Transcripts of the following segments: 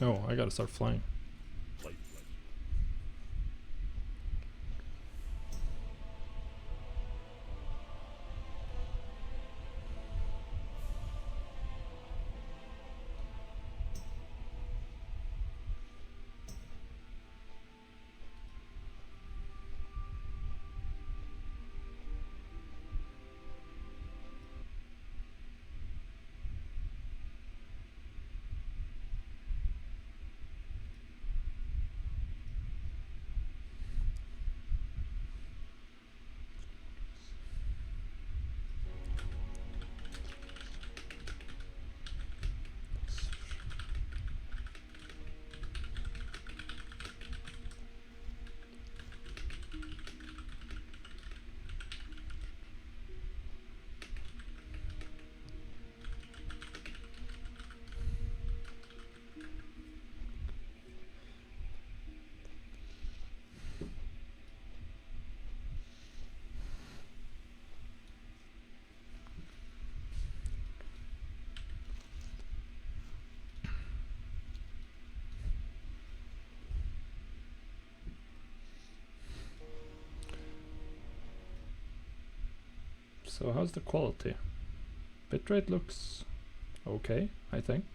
No, I gotta start flying. So how's the quality? Bitrate looks okay, I think.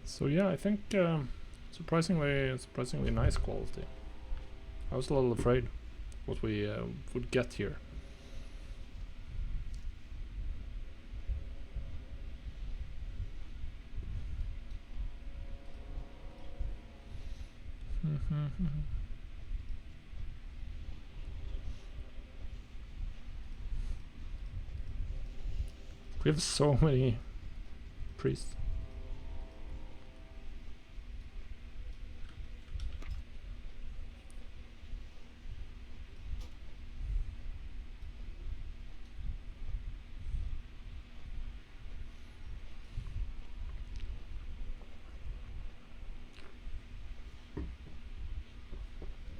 So yeah, I think surprisingly nice quality. I was a little afraid what we would get here. We have so many priests.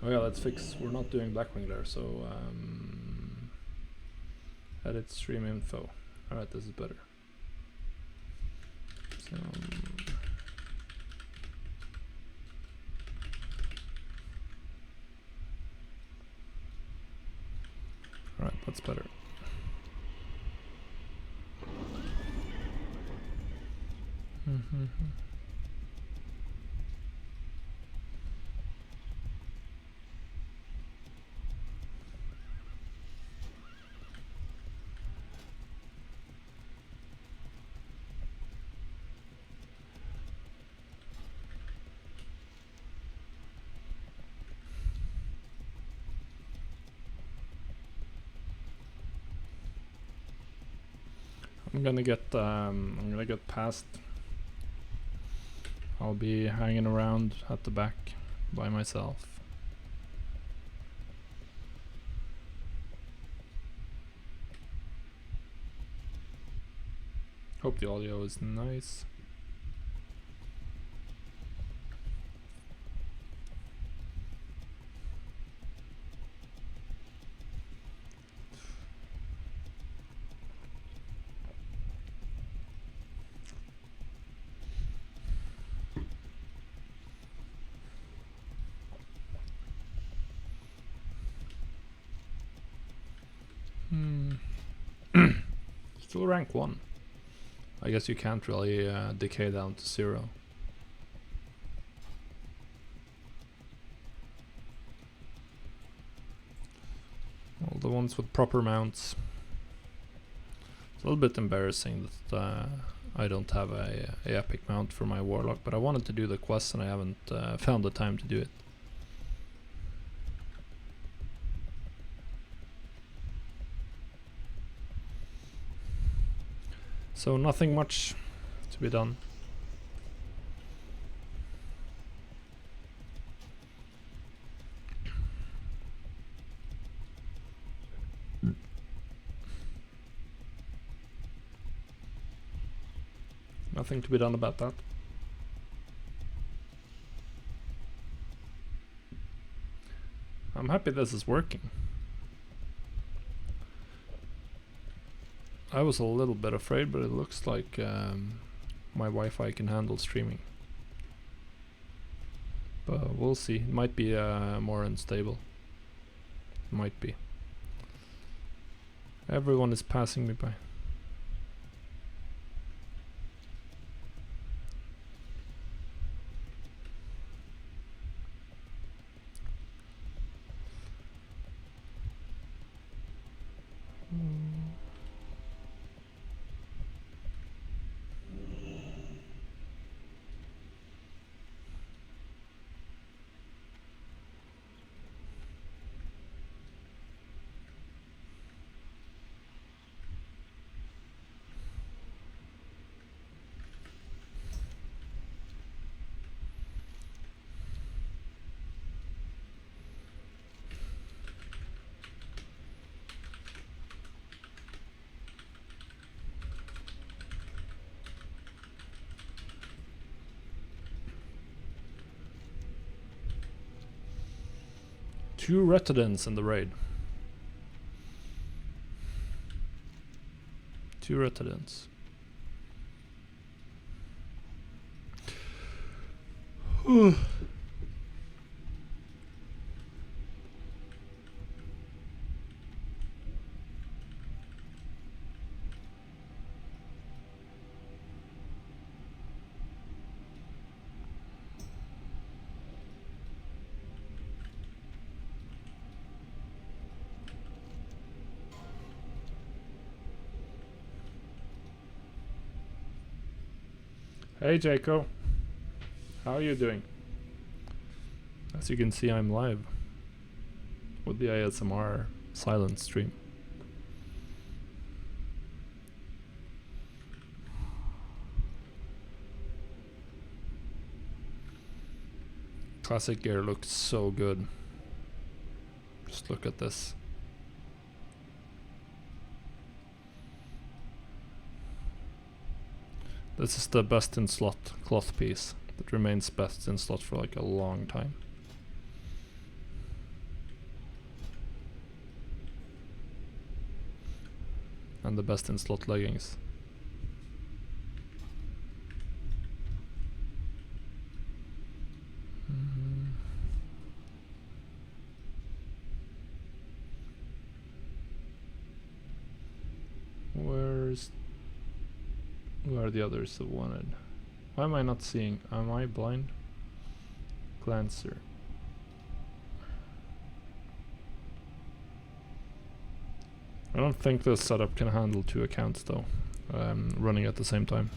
Oh yeah, let's fix. We're not doing Blackwing there, so edit stream info. Alright, this is better. So, alright, that's better. I'm gonna get past. I'll be hanging around at the back by myself. Hope the audio is nice. Still rank 1. I guess you can't really decay down to 0. All the ones with proper mounts. It's a little bit embarrassing that I don't have a epic mount for my warlock, but I wanted to do the quest and I haven't found the time to do it. So nothing much to be done. Nothing to be done about that. I'm happy this is working. I was a little bit afraid, but it looks like my Wi-Fi can handle streaming. But we'll see. It might be more unstable. Might be. Everyone is passing me by. Two retidents in the raid. Two retidents. Hey Jaco, how are you doing? As you can see, I'm live with the ASMR silent stream. Classic gear looks so good. Just look at this. This is the best in slot cloth piece that remains best in slot for like a long time. And the best in slot leggings. Where are the others that wanted? Why am I not seeing? Am I blind? Glancer. I don't think this setup can handle two accounts though, running at the same time.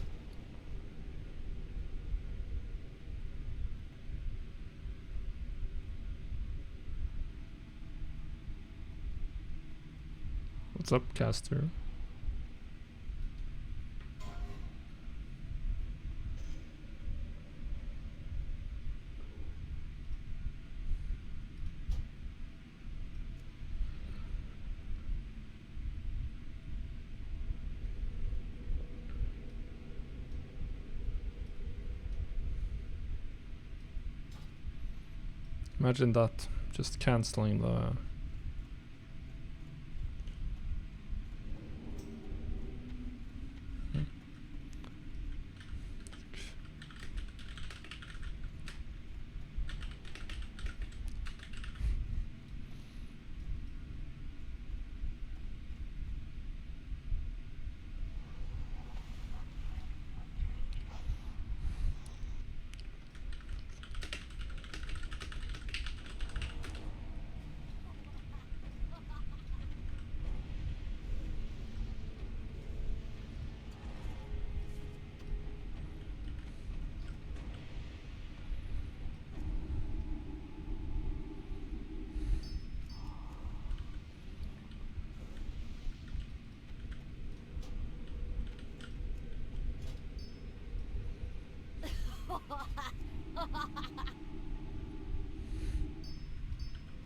What's up, Caster? Imagine that, just cancelling the...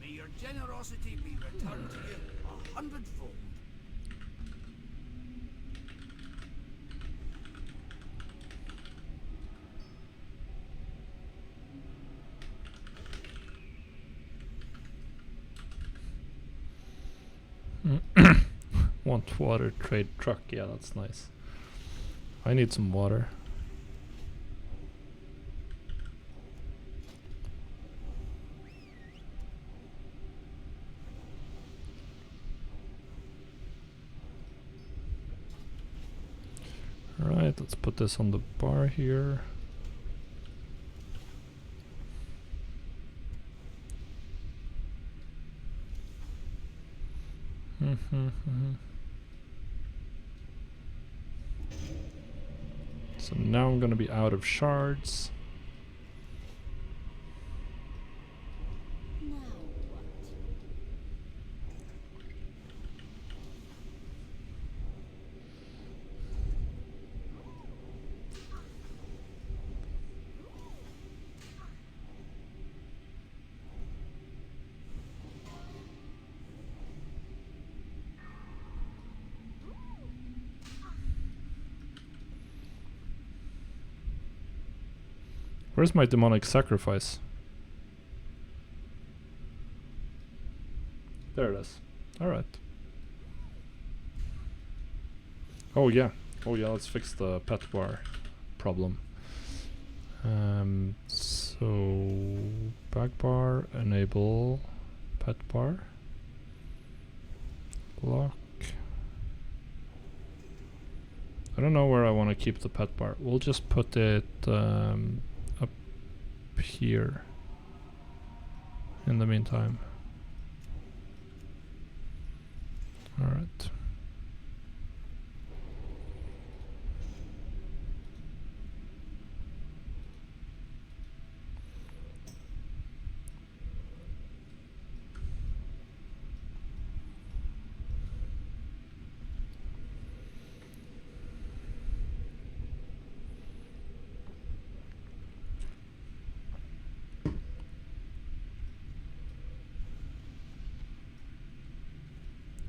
May your generosity be returned to you 100-fold. . 。 . 。 . 。 . 。 . . . . . . . . . . . . . . . . . . . . . . . . . . . . . . . . . . . . . . Want water, trade truck. Yeah, that's nice. I need some water. Alright, let's put this on the bar here. So now I'm gonna be out of shards. Now what? Where's my demonic sacrifice? There it is. Alright. Oh yeah. Oh yeah, let's fix the pet bar problem. So back bar, enable pet bar. Lock. I don't know where I want to keep the pet bar. We'll just put it up here in the meantime. Alright.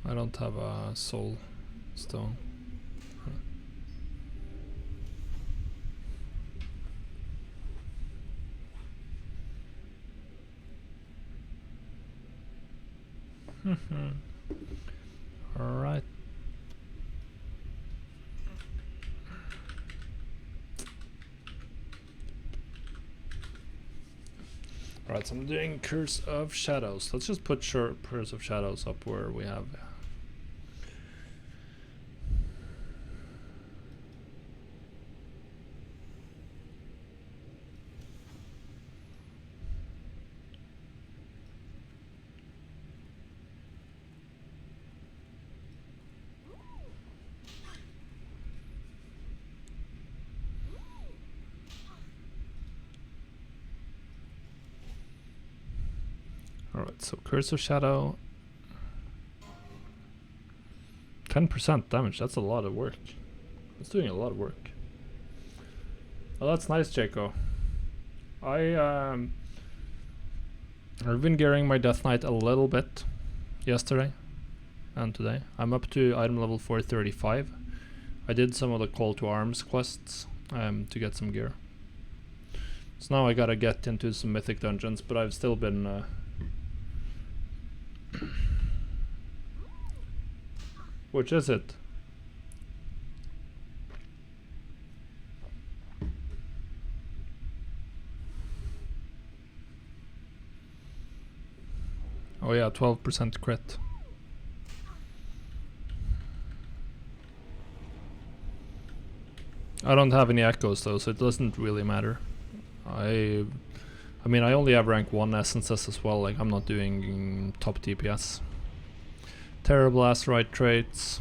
I don't have a soul stone. Alright. Alright, so I'm doing Curse of Shadows. Let's just put Curse of Shadows up where we have. Alright, so Curse of Shadow. 10% damage, that's a lot of work. It's doing a lot of work. Oh, that's nice, Jaco. I've been gearing my Death Knight a little bit yesterday and today. I'm up to item level 435. I did some of the Call to Arms quests to get some gear. So now I gotta get into some mythic dungeons, but I've still been which is it? Oh yeah, 12% crit. I don't have any echoes though, so it doesn't really matter. I mean, I only have rank 1 essences as well, like I'm not doing top DPS. Terrible asteroid traits.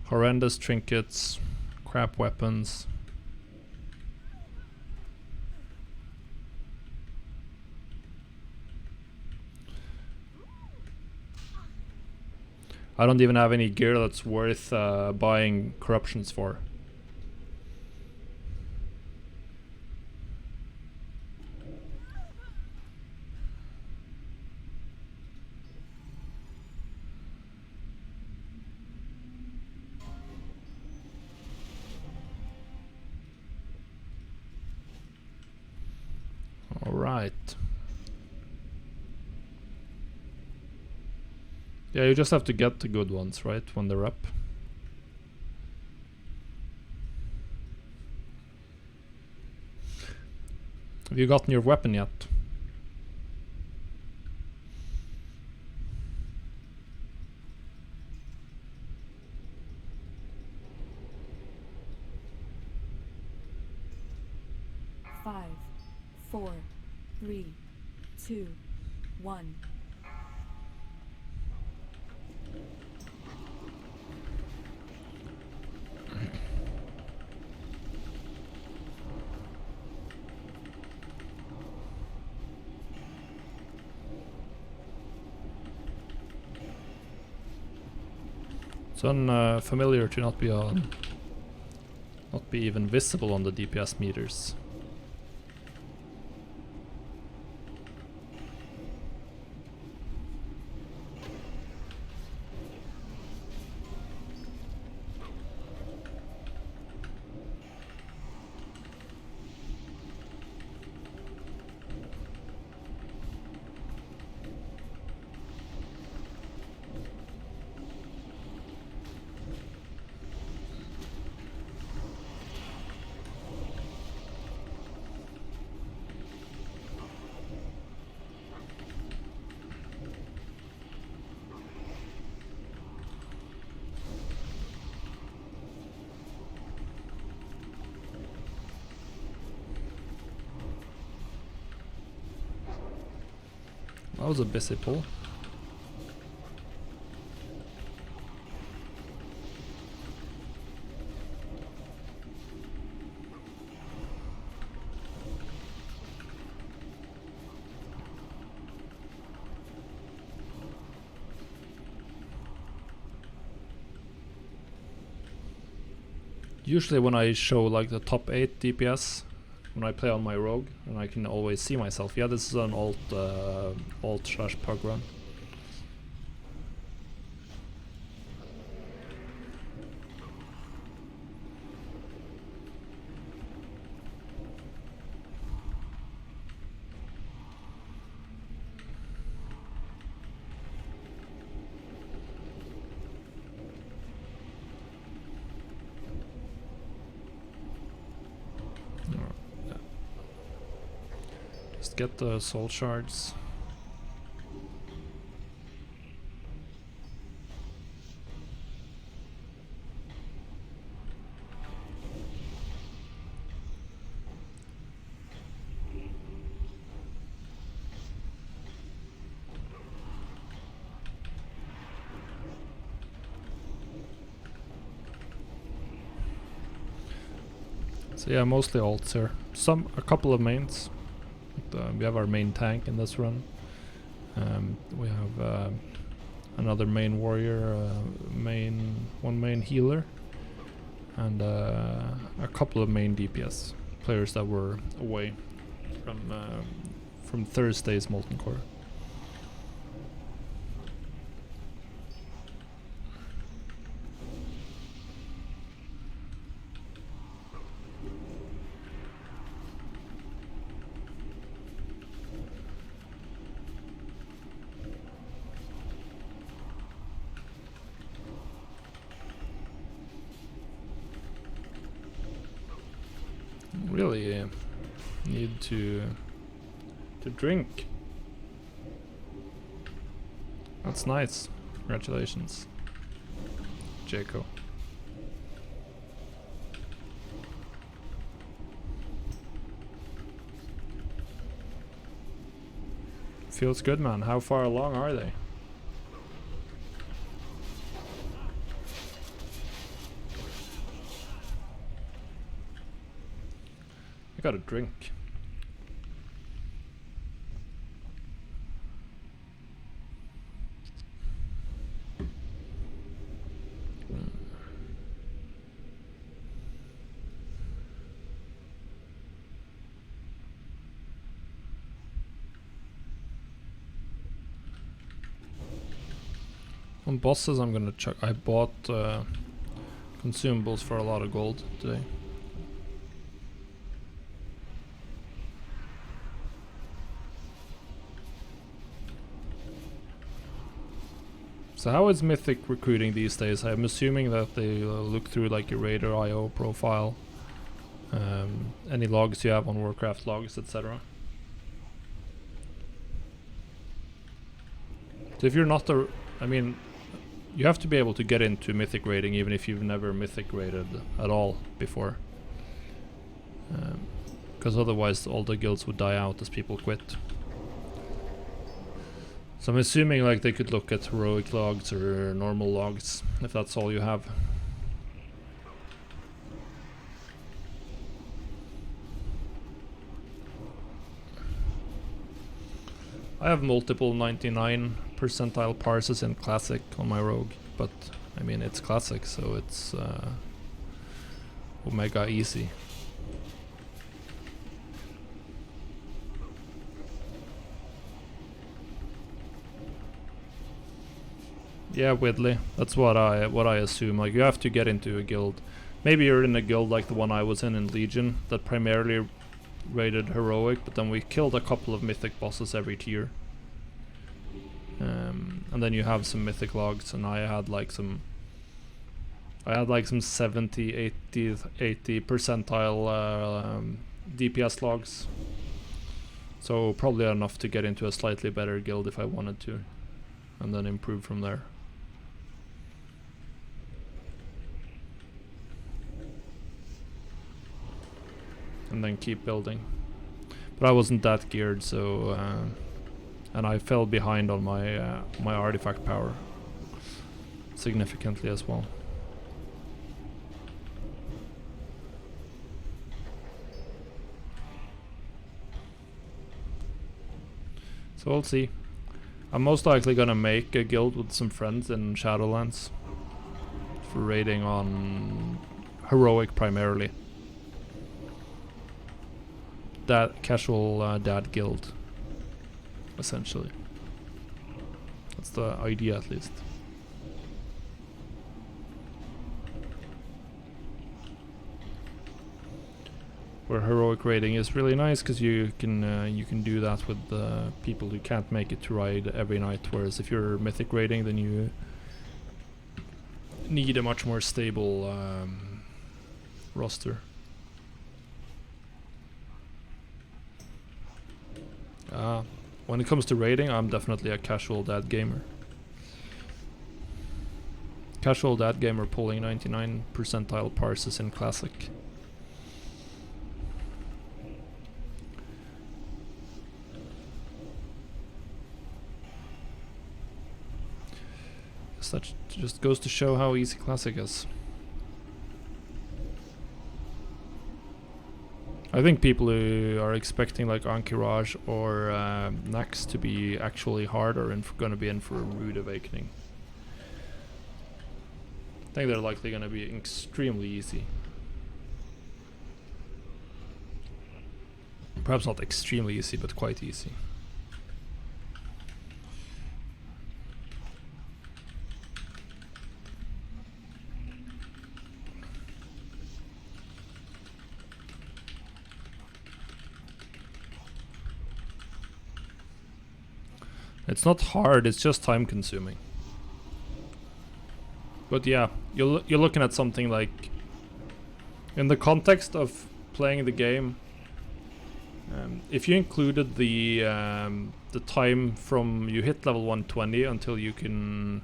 Horrendous trinkets. Crap weapons. I don't even have any gear that's worth buying corruptions for. Alright. Yeah, you just have to get the good ones, right, when they're up. Have you gotten your weapon yet? Five, 4, 3, 2, 1. It's unfamiliar to not be even visible on the DPS meters. That was a busy pull. Usually when I show like the top 8 DPS when I play on my rogue, and I can always see myself. Yeah, this is an alt/pug run. Just get the soul shards. So yeah, mostly alts here. A couple of mains. We have our main tank in this run. We have another main warrior, one main healer, and a couple of main DPS players that were away from Thursday's Molten Core. Really need to drink. That's nice. Congratulations, Jaco. Feels good, man. How far along are they? I got a drink. On bosses, I'm gonna check. I bought consumables for a lot of gold today. So how is Mythic recruiting these days? I'm assuming that they look through like your Raider IO profile, any logs you have on Warcraft logs, etc. So if you're not a, I mean, you have to be able to get into Mythic raiding even if you've never Mythic raided at all before. Because otherwise all the guilds would die out as people quit. So I'm assuming like they could look at heroic logs or normal logs if that's all you have. I have multiple 99 percentile parses in Classic on my rogue, but I mean it's Classic, so it's Omega easy. Yeah, Whitley. That's what I assume. Like you have to get into a guild. Maybe you're in a guild like the one I was in Legion that primarily rated heroic, but then we killed a couple of mythic bosses every tier. And then you have some mythic logs, and I had like some 70, 80 percentile DPS logs. So probably enough to get into a slightly better guild if I wanted to, and then improve from there. And then keep building. But I wasn't that geared, so and I fell behind on my my artifact power significantly as well. So we'll see. I'm most likely gonna make a guild with some friends in Shadowlands for raiding on heroic primarily. That casual dad guild, essentially. That's the idea, at least. Where heroic raiding is really nice because you can do that with people who can't make it to raid every night. Whereas if you're mythic raiding, then you need a much more stable roster. When it comes to raiding, I'm definitely a casual dad gamer. Casual dad gamer pulling 99 percentile parses in Classic. That just goes to show how easy Classic is. I think people who are expecting like Ankiraj or Nax to be actually hard are going to be in for a rude awakening. I think they're likely going to be extremely easy. Perhaps not extremely easy, but quite easy. It's not hard, it's just time consuming. But yeah, you're looking at something like, in the context of playing the game, if you included the time from you hit level 120 until you've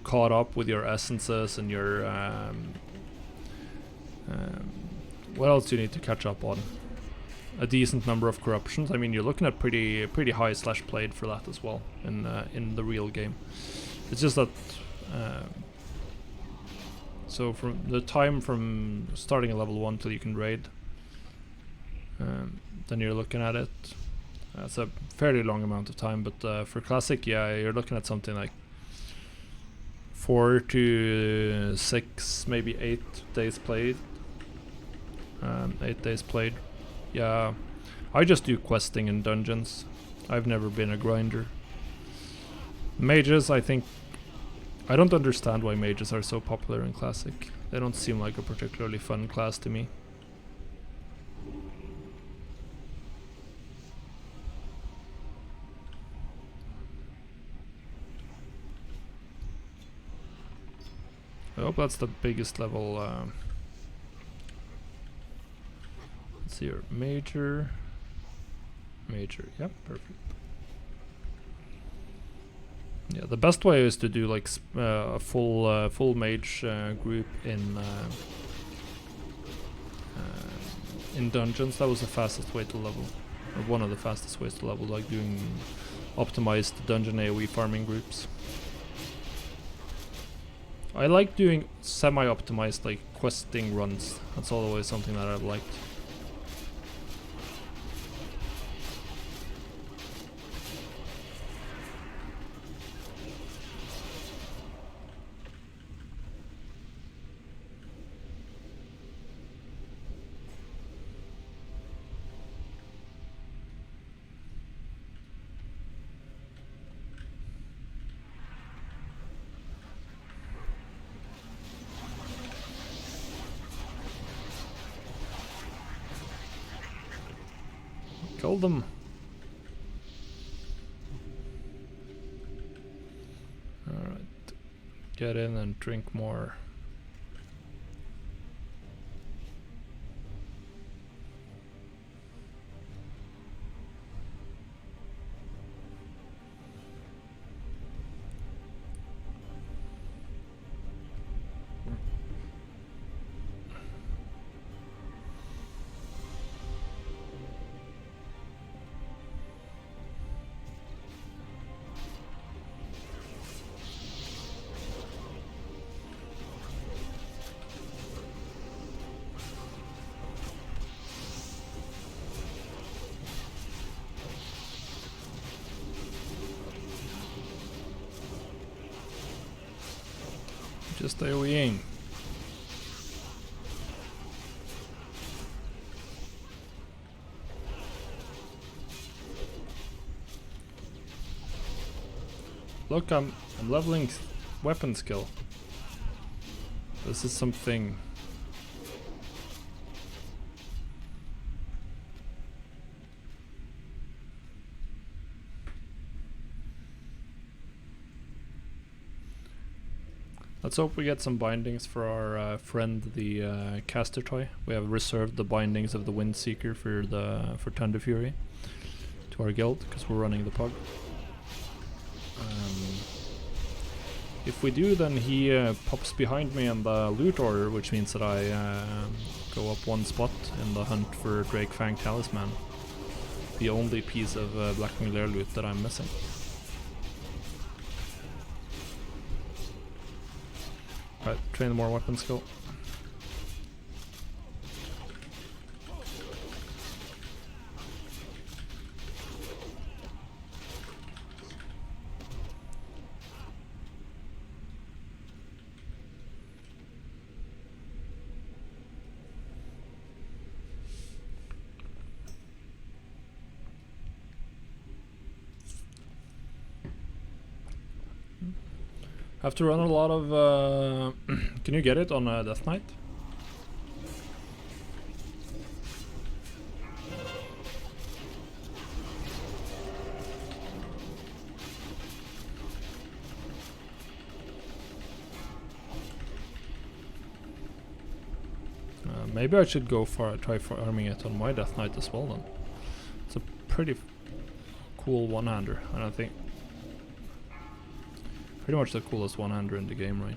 caught up with your essences and your what else do you need to catch up on? A decent number of corruptions. I mean, you're looking at pretty high slash played for that as well in the real game. It's just that so from the time from starting at level 1 till you can raid, then you're looking at it. It's a fairly long amount of time, but for Classic, yeah, you're looking at something like 4 to 6, maybe 8 days played. 8 days played. Yeah, I just do questing in dungeons. I've never been a grinder. Mages, I don't understand why mages are so popular in Classic. They don't seem like a particularly fun class to me. I hope that's the biggest level. Let's see here. Major. Major. Yep, perfect. Yeah, the best way is to do like a full mage group in dungeons. That was the fastest way to level, or one of the fastest ways to level, like doing optimized dungeon AoE farming groups. I like doing semi-optimized like questing runs. That's always something that I've liked. Kill them. Alright. Get in and drink more. Just AoEing. Look, I'm leveling weapon skill. This is something. Let's hope we get some bindings for our friend, the caster toy. We have reserved the bindings of the Windseeker for Thunder Fury to our guild because we're running the pug. If we do, then he pops behind me in the loot order, which means that I go up one spot in the hunt for Drake Fang Talisman. The only piece of Black Mugler loot that I'm missing. Right, train more weapon skill. Have to run a lot of. Can you get it on Death Knight? Maybe I should go for try farming it on my Death Knight as well. Then it's a pretty cool one-hander, and I think. Pretty much the coolest one-hander in the game, right?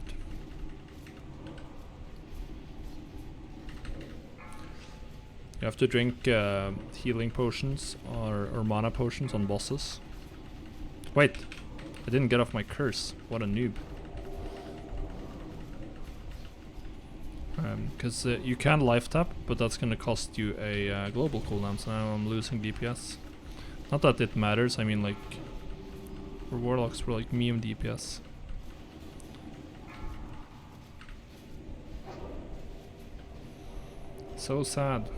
You have to drink healing potions or mana potions on bosses. Wait, I didn't get off my curse. What a noob. Because you can life tap, but that's gonna cost you a global cooldown, so now I'm losing DPS. Not that it matters, I mean like... For warlocks, we're like meme DPS. So sad.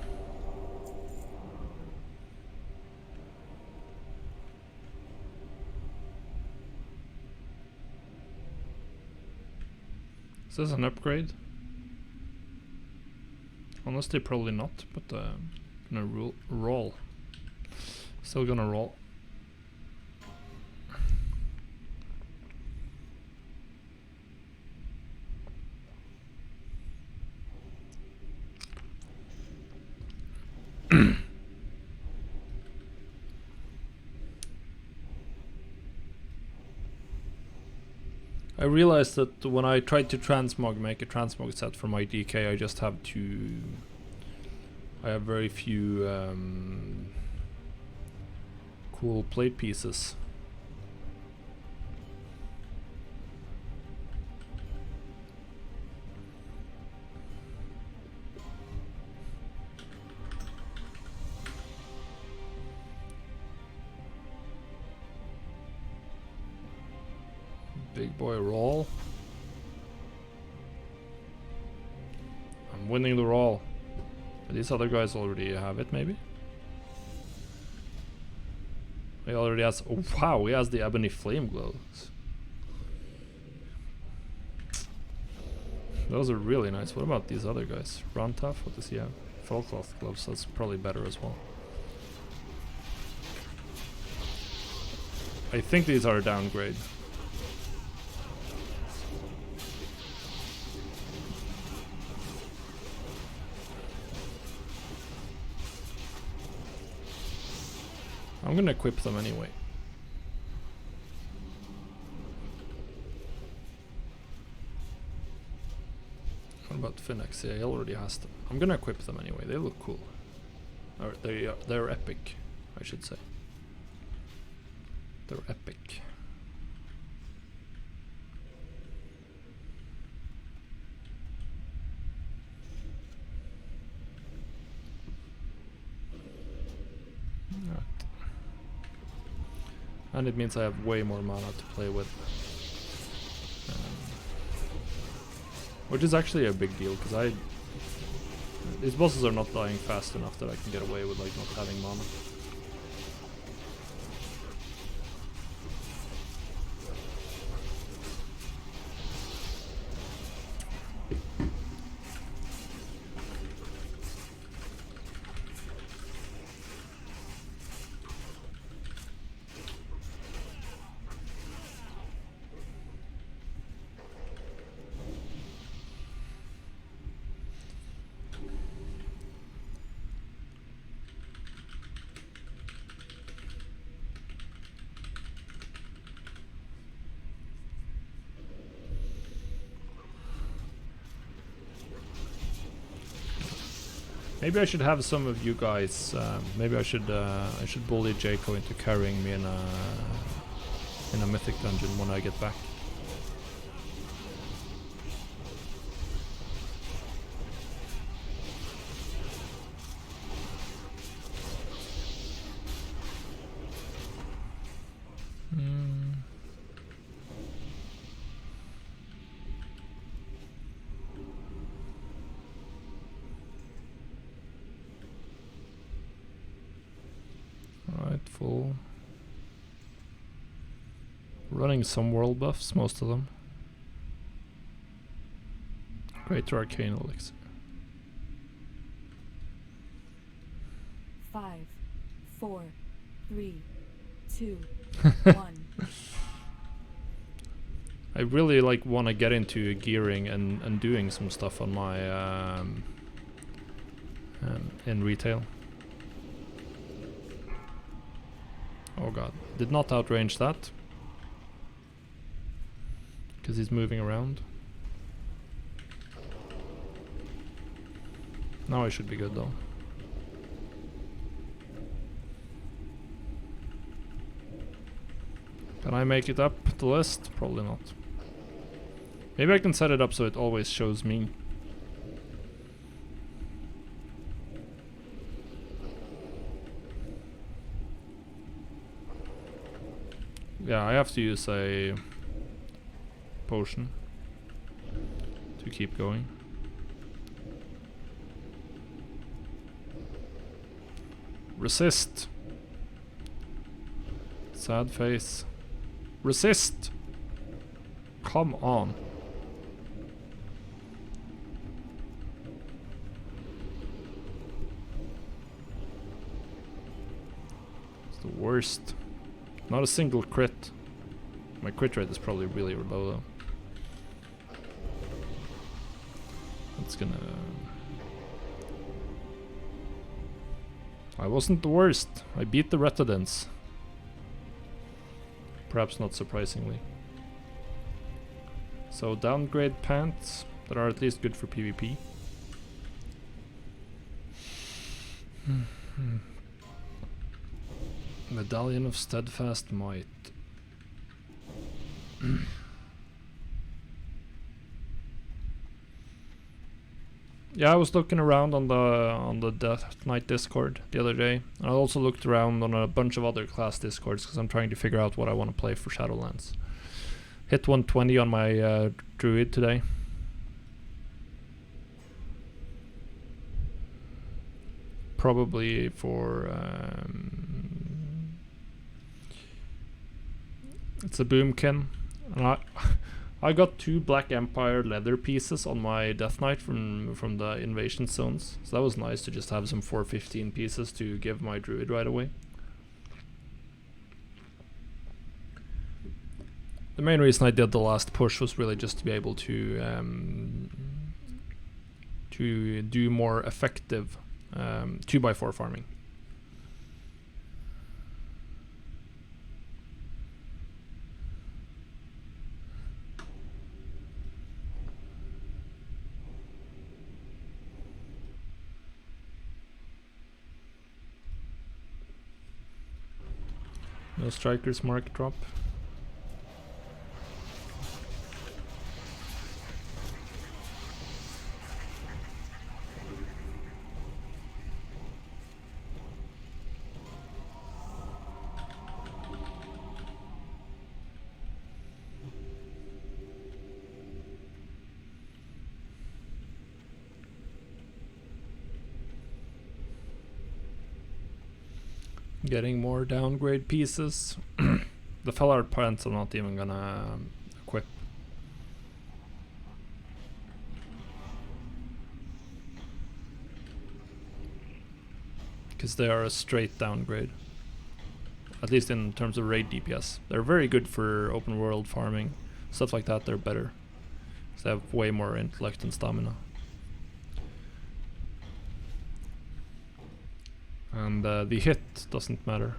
Is this an upgrade? Honestly, probably not, but gonna roll. Still gonna roll. I realized that when I tried to make a transmog set for my DK, I just have to... I have very few cool plate pieces. Big boy roll. I'm winning the roll. These other guys already have it, maybe? He already has... Oh, wow, he has the ebony flame gloves. Those are really nice. What about these other guys? Rontuff, what does he have? Full cloth gloves, that's probably better as well. I think these are a downgrade. I'm gonna equip them anyway. What about Phoenix? Yeah, he already has them. I'm gonna equip them anyway. They look cool. Or they're epic, I should say. They're epic. Alright. And it means I have way more mana to play with. Which is actually a big deal, because these bosses are not dying fast enough that I can get away with like not having mana. Maybe I should have some of you guys. Maybe I should bully Jaco into carrying me in a mythic dungeon when I get back. Full. Running some world buffs, most of them. Greater Arcane Elixir. 5, 4, 3, 2, 1. I really want to get into gearing and doing some stuff on my in retail. Oh god, did not outrange that. Because he's moving around. Now I should be good though. Can I make it up the list? Probably not. Maybe I can set it up so it always shows me. Yeah, I have to use a potion to keep going. Resist. Sad face. Resist. Come on. It's the worst. Not a single crit. My crit rate is probably really low though. It's gonna... I wasn't the worst. I beat the Retadents. Perhaps not surprisingly. So downgrade pants that are at least good for PvP. Medallion of Steadfast Might. Yeah, I was looking around on the Death Knight Discord the other day. I also looked around on a bunch of other class Discords because I'm trying to figure out what I want to play for Shadowlands. Hit 120 on my Druid today. Probably for it's a boomkin, and I got 2 Black Empire leather pieces on my Death Knight from the invasion zones, so that was nice to just have some 415 pieces to give my Druid right away. The main reason I did the last push was really just to be able to do more effective 2x4 farming. No strikers mark drop. Getting more downgrade pieces. The Fellar pants I'm not even gonna equip. Because they are a straight downgrade. At least in terms of raid DPS. They're very good for open world farming. Stuff like that, they're better. Because they have way more intellect and stamina. And the hit doesn't matter.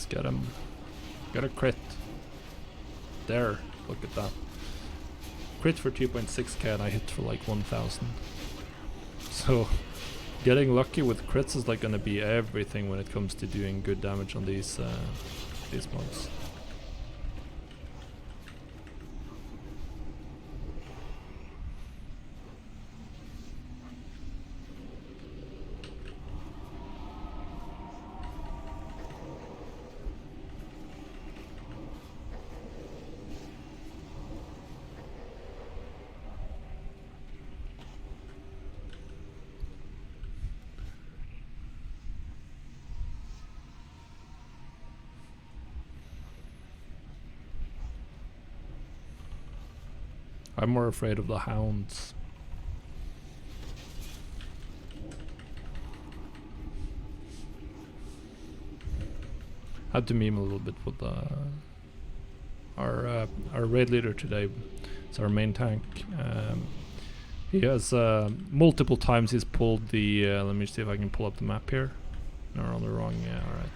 Get him. Get a crit. There. Look at that. Crit for 2.6k and I hit for like 1000. So getting lucky with crits is like gonna be everything when it comes to doing good damage on these mobs. I'm more afraid of the hounds. Had to meme a little bit with our raid leader today. It's our main tank. He has multiple times he's pulled the. Let me see if I can pull up the map here. No, we're on the wrong. Yeah, all right.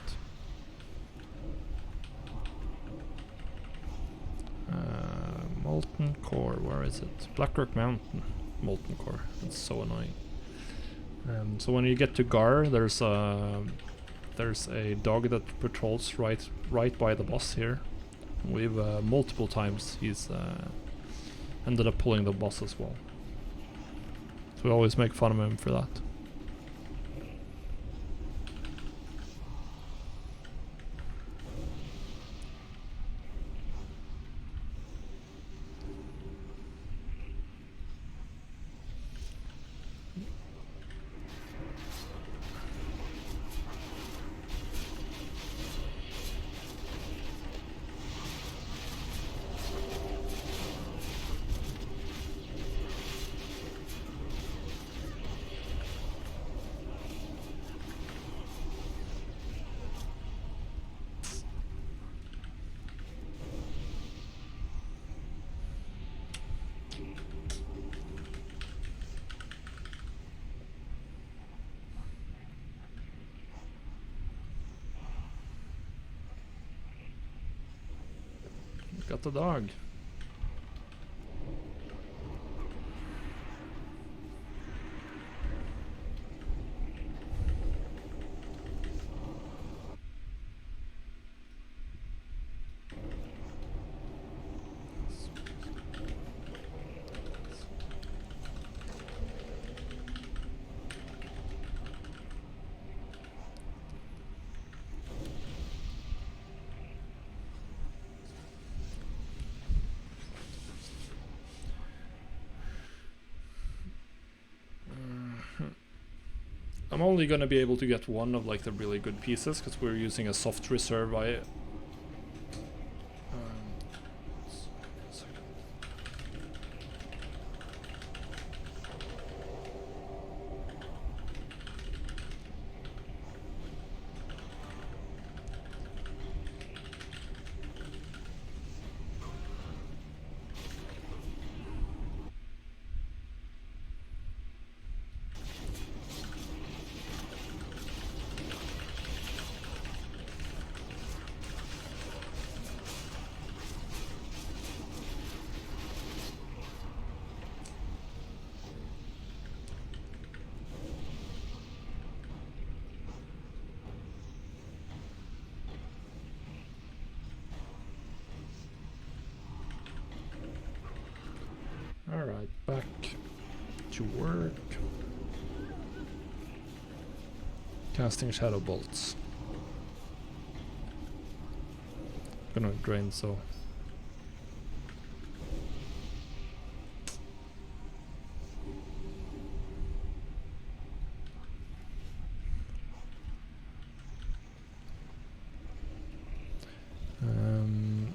Molten Core, where is it? Blackrock Mountain, Molten Core. That's so annoying. So when you get to Gar, there's a dog that patrols right by the boss here. We've multiple times he's ended up pulling the boss as well. So we always make fun of him for that. Got the dog. I'm only gonna be able to get one of like the really good pieces because we're using a soft reserve. Alright, back to work. Casting shadow bolts. Gonna drain so.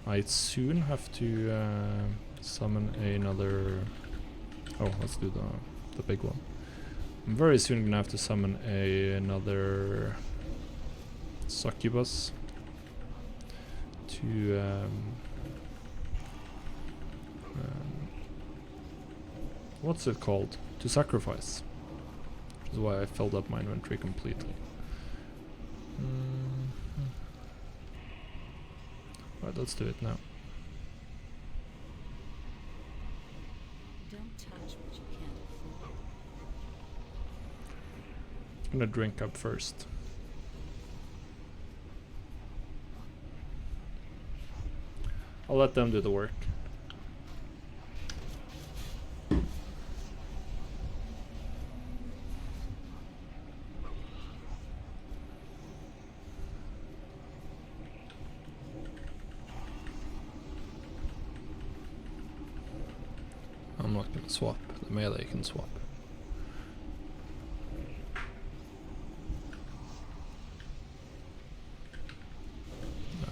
I soon have to summon another. Oh, let's do the big one. I'm very soon gonna have to summon another succubus to what's it called? To sacrifice. Which is why I filled up my inventory completely. Right, let's do it now. Don't touch what you can't afford. I'm gonna drink up first. I'll let them do the work. I'm not gonna swap. The melee can swap.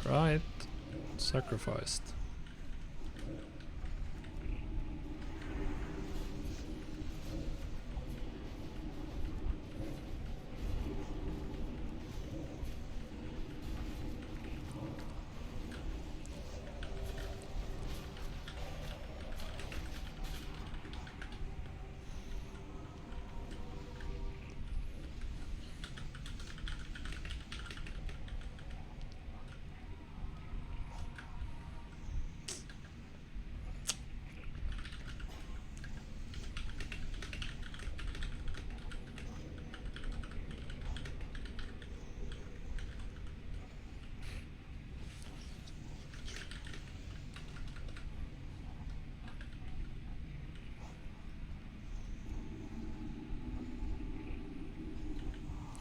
Alright. Sacrificed.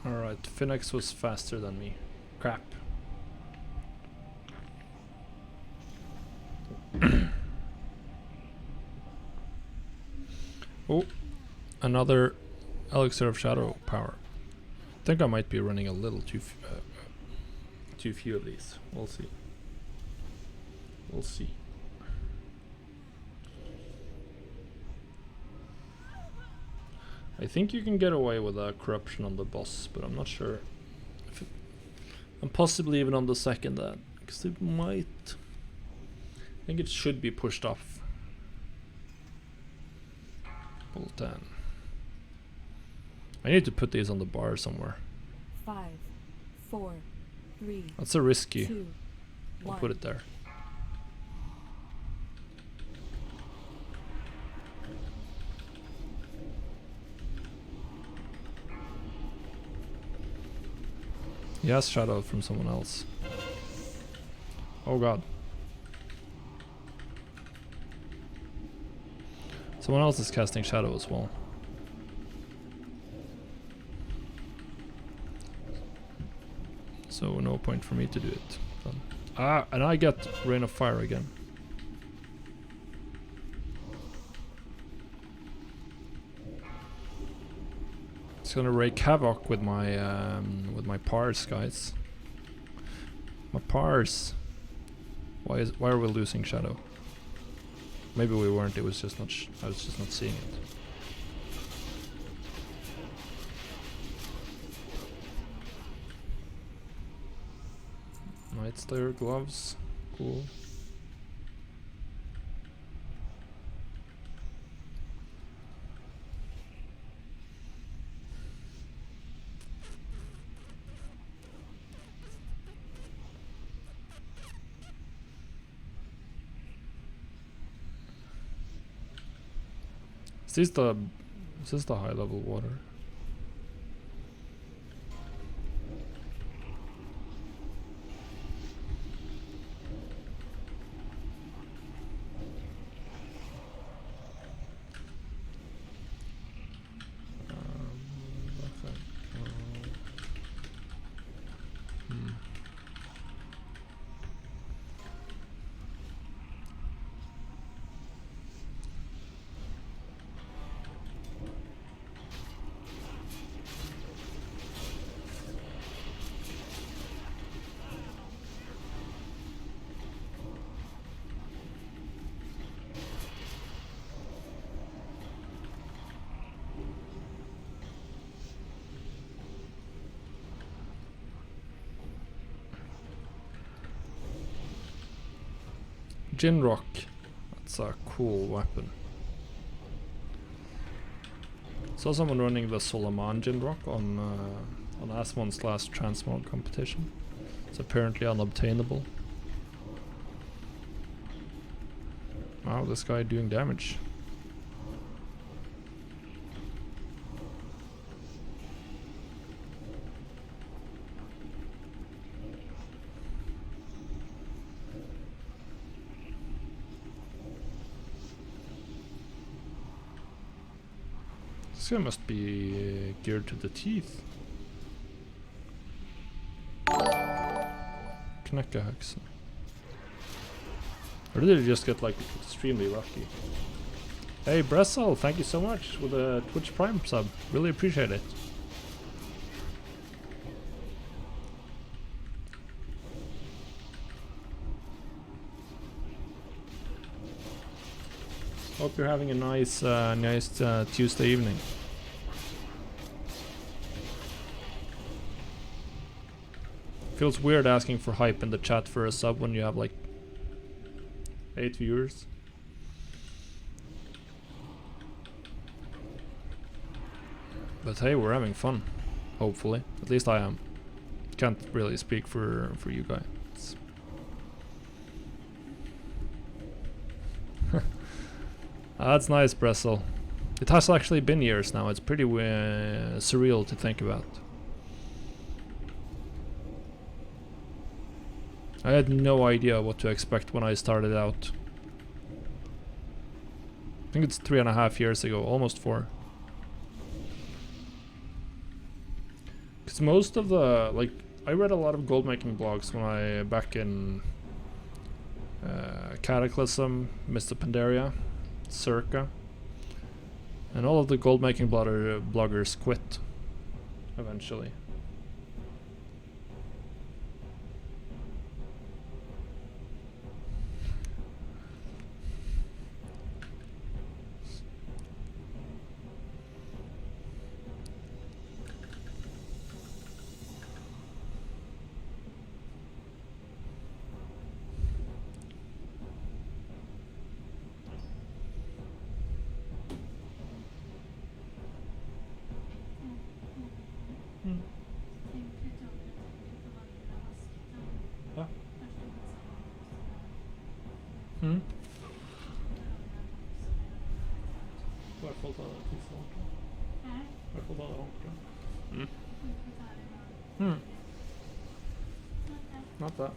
Alright, Phoenix was faster than me. Crap. Oh, another Elixir of Shadow power. I think I might be running a little too few of these. We'll see. We'll see. I think you can get away with a corruption on the boss, but I'm not sure if it, and possibly even on the second that, because it might. I think it should be pushed off. Bolt 10. I need to put these on the bar somewhere. 5, 4, 3. That's a risky. 2, I'll 1. put it there. He has shadow from someone else. Oh god. Someone else is casting shadow as well. So no point for me to do it. And I get Rain of Fire again. It's gonna wreak havoc with my parse, guys. My parse. Why are we losing shadow? Maybe we weren't. It was just not. I was just not seeing it. Night Slayer gloves, cool. Is this the high level water? Gin Rock. That's a cool weapon. Saw someone running the Solomon Gin Rock on Asmon's last transmog competition. It's apparently unobtainable. Wow, this guy doing damage. This guy must be geared to the teeth. Knäcka höxen. Or did he just get like extremely lucky? Hey Bressel, thank you so much with a Twitch Prime sub. Really appreciate it. Hope you're having a nice Tuesday evening. Feels weird asking for hype in the chat for a sub when you have like 8 viewers. But hey, we're having fun. Hopefully. At least I am. Can't really speak for you guys. That's nice, Bressel. It has actually been years now. It's pretty surreal to think about. I had no idea what to expect when I started out. I think it's 3.5 years ago, almost 4. Because most of the, like, I read a lot of goldmaking blogs when I, back in Cataclysm, Mr. Pandaria, Circa. And all of the goldmaking bloggers quit eventually. Mm. Varför tar det till snart? Varför tar det hårt? Mm. Mm. not that.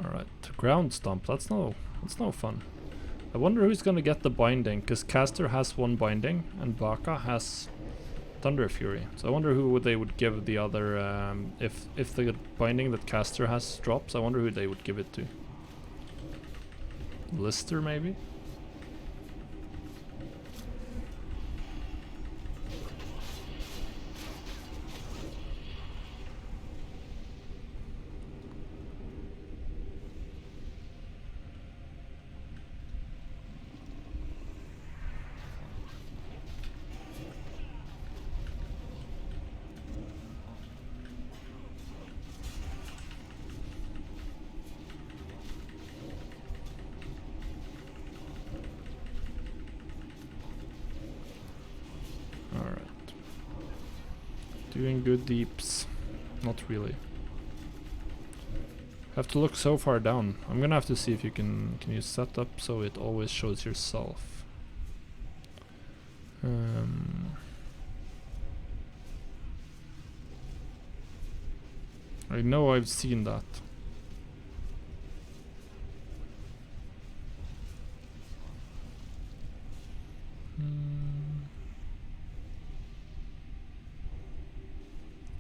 Alright, ground stomp, that's no fun. I wonder who's gonna get the binding, because Caster has one binding and Baka has Thunder Fury. So I wonder who they would give the other, if the binding that Caster has drops, I wonder who they would give it to. Lister maybe? Doing good deeps. Not really. Have to look so far down. I'm gonna have to see if you can you set up so it always shows yourself. I know I've seen that.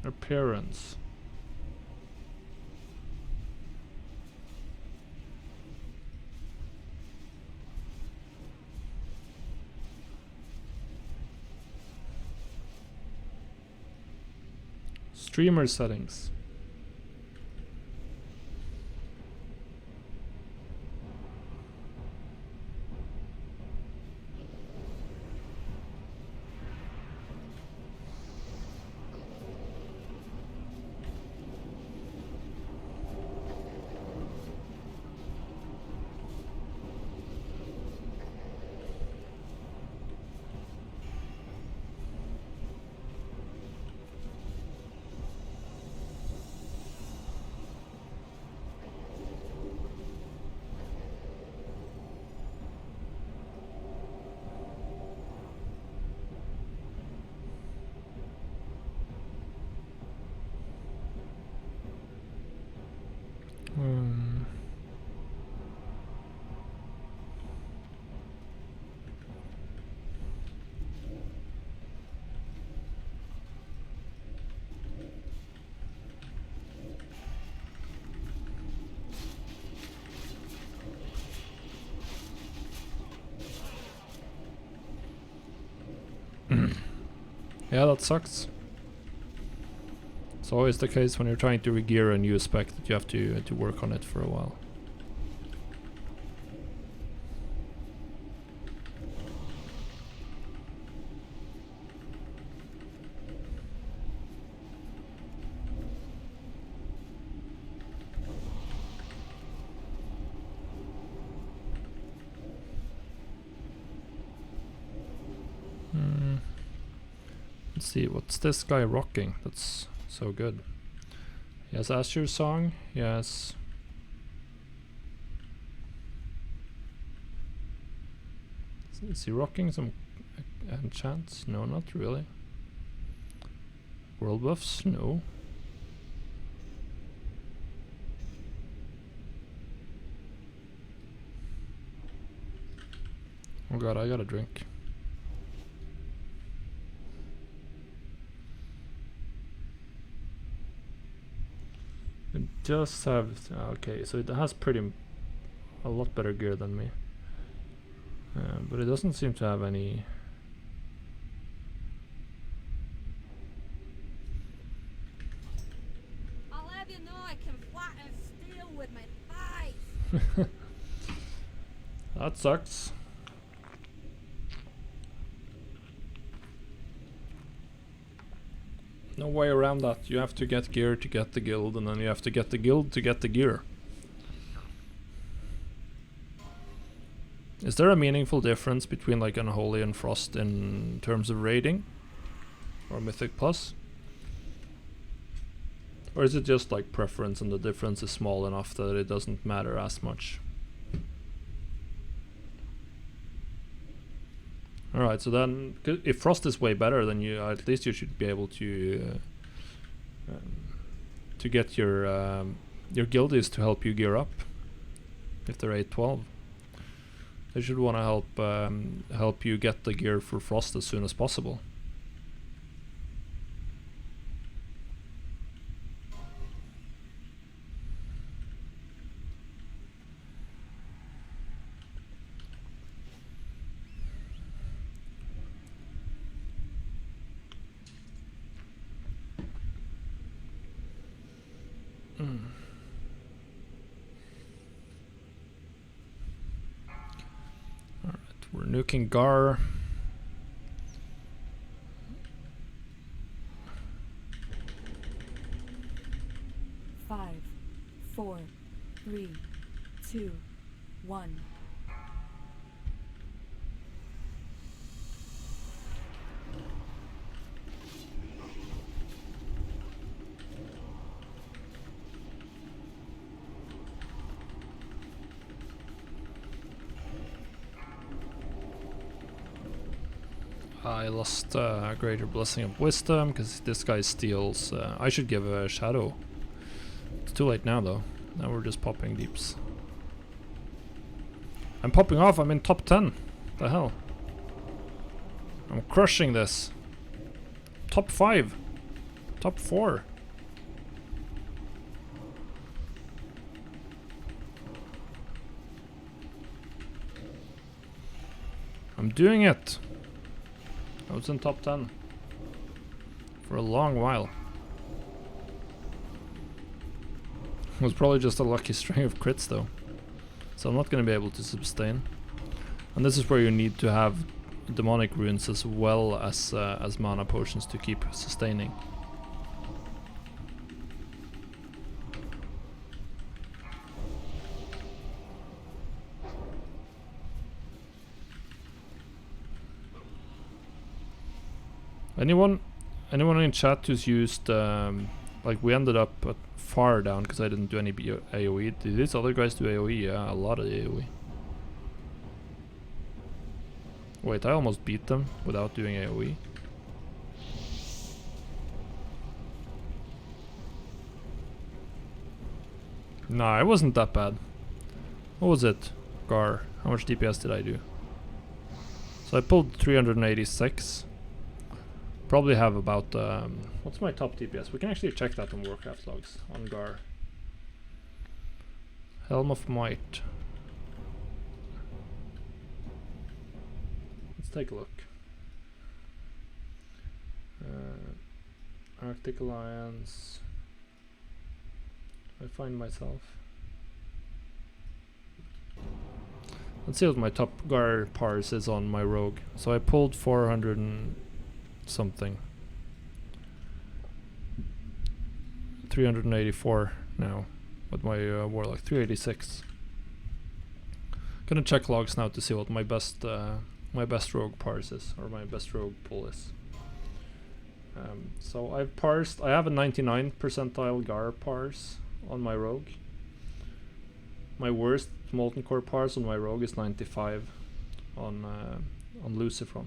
Appearance. Streamer settings. Yeah, that sucks. It's always the case when you're trying to regear a new spec that you have to work on it for a while. Let's see, what's this guy rocking that's so good? He has Asher's Song, he has... Is he rocking some enchants? No, not really. World buffs? No. Oh god, I got a drink. It just have... okay, so it has a lot better gear than me. But it doesn't seem to have any... I'll have you know I can flatten steel with my thighs. That sucks. No way around that. You have to get gear to get the guild, and then you have to get the guild to get the gear. Is there a meaningful difference between like Unholy and Frost in terms of rating? Or Mythic Plus? Or is it just like preference and the difference is small enough that it doesn't matter as much? Alright, so then if Frost is way better, then you at least you should be able to get your guildies to help you gear up. If they're 8-12, they should want to help you get the gear for Frost as soon as possible. We're nuking Gar. Five, 4, 3, 2, 1. I lost Greater Blessing of Wisdom because this guy steals. I should give a Shadow. It's too late now though. Now we're just popping deeps. I'm popping off, I'm in top 10. The hell? I'm crushing this. Top 5. Top 4. I'm doing it. I was in top 10 for a long while. It was probably just a lucky string of crits though. So I'm not going to be able to sustain. And this is where you need to have demonic runes as well as mana potions to keep sustaining. Anyone in chat who's used like we ended up at far down because I didn't do any AoE. Did these other guys do AoE? Yeah, a lot of AoE. Wait, I almost beat them without doing AoE. Nah, it wasn't that bad. What was it? Gar. How much DPS did I do? So I pulled 386. Probably have about what's my top DPS? We can actually check that on Warcraft logs on Gar. Helm of Might. Let's take a look. Arctic Alliance. I find myself. Let's see what my top Gar pars is on my rogue. So I pulled 400 and something. 384 now with my warlock. 386. Gonna check logs now to see what my best rogue pars is, or my best rogue pull is. So I've parsed. I have a 99 percentile Gar pars on my rogue. My worst molten core pars on my rogue is 95 on Lucifron.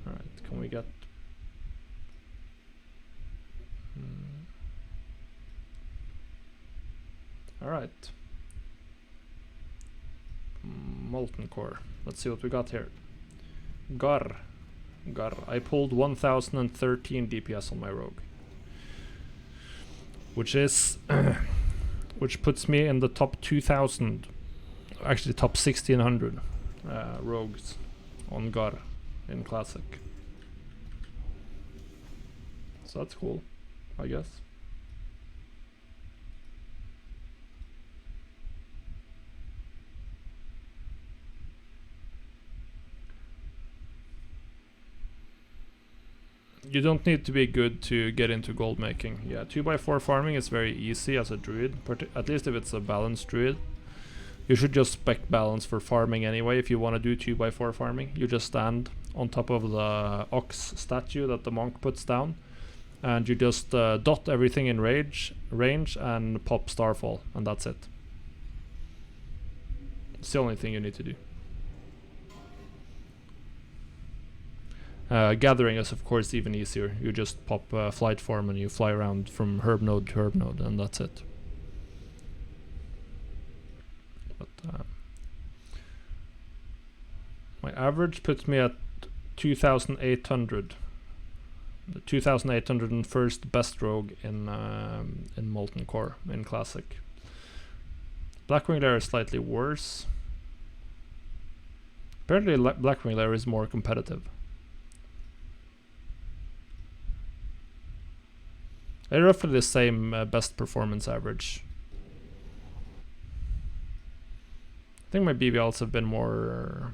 Alright, can we get... Alright. Molten core. Let's see what we got here. Gar. I pulled 1013 DPS on my rogue. Which is... which puts me in the top 2000. Actually top 1600 rogues on Gar in Classic. So that's cool, I guess. You don't need to be good to get into gold making. Yeah, 2x4 farming is very easy as a druid, at least if it's a balanced druid. You should just spec balance for farming anyway if you want to do 2x4 farming. You just stand on top of the ox statue that the monk puts down, and you just dot everything in range and pop Starfall, and that's it. It's the only thing you need to do. Gathering is of course even easier. You just pop flight form and you fly around from herb node to herb node, and that's it. But my average puts me at 2,800. The 2,801st best rogue in Molten Core in Classic. Blackwing Lair is slightly worse. Apparently Blackwing Lair is more competitive. They're roughly the same best performance average. I think my BWLs have been more...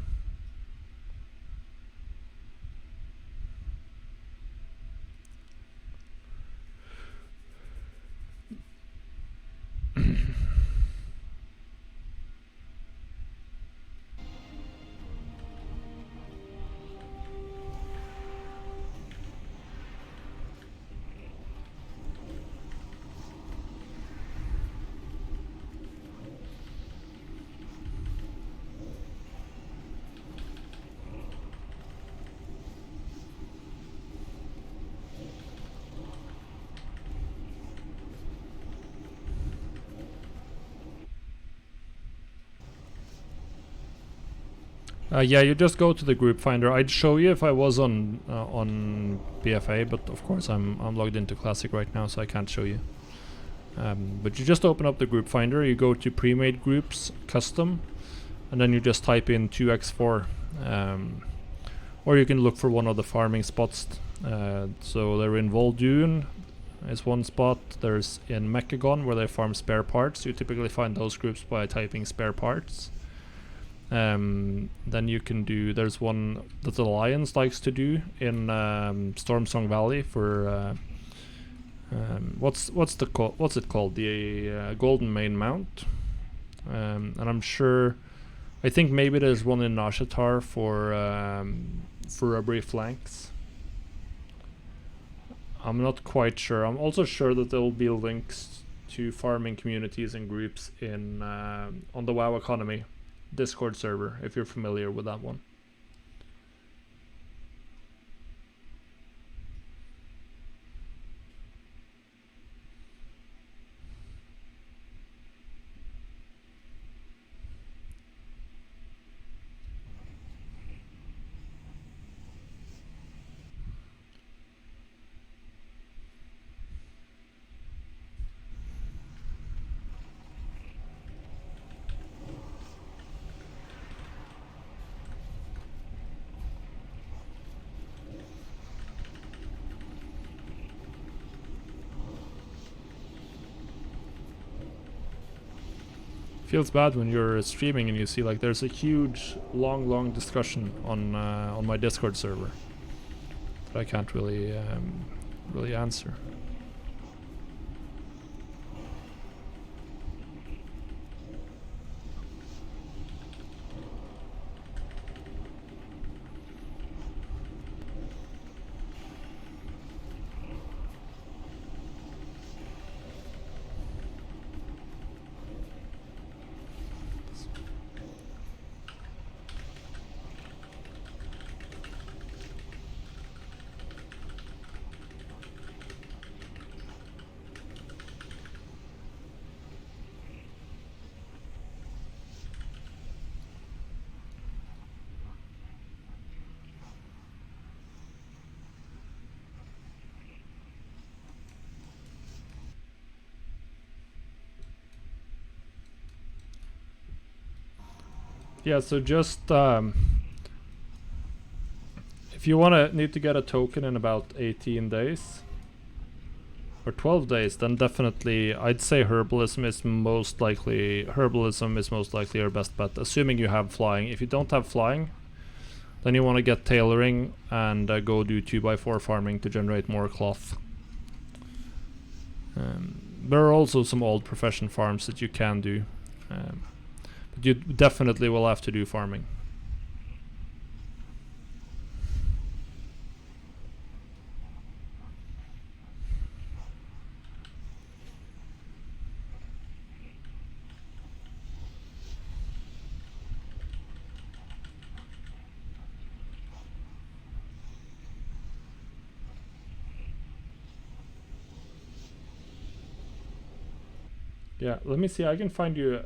yeah, you just go to the group finder. I'd show you if I was on BFA, but of course I'm logged into Classic right now, so I can't show you. But you just open up the group finder, you go to pre-made groups, custom, and then you just type in 2x4. Or you can look for one of the farming spots. So they're in Vol'dun is one spot. There's in Mechagon where they farm spare parts. You typically find those groups by typing spare parts. Then you can do, there's one that the Alliance likes to do in Stormsong Valley for what's it called, the Golden Main Mount, and I'm sure, I think maybe there's one in Nashatar for rubbery flanks. I'm not quite sure. I'm also sure that there will be links to farming communities and groups in on the WoW Economy Discord server, if you're familiar with that one. Feels bad when you're streaming and you see like there's a huge long discussion on my Discord server that I can't really answer. Yeah, so just if you need to get a token in about 18 days or 12 days, then definitely I'd say herbalism is most likely your best bet, assuming you have flying. If you don't have flying, Then you want to get tailoring and go do 2x4 farming to generate more cloth. There are also some old profession farms that you can do, but you definitely will have to do farming. Yeah, let me see. I can find you.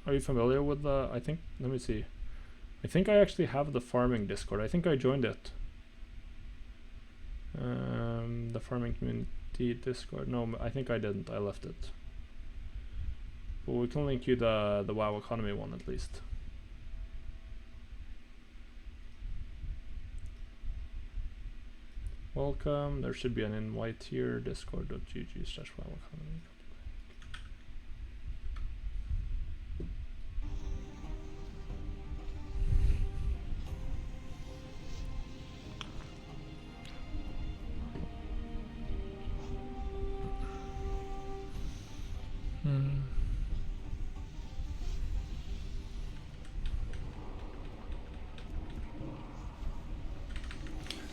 Are you familiar with the? I think. Let me see. I think I actually have the farming Discord. I think I joined it. The farming community Discord. No, I think I didn't. I left it. But we can link you the WoW economy one at least. Welcome. There should be an invite here. Discord.gg/WoW economy.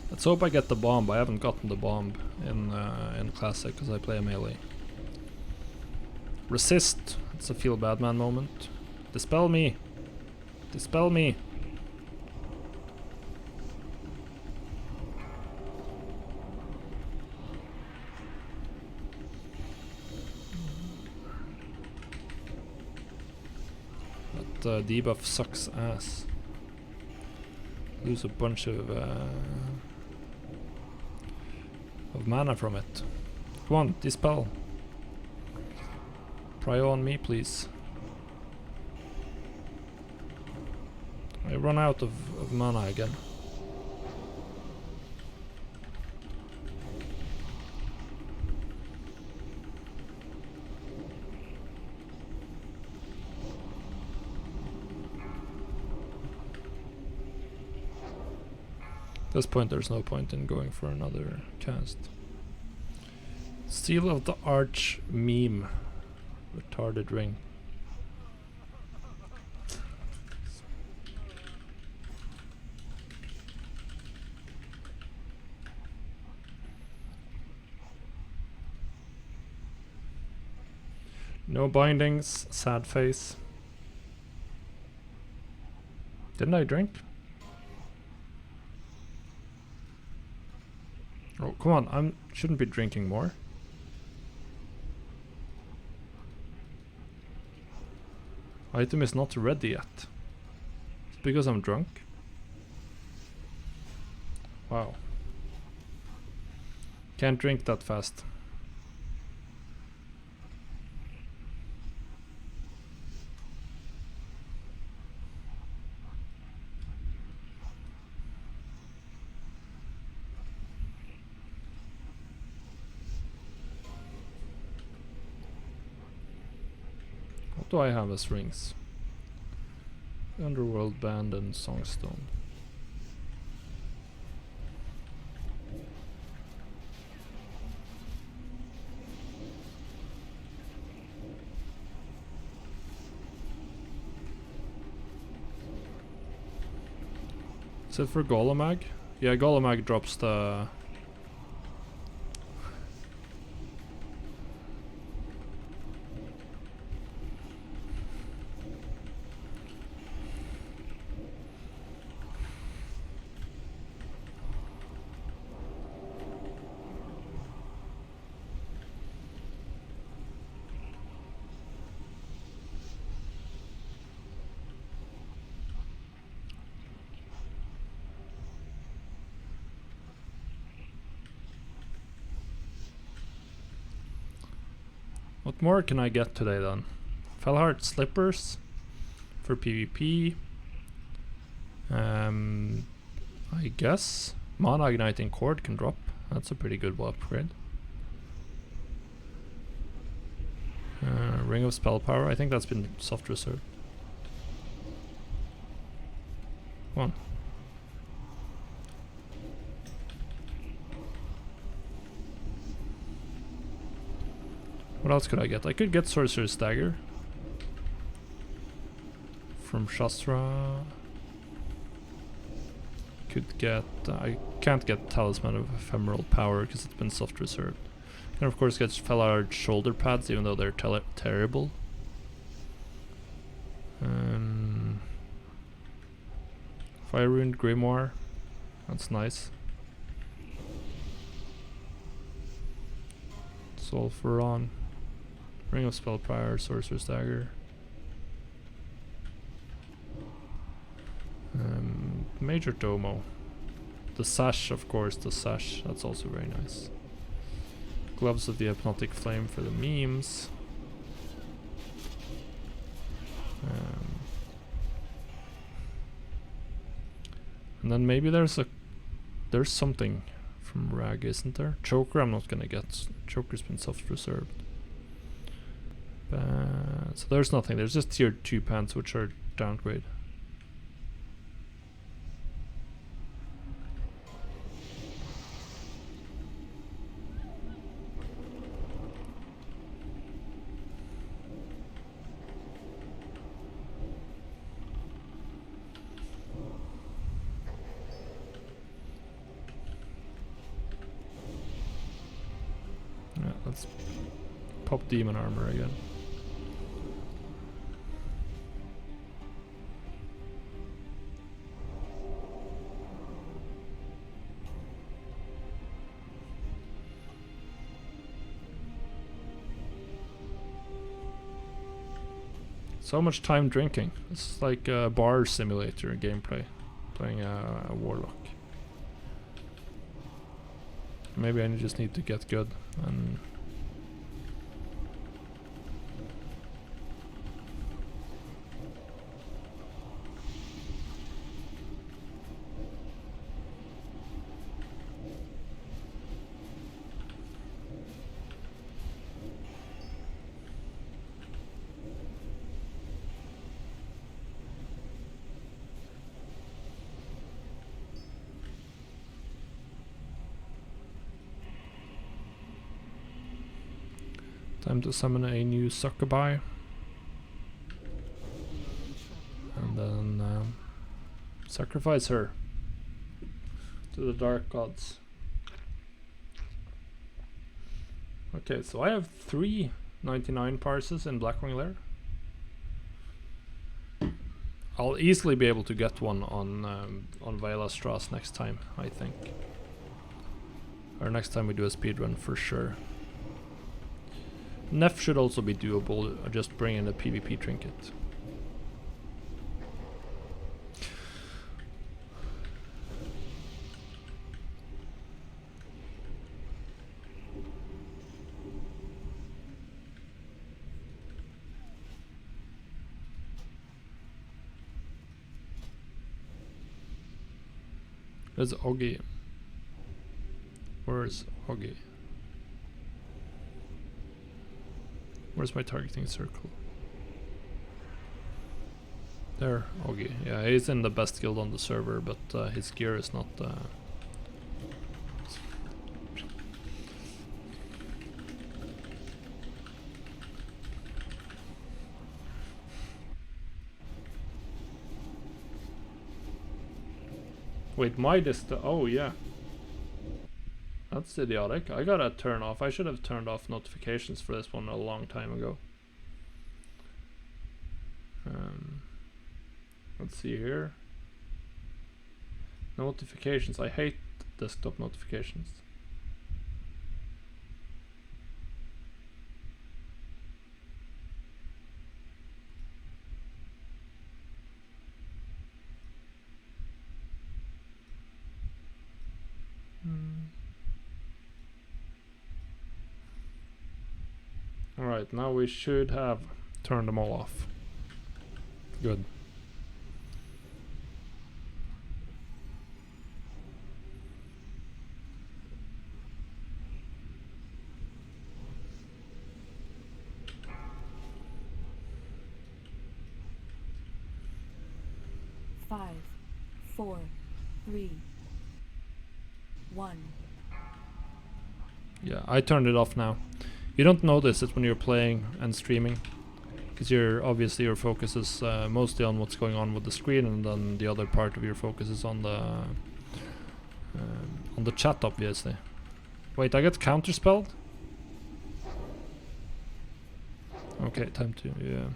Let's hope I get the bomb. I haven't gotten the bomb in classic because I play a melee. Resist. It's a feel bad man moment. Dispel me. Dispel me. That debuff sucks ass. Lose a bunch of mana from it. Come on, dispel. Prio on me, please. I run out of mana again. At this point there's no point in going for another cast. Seal of the Arch meme. Retarded ring. No bindings, sad face. Didn't I drink? Oh, come on, shouldn't be drinking more. Item is not ready yet. It's because I'm drunk. Wow. Can't drink that fast. What do I have as rings? Underworld Band and Songstone. Is it for Golemag? Yeah, Golemag drops the... What more can I get today then? Fellheart Slippers for PvP. I guess Mana Igniting Cord can drop. That's a pretty good upgrade. Ring of Spell Power. I think that's been soft reserved. Come on. What else could I get? I could get Sorcerer's Dagger from Shastra. Could get... I can't get Talisman of Ephemeral Power because it's been soft reserved. And of course get Felard Shoulder Pads, even though they're terrible. Fire Rune Grimoire. That's nice. Sulfuron. Ring of Spell Prior, Sorcerer's Dagger. Major Domo. The Sash, of course, the Sash. That's also very nice. Gloves of the Hypnotic Flame for the memes. And then maybe there's something from Rag, isn't there? Choker I'm not gonna get. Choker's been soft reserved. So there's nothing. There's just tier 2 pants which are downgrade. Yeah, let's pop Demon Armor again. So much time drinking. It's like a bar simulator gameplay, playing a warlock. Maybe I just need to get good and time to summon a new Succubi. And then sacrifice her to the dark gods. Okay, so I have 3 99 parses in Blackwing Lair. I'll easily be able to get one on Viola Strass next time, I think. Or next time we do a speedrun for sure. Neff should also be doable, just bring in a PvP trinket. There's Oggy. Where's Oggy? Where's my targeting circle? There, Oggy. Yeah, he's in the best guild on the server, but his gear is not... Wait, my oh yeah. That's idiotic. I gotta turn off. I should have turned off notifications for this one a long time ago. Let's see here. Notifications. I hate desktop notifications. Alright, now we should have turned them all off. Good. Five, 4, 3, 1. Yeah, I turned it off now. You don't notice it when you're playing and streaming, because obviously your focus is mostly on what's going on with the screen, and then the other part of your focus is on the chat, obviously. Wait, I get counterspelled? Okay, time to, yeah.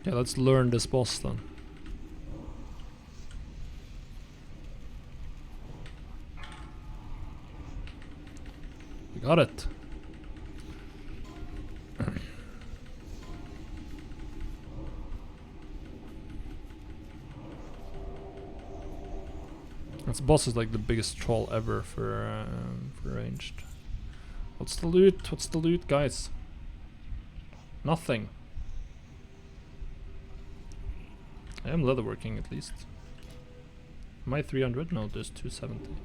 Yeah, let's learn this boss then. We got it. This boss is like the biggest troll ever for ranged. What's the loot? What's the loot, guys? Nothing. I am leatherworking at least. Am I 300? No, there's 270.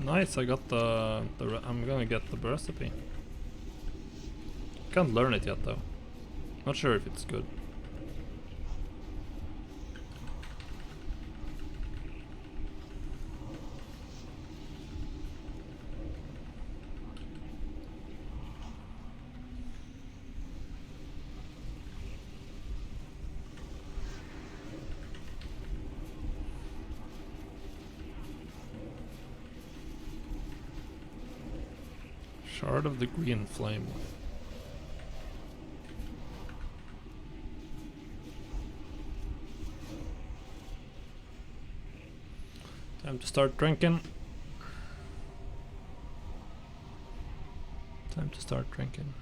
Nice, I got I'm gonna get the recipe. Can't learn it yet though. Not sure if it's good. Shard of the Green Flame. Time to start drinking. Time to start drinking.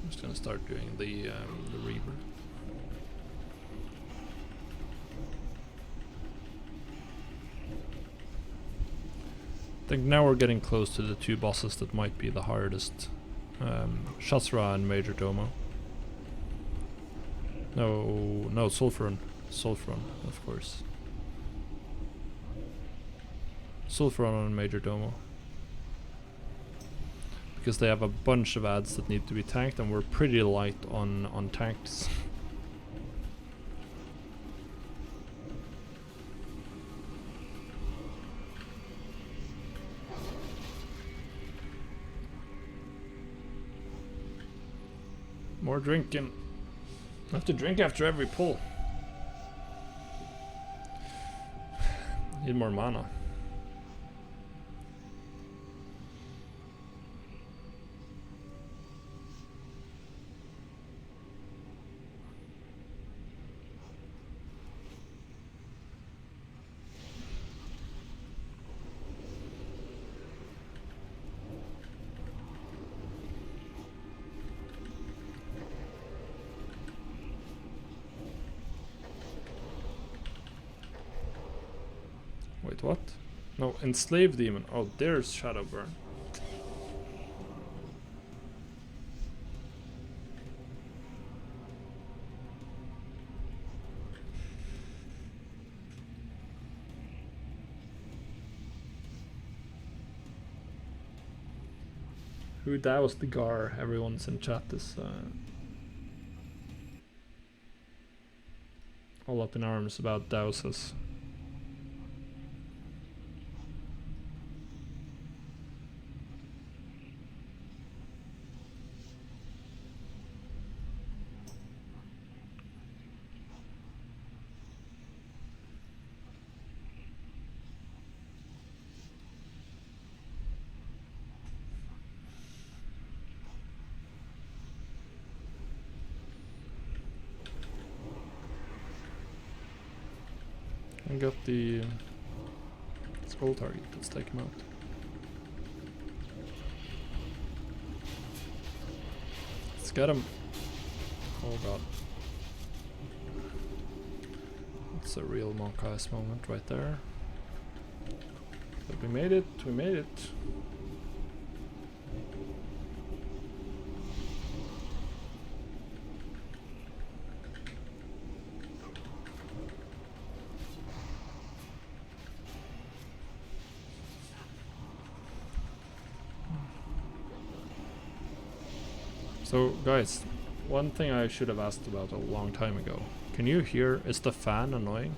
I'm just gonna start doing the rebirth. I think now we're getting close to the two bosses that might be the hardest. Shasra and Major Domo. No, Sulfuron. Sulfuron, of course. Sulfuron and Major Domo. Because they have a bunch of ads that need to be tanked, and we're pretty light on tanks. More drinking. I have to drink after every pull. Need more mana. Wait, what? No, Enslave Demon. Oh, there's Shadowburn. Who doused the Gar? Everyone's in chat is all up in arms about douses. I got the skull target. Let's take him out. Let's get him. Oh god. That's a real Monk-Eyes moment right there. But we made it, we made it. So guys, one thing I should have asked about a long time ago. Can you hear, is the fan annoying?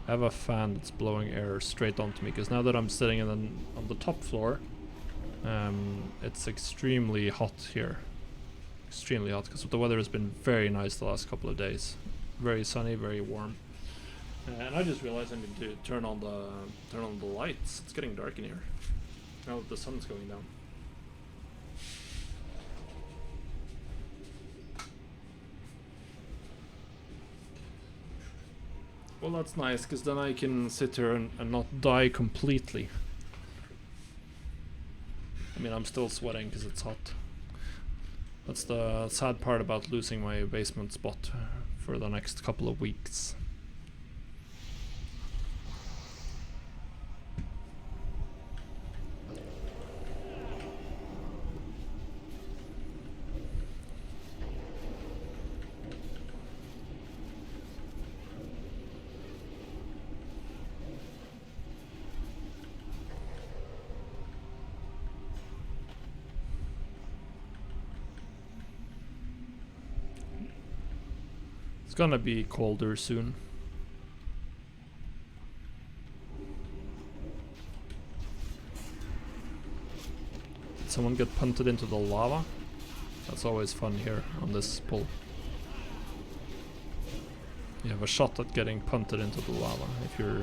I have a fan that's blowing air straight onto me, because now that I'm sitting on the top floor, it's extremely hot here. Extremely hot, because the weather has been very nice the last couple of days. Very sunny, very warm. And I just realized I need to turn on the lights. It's getting dark in here. Now that the sun's going down. Well, that's nice, because then I can sit here and not die completely. I mean, I'm still sweating because it's hot. That's the sad part about losing my basement spot for the next couple of weeks. It's gonna be colder soon. Did someone get punted into the lava? That's always fun here on this pull. You have a shot at getting punted into the lava if you're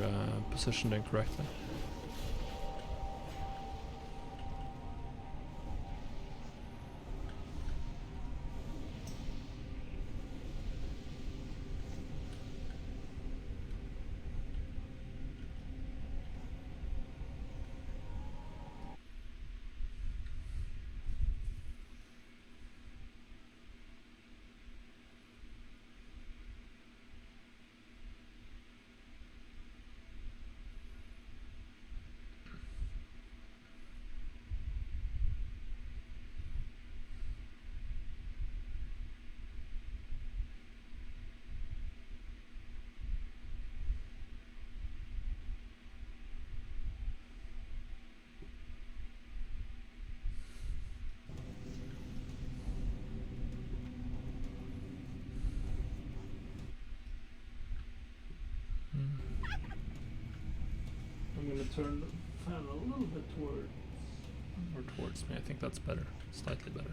positioned incorrectly. I'm gonna turn the fan a little bit towards me. I think that's better, slightly better.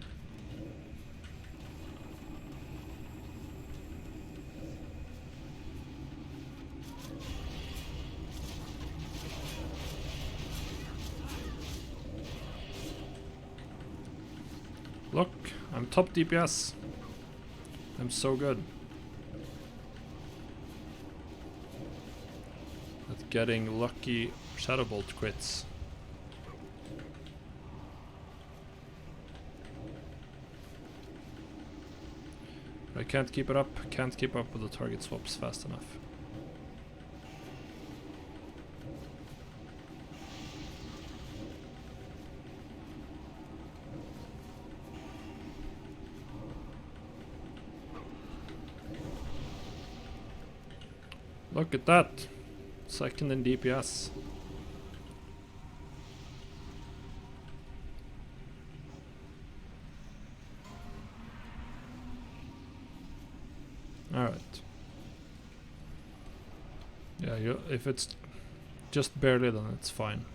Look, I'm top DPS. I'm so good at getting lucky Shadow Bolt crits. But I can't keep it up. Can't keep up with the target swaps fast enough. Look at that! Second in DPS. Alright. Yeah, if it's just barely, then it's fine.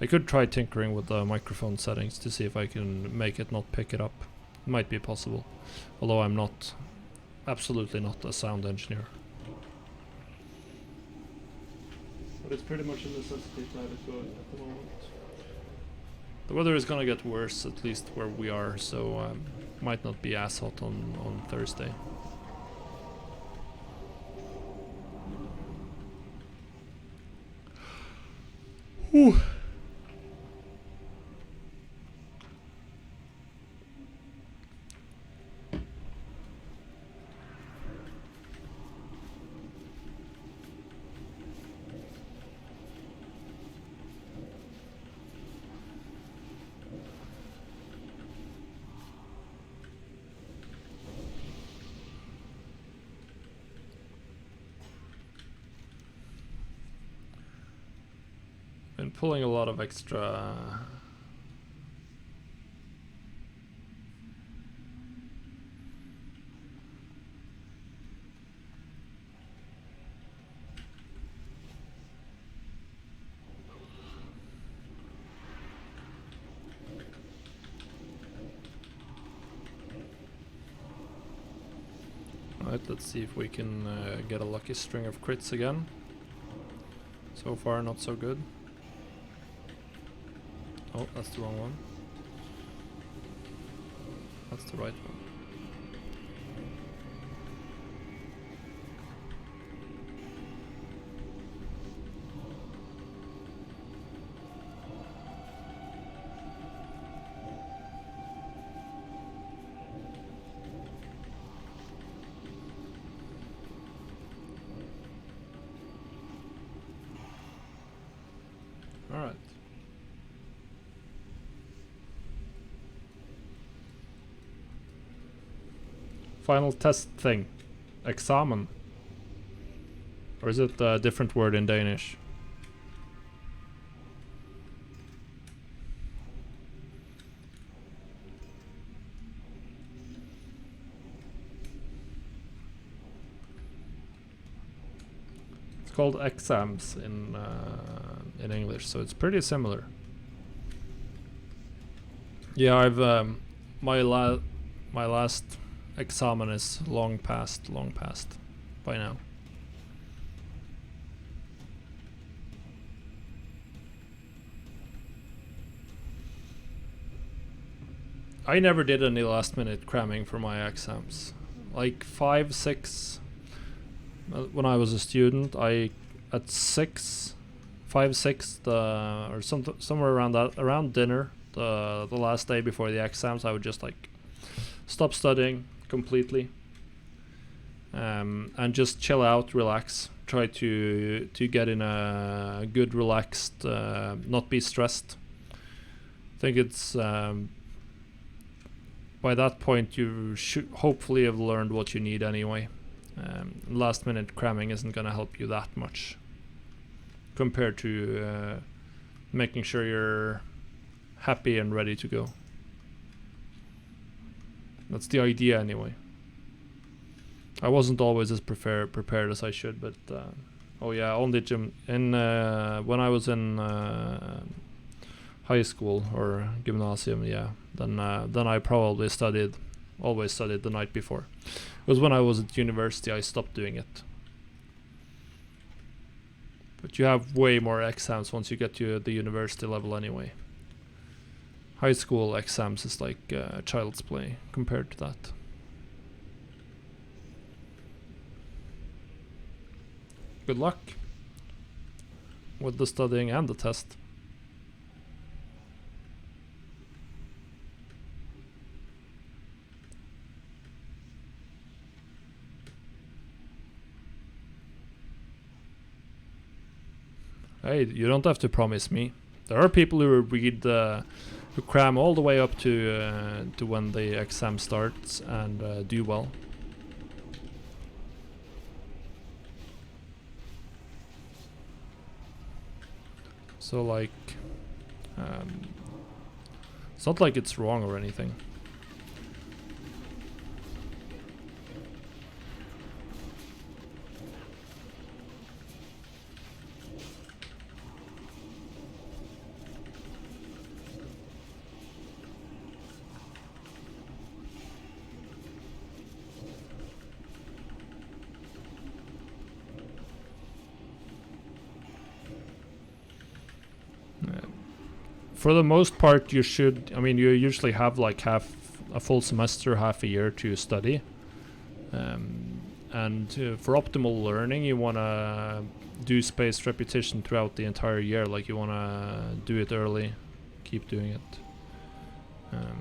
I could try tinkering with the microphone settings to see if I can make it not pick it up. Might be possible, although I'm not, absolutely not a sound engineer. But it's pretty much a necessity to have it going at the moment. The weather is gonna get worse, at least where we are, so might not be as hot on Thursday. Whew. Been pulling a lot of extra Alright, let's see if we can get a lucky string of crits again. So far not so good. Oh, that's the wrong one. That's the right one. Alright. Final test thing. Examen. Or is it a different word in Danish? It's called exams in English, so it's pretty similar. Yeah, I've my last examen is long past by now. I never did any last minute cramming for my exams. Like 5, 6 when I was a student, I at 6, 5, 6 or somewhere around that, around dinner, the last day before the exams, I would just like stop studying completely, and just chill out, relax, try to get in a good relaxed, not be stressed. I think it's by that point you should hopefully have learned what you need anyway. Last minute cramming isn't gonna help you that much compared to making sure you're happy and ready to go. That's the idea anyway. I wasn't always as prepared as I should, but oh yeah, only gym in when I was in high school or gymnasium, yeah, then I probably always studied the night before. It was when I was at university I stopped doing it. But you have way more exams once you get to the university level anyway. High school exams is like child's play compared to that. Good luck with the studying and the test. Hey, you don't have to promise me. There are people who read who cram all the way up to when the exam starts and do well. So like, it's not like it's wrong or anything. For the most part, you should. I mean, you usually have like half a full semester, half a year to study. And for optimal learning, you want to do spaced repetition throughout the entire year. Like you want to do it early, keep doing it. That's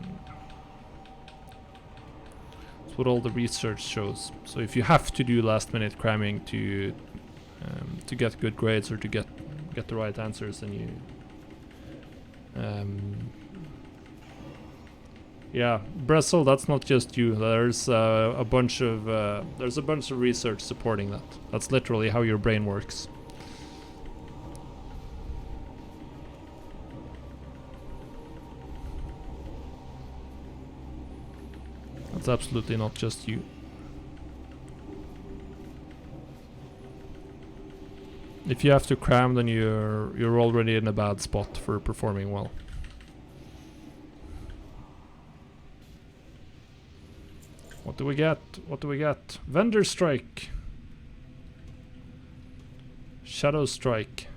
what all the research shows. So if you have to do last-minute cramming to get good grades or to get the right answers, then you yeah, Bressel, that's not just you. There's a bunch of research supporting that. That's literally how your brain works. That's absolutely not just you. If you have to cram, then you're already in a bad spot for performing well. What do we get? What do we get? Vendor Strike. Shadow Strike.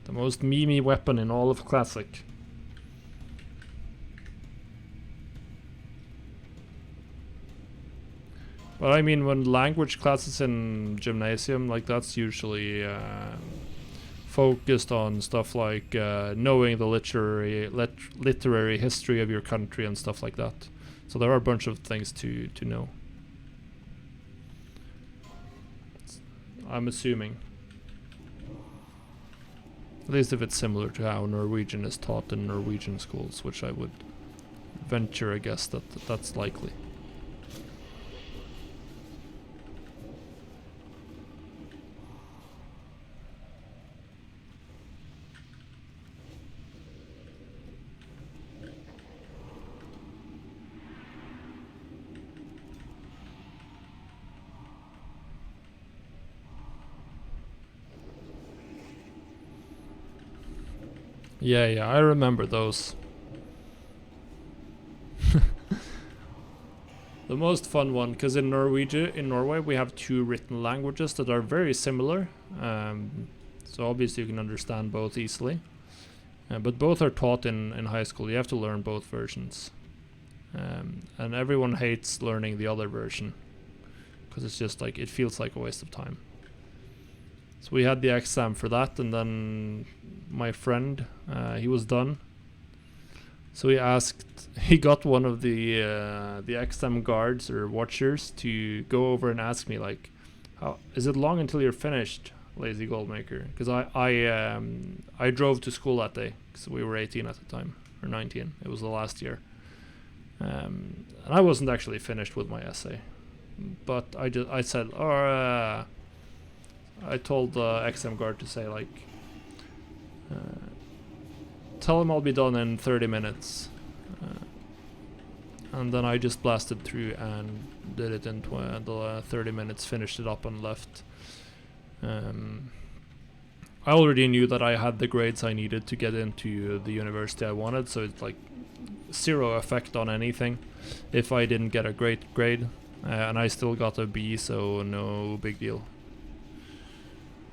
The most memey weapon in all of Classic. But I mean, when language classes in gymnasium, like that's usually focused on stuff like knowing the literary history of your country and stuff like that. So there are a bunch of things to know. I'm assuming. At least if it's similar to how Norwegian is taught in Norwegian schools, which I would venture a guess that that's likely. Yeah, I remember those. The most fun one, because in Norway we have two written languages that are very similar. So obviously you can understand both easily. But both are taught in high school. You have to learn both versions. And everyone hates learning the other version, because it's just like, it feels like a waste of time. So we had the exam for that, and then my friend, he was done. So he got one of the exam guards or watchers to go over and ask me like, "How is it long until you're finished, lazy Goldmaker?" Because I drove to school that day, because we were 18 at the time, or 19. It was the last year, and I wasn't actually finished with my essay, but I said, I told the exam guard to say like, tell him I'll be done in 30 minutes. And then I just blasted through and did it in 30 minutes, finished it up and left. I already knew that I had the grades I needed to get into the university I wanted, so it's like zero effect on anything if I didn't get a great grade. And I still got a B, so no big deal.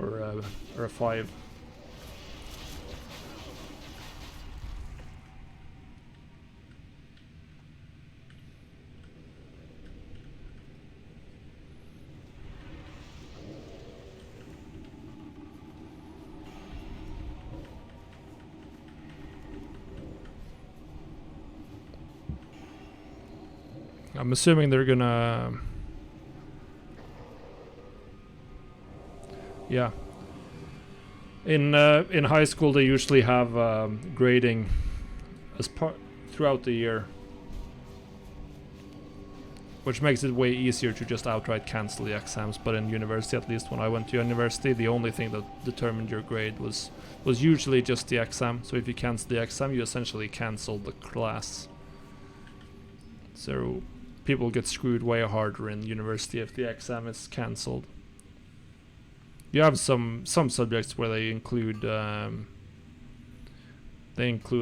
Or a 5. I'm assuming they're gonna... Yeah. In high school they usually have grading as part throughout the year, which makes it way easier to just outright cancel the exams. But in university, at least when I went to university, the only thing that determined your grade was usually just the exam. So if you cancel the exam, you essentially cancel the class. So people get screwed way harder in university if the exam is cancelled. You have some subjects where they include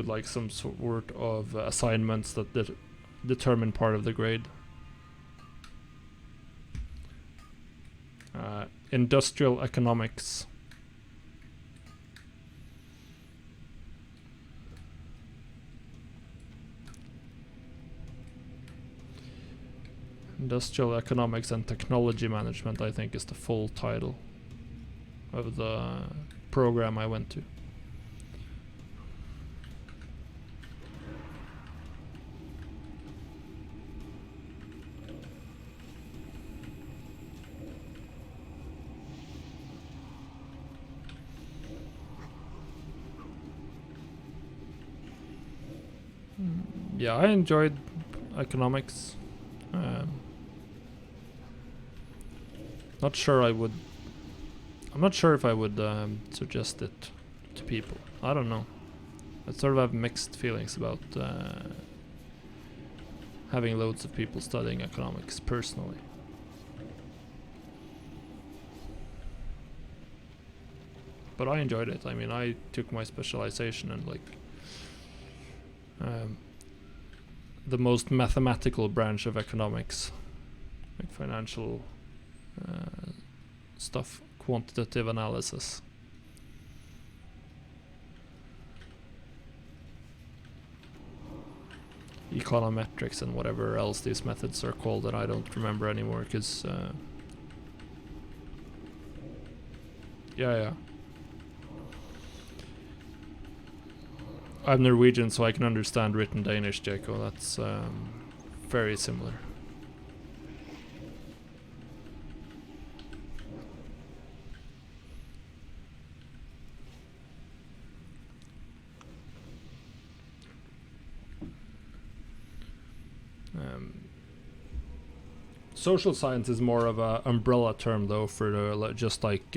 like some sort of assignments that determine part of the grade. Industrial economics. Industrial Economics and Technology Management, I think, is the full title of the program I went to. Yeah, I enjoyed economics. Not sure I would. I'm not sure if I would suggest it to people. I don't know. I sort of have mixed feelings about having loads of people studying economics personally. But I enjoyed it. I mean, I took my specialization in like the most mathematical branch of economics, like financial stuff, quantitative analysis. Econometrics and whatever else these methods are called that I don't remember anymore, because yeah. I'm Norwegian, so I can understand written Danish, Jaco. That's very similar. Social science is more of a umbrella term, though, for just like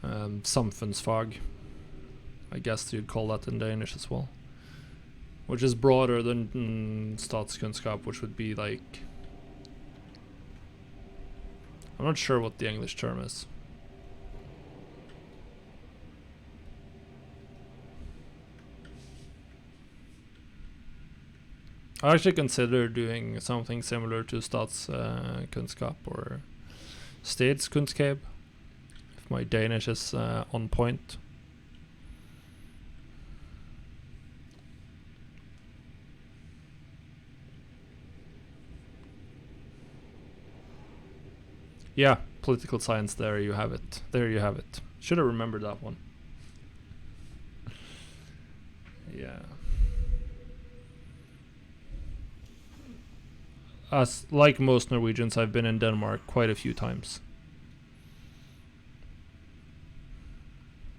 samfunnsfag. I guess you'd call that in Danish as well, which is broader than statskunskap, which would be like, I'm not sure what the English term is. I actually consider doing something similar to statskunskap or statskunskap, if my Danish is on point. Yeah, political science, there you have it. There you have it. Should have remembered that one. Yeah. As like most Norwegians, I've been in Denmark quite a few times.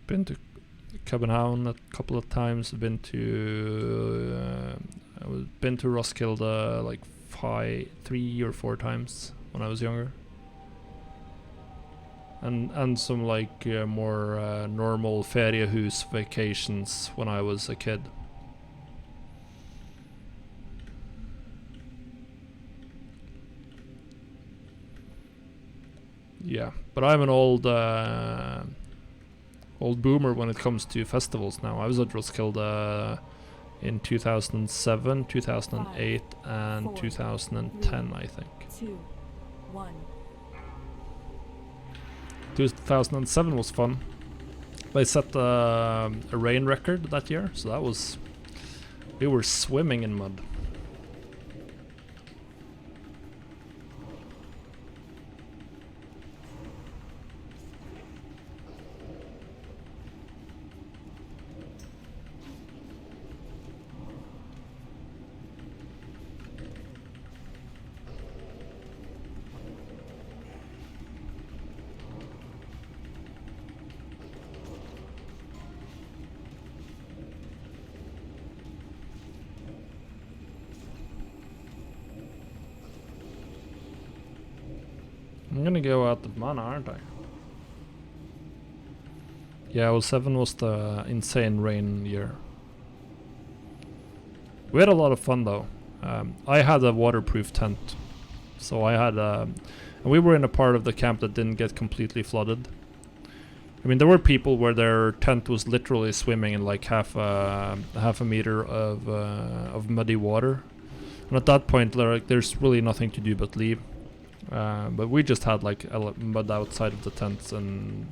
Been to Copenhagen a couple of times. Been to Roskilde like 3 or 4 times when I was younger. And some like more normal feriehus vacations when I was a kid. Yeah, but I'm an old boomer when it comes to festivals now. I was at Roskilde in 2007, 2008, and 4, 2010, I think. 2, 1. 2007 was fun. They set a rain record that year, so that was... We were swimming in mud. I'm gonna go out of mana, aren't I? Yeah, well, 7 was the insane rain year. We had a lot of fun though. I had a waterproof tent, so I had and we were in a part of the camp that didn't get completely flooded. I mean, there were people where their tent was literally swimming in like half a meter of muddy water, and at that point, there's really nothing to do but leave. But we just had like mud outside of the tents, and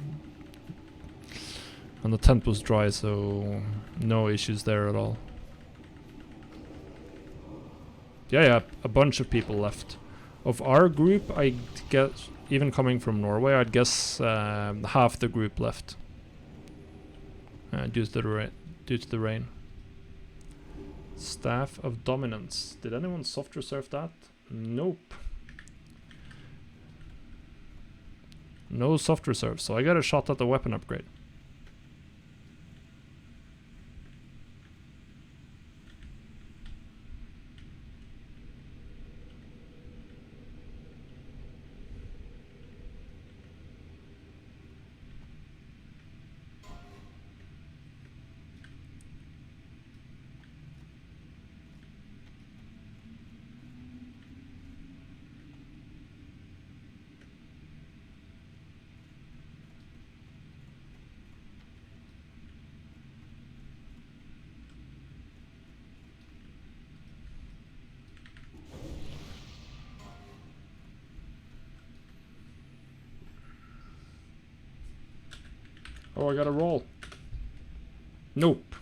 the tent was dry, so no issues there at all. Yeah, a bunch of people left. Of our group, I guess, even coming from Norway, I'd guess half the group left. Due to the rain. Staff of Dominance. Did anyone soft reserve that? Nope. No soft reserve, so I got a shot at the weapon upgrade. Oh, I got a roll. Nope.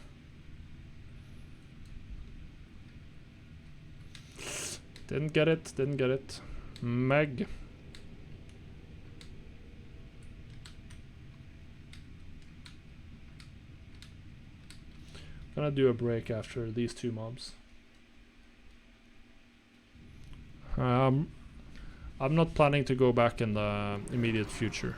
Didn't get it. Meg. Gonna do a break after these two mobs. I'm not planning to go back in the immediate future.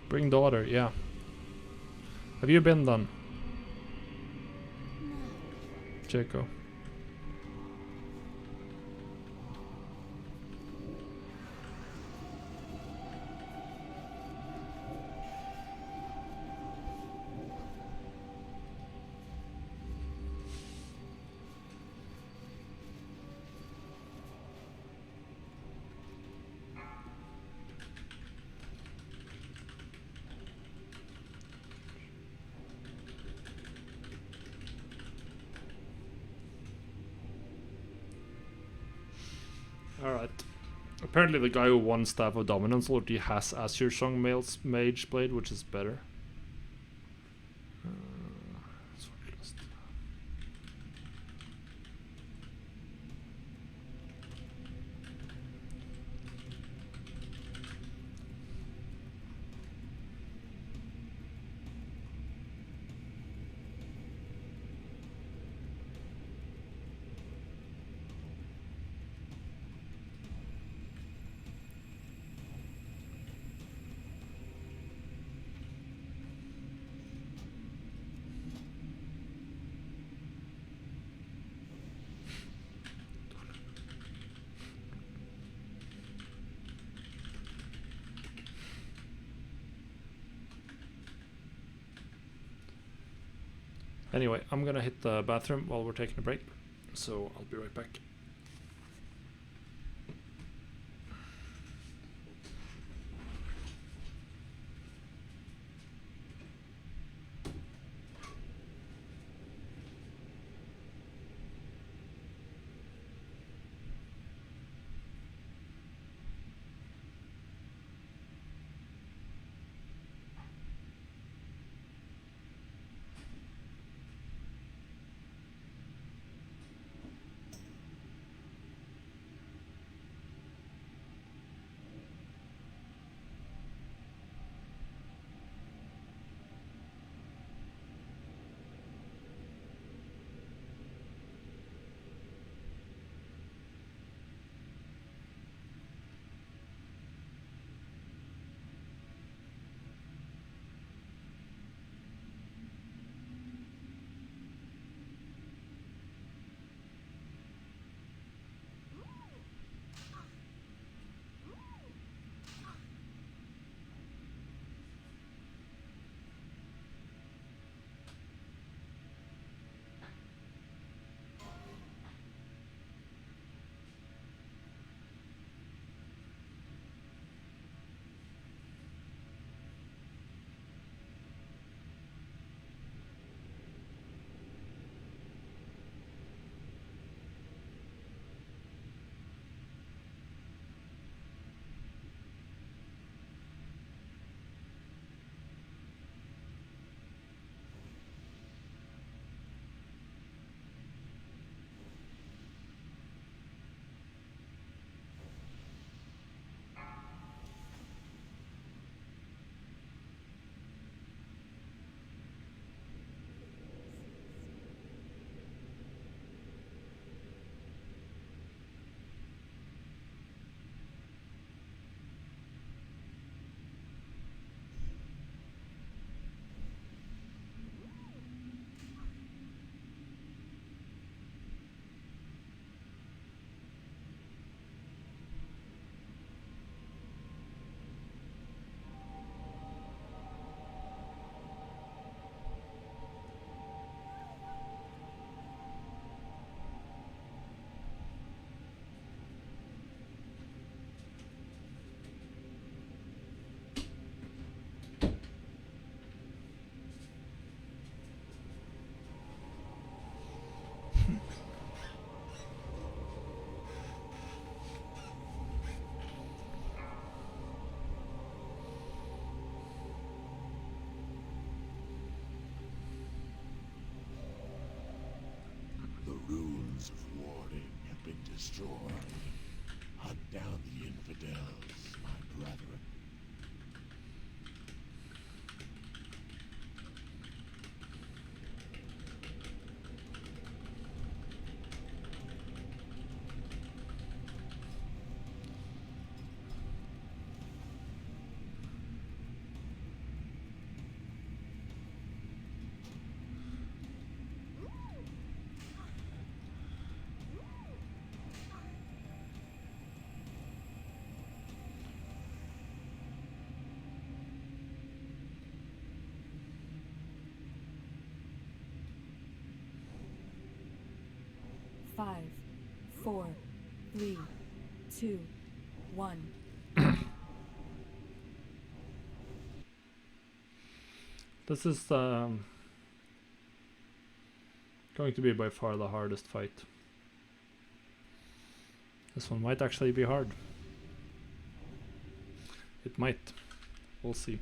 Bring daughter, yeah. Have you been done? Jaco. Alright. Apparently the guy who won Staff of Dominance already has Azure Song Mage Blade, which is better. Anyway, I'm gonna hit the bathroom while we're taking a break, so I'll be right back. destroy. Hunt down the infidels, my brethren. Five, 4, 3, 2, 1. This is going to be by far the hardest fight. This one might actually be hard. It might. We'll see.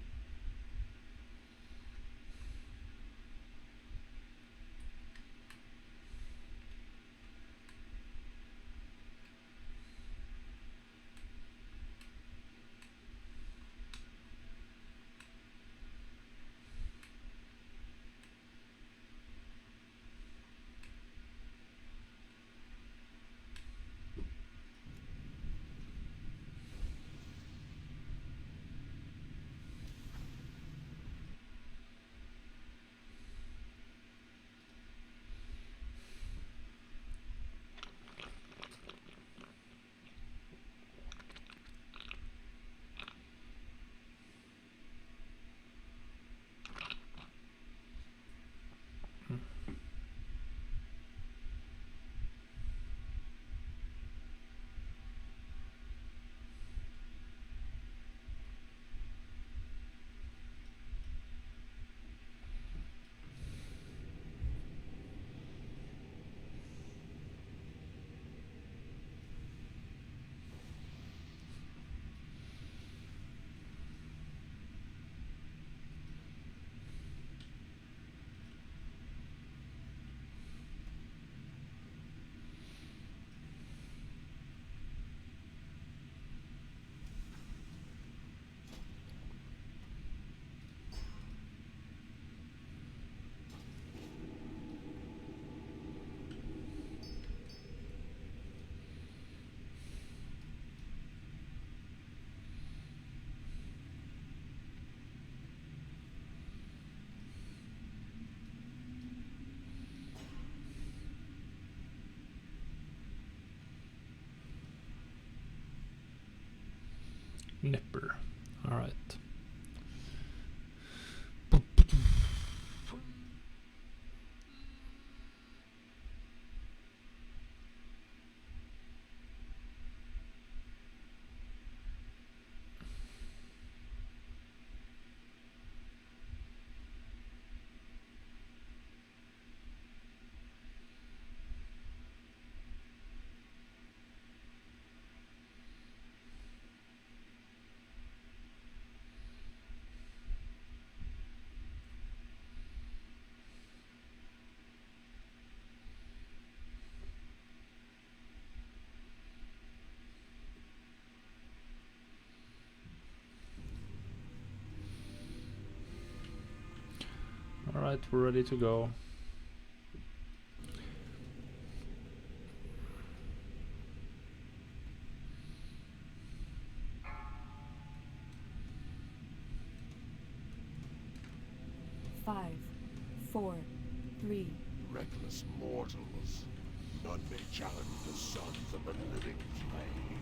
Nipper. All right. All right, we're ready to go. Five, 4, 3. Reckless mortals. None may challenge the sons of the living flame.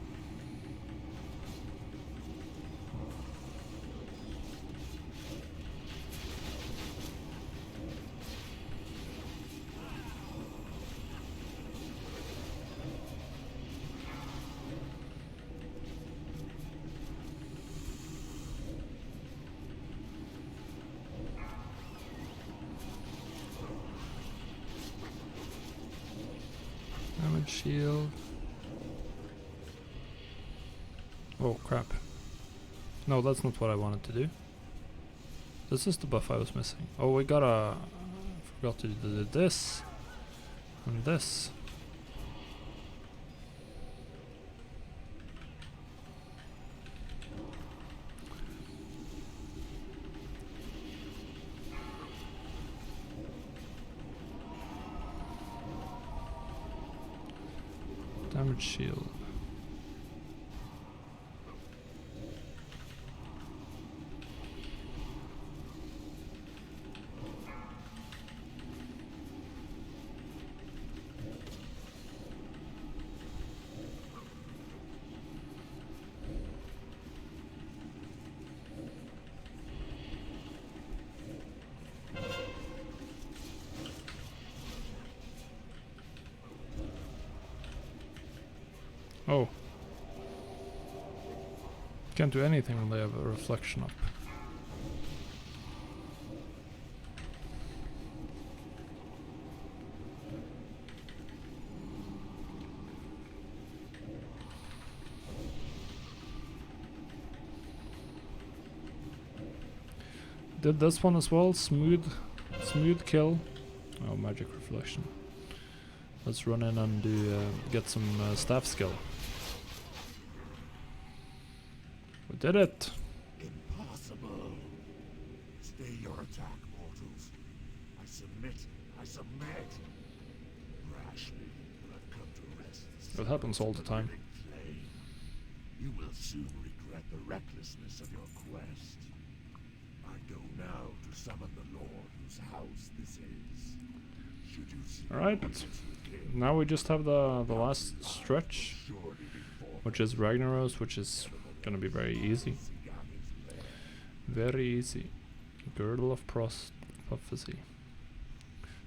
Damage shield. Oh crap. No, that's not what I wanted to do. This is the buff I was missing. Oh, we gotta... forgot to do this. And this. Damage shield. Oh. Can't do anything when they have a reflection up. Did this one as well, smooth kill. Oh, magic reflection. Let's run in and do get some staff skill. We did it! Impossible. Stay your attack, mortals. I submit. I submit. Rashly, but I've come to rest. It happens all the time. You will soon regret the recklessness of your quest. I go now to summon the Lord whose house this is. Should you see Alright. Now we just have the last stretch, which is Ragnaros, which is gonna be very easy. Very easy. Girdle of Prophecy.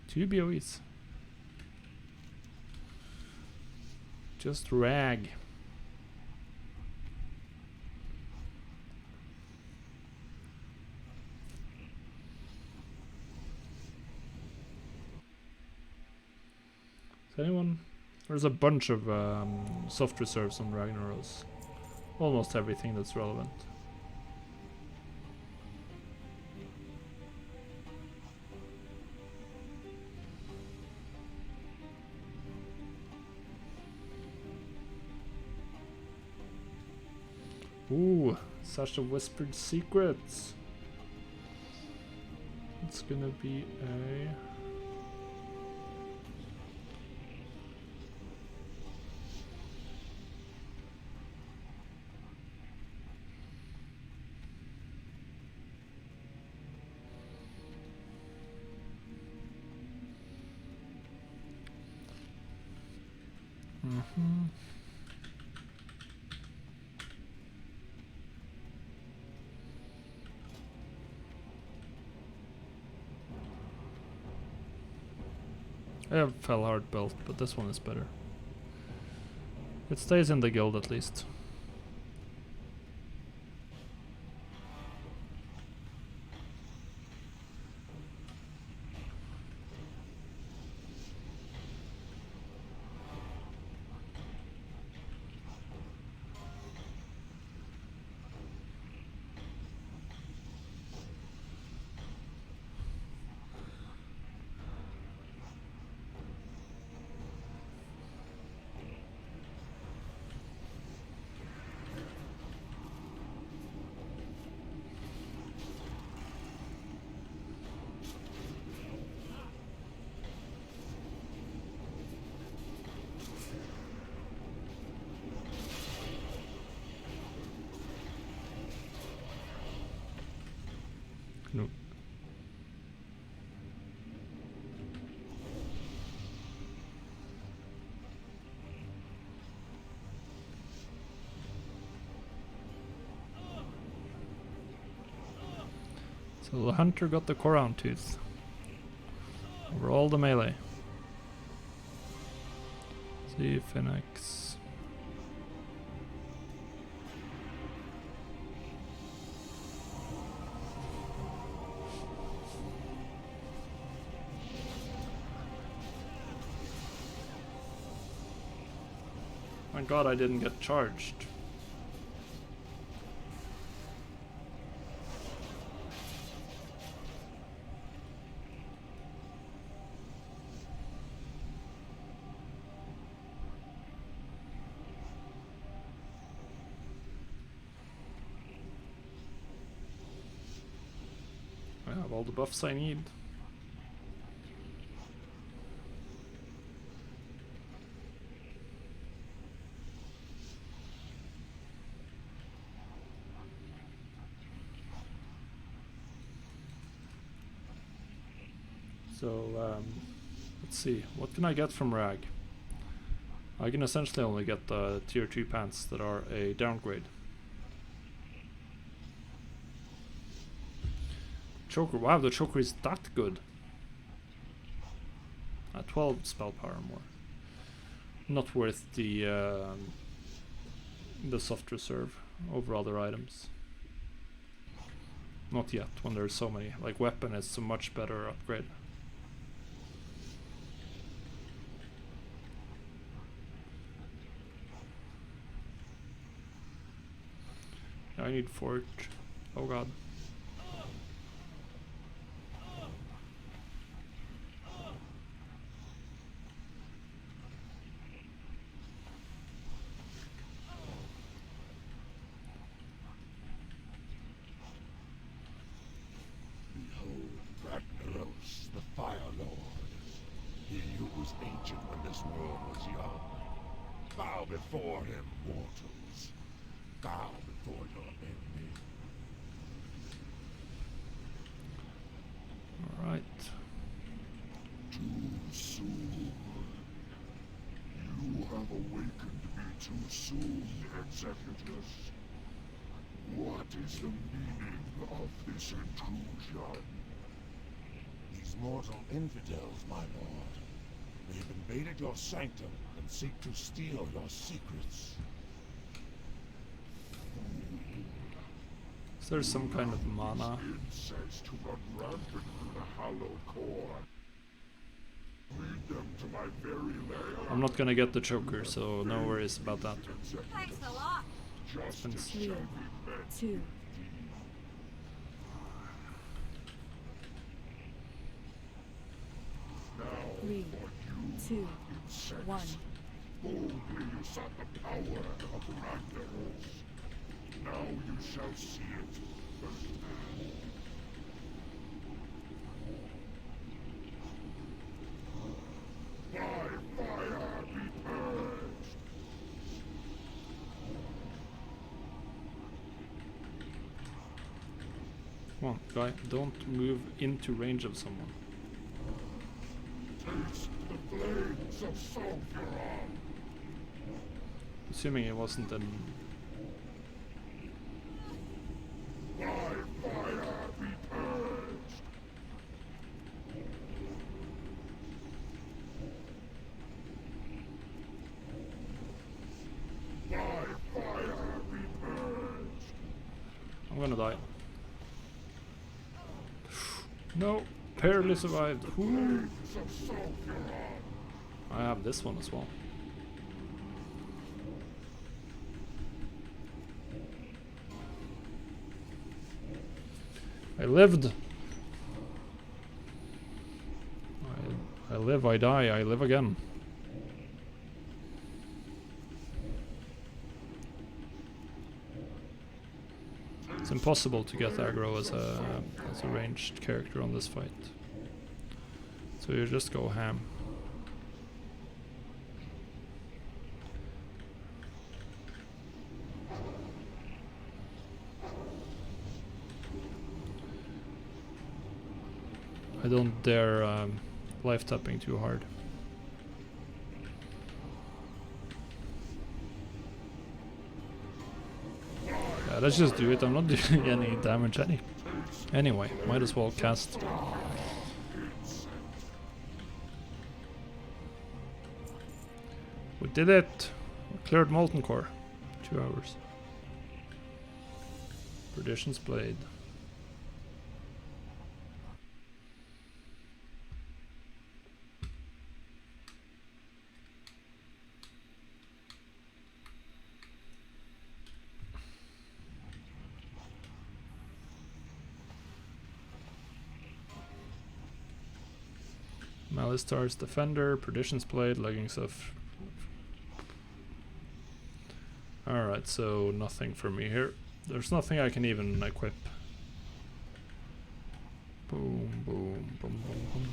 2 BOEs. Just rag. Is anyone? There's a bunch of soft reserves on Ragnaros. Almost everything that's relevant. Ooh, such a whispered secrets. It's gonna be a... I have Fellhard belt, but this one is better. It stays in the guild at least. No. So the hunter got the Coron tooth over all the melee. See Phoenix. Thank God I didn't get charged. I have all the buffs I need. So let's see, what can I get from Rag? I can essentially only get the tier 2 pants that are a downgrade. Choker, wow, the choker is that good. 12 spell power more. Not worth the soft reserve over other items. Not yet, when there's so many. Like weapon is a much better upgrade. I need forge. Oh god. Ancient when this world was young. Bow before him, mortals. Bow before your enemy. Alright. Too soon. You have awakened me too soon, Executors. What is the meaning of this intrusion? These mortal infidels, my lord. They have invaded your sanctum and seek to steal your secrets. Is there some kind of mana? Insects to run rampant through the hollow core. Lead them to my very lair. I'm not gonna get the choker, so no worries about that. Thanks a lot. Justice Three, shall be met. 2, Now 3, for you, 2, insects. 1. Boldly you sought the power of Ragnaros. Now you shall see it firsthand. By fire be purged. Come on, guy, don't move into range of someone. Taste the flames of Sulfuron. Assuming it wasn't an... By fire be purged. By fire be purged. I'm gonna die. No, barely survived. Woo. Flames of Sulfuron. I have this one as well. I lived. I live, I die, I live again. It's impossible to get aggro as a ranged character on this fight. So you just go ham. I don't dare life tapping too hard. Yeah, let's just do it. I'm not doing any damage anyway. Might as well cast. We did it! We cleared Molten Core. 2 hours. Perdition's Blade. Malistar's Defender, Perdition's Blade, Leggings of... Alright, so nothing for me here. There's nothing I can even equip. Boom, boom, boom, boom, boom.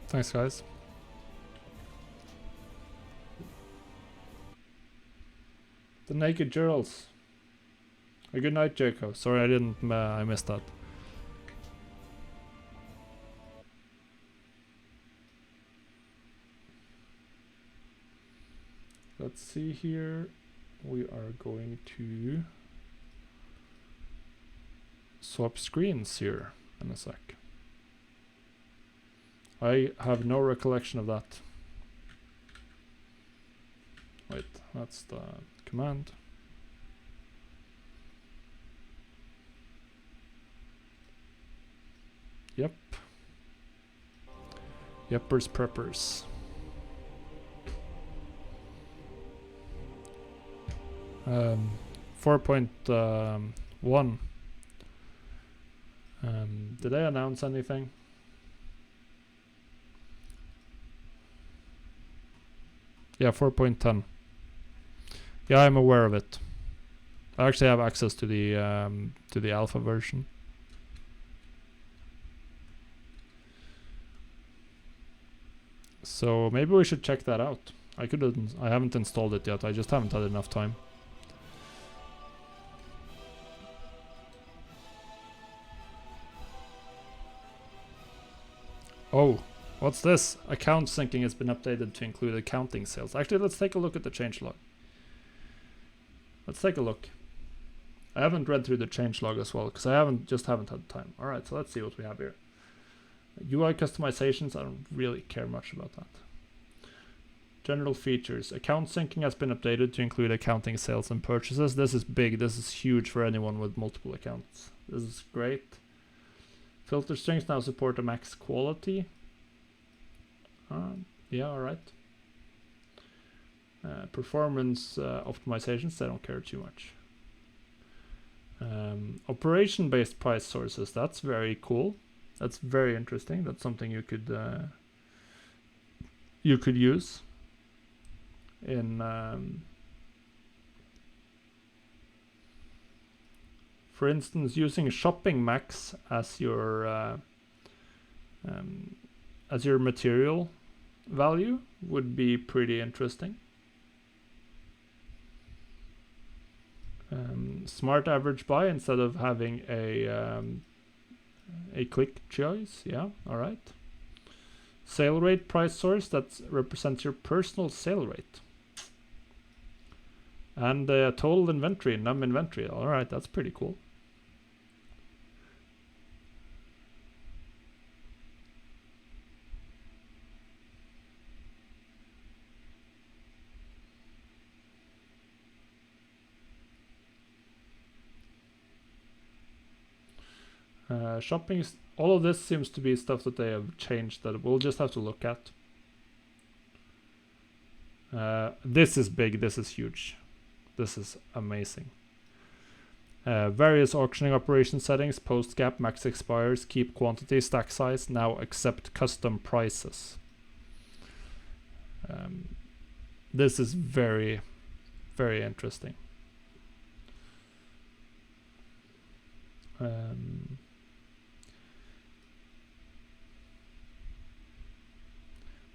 Thanks, guys. The Naked Girls. A good night, Jacob. Sorry, I didn't. I missed that. Let's see here. We are going to swap screens here in a sec. I have no recollection of that. Wait, that's the command. Yep. Yeppers preppers. Um, 4.1. Did I announce anything? Yeah, 4.10. Yeah, I'm aware of it. I actually have access to the alpha version. So maybe we should check that out. I haven't installed it yet. I just haven't had enough time. Oh, what's this? Account syncing has been updated to include accounting sales. Actually, let's take a look at the changelog. Let's take a look. I haven't read through the changelog as well because I haven't had time. All right, so let's see what we have here. UI customizations, I don't really care much about that. General features. Account syncing has been updated to include accounting sales and purchases. This is big. This is huge for anyone with multiple accounts. This is great. Filter strings now support a max quality. Yeah, alright. Performance optimizations, I don't care too much. Operation-based price sources, that's very cool. That's very interesting. That's something you could use in for instance, using shopping max as your material value would be pretty interesting. Smart average buy instead of having a click choice. Yeah, all right. Sale rate price source that represents your personal sale rate. And total inventory, num inventory. All right, that's pretty cool. Shopping, all of this seems to be stuff that they have changed that we'll just have to look at. This is big, this is huge. This is amazing. Various auctioning operation settings, post gap, max expires, keep quantity, stack size, now accept custom prices. This is very, very interesting.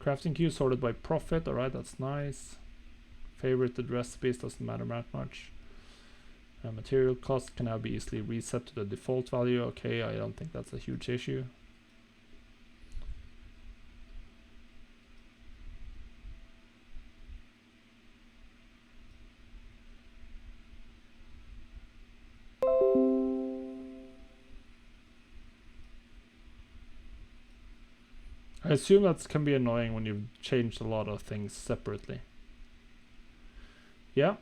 Crafting queue sorted by profit. Alright, that's nice. Favorited recipes doesn't matter that much. Material cost can now be easily reset to the default value. Okay, I don't think that's a huge issue. I assume that can be annoying when you've changed a lot of things separately. Yeah.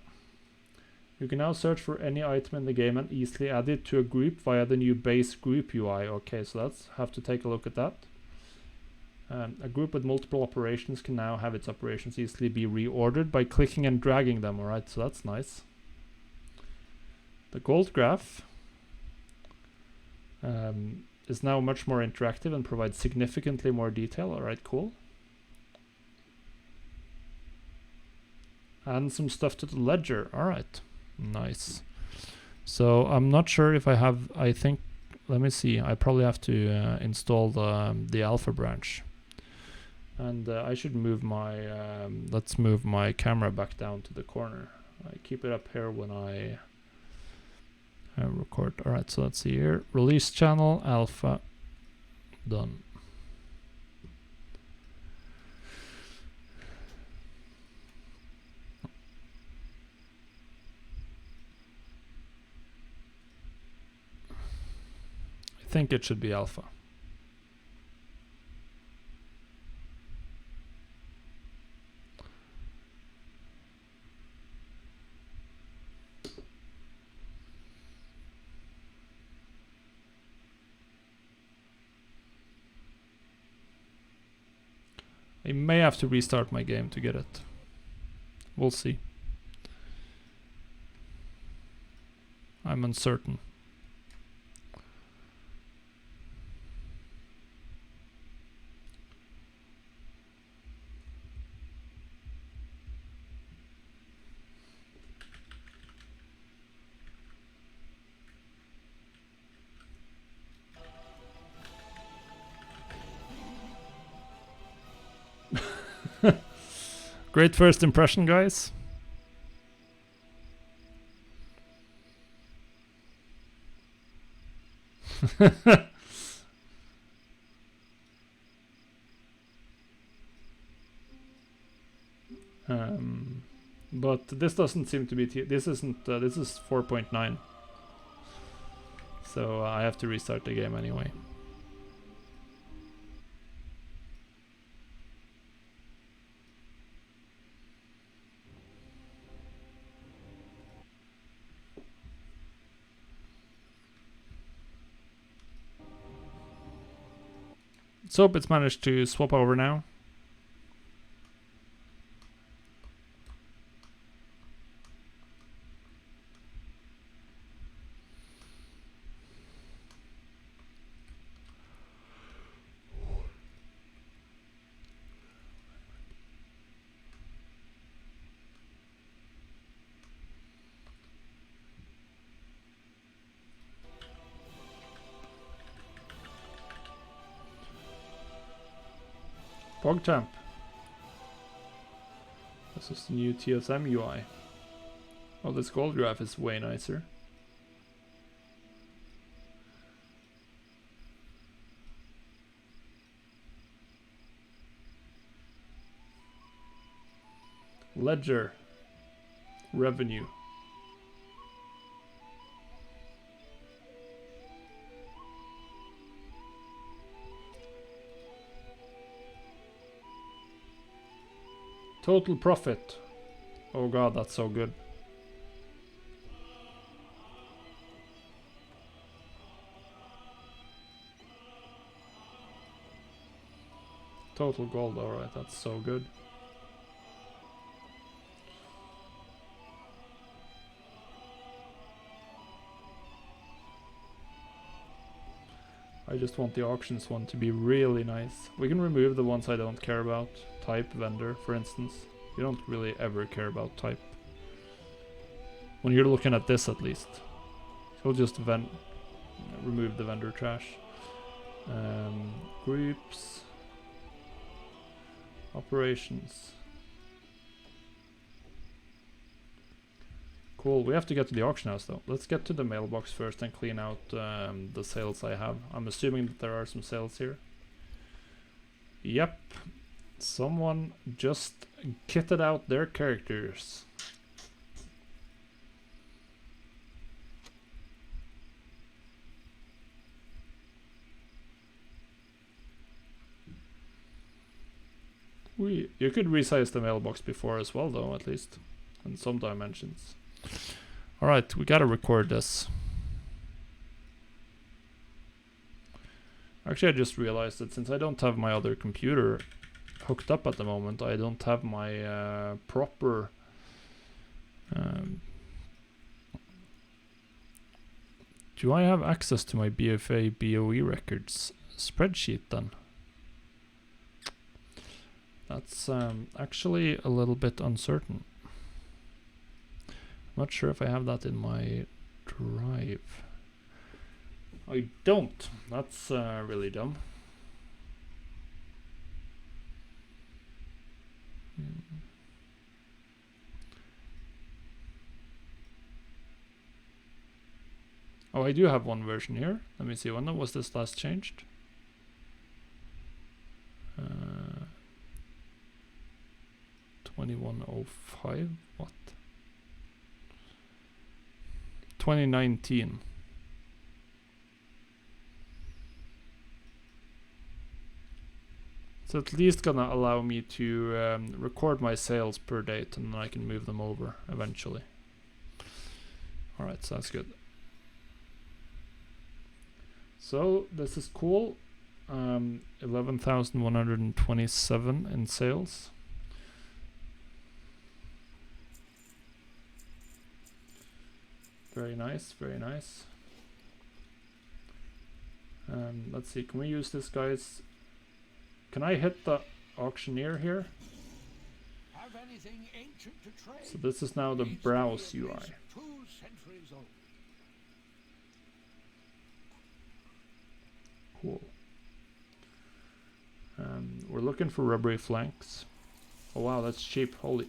You can now search for any item in the game and easily add it to a group via the new base group UI. Okay, so let's have to take a look at that. A group with multiple operations can now have its operations easily be reordered by clicking and dragging them. Alright, so that's nice. The gold graph is now much more interactive and provides significantly more detail. Alright, cool. And some stuff to the ledger. Alright, nice. So I'm not sure if I have, I think, let me see, I probably have to install the alpha branch. And I should move my, let's move my camera back down to the corner. I keep it up here when I record. Alright, so let's see here. Release channel, alpha, done. I think it should be alpha. I may have to restart my game to get it. We'll see. I'm uncertain. Great first impression, guys. But this doesn't seem to be this isn't this is 4.9, so I have to restart the game anyway. So it's managed to swap over now. PogChamp. This is the new TSM UI. Oh, this gold graph is way nicer. Ledger. Revenue. Total profit. Oh god, that's so good. Total gold, alright, that's so good. I just want the auctions one to be really nice. We can remove the ones I don't care about. Type, vendor, for instance. You don't really ever care about type. When you're looking at this, at least. So just remove the vendor trash. Groups. Operations. Cool, we have to get to the auction house though. Let's get to the mailbox first and clean out the sales I have. I'm assuming that there are some sales here. Yep. Someone just kitted out their characters. You could resize the mailbox before as well though, at least. In some dimensions. Alright, we gotta record this. Actually, I just realized that since I don't have my other computer hooked up at the moment, I don't have my proper do I have access to my BFA BOE records spreadsheet then? That's actually a little bit uncertain. I'm not sure if I have that in my drive. I don't. That's really dumb. Oh, I do have one version here. Let me see, when was this last changed? 2105? What? 2019. So at least gonna allow me to record my sales per date, and then I can move them over eventually. Alright, so that's good. So this is cool. 11,127 in sales. Very nice, very nice. Let's see, can we use this, guys? Can I hit the auctioneer here? Have anything ancient to trade? So this is now the Needs to be browse at UI. least 2 centuries old. Cool. We're looking for rubbery flanks. Oh wow, that's cheap. Holy.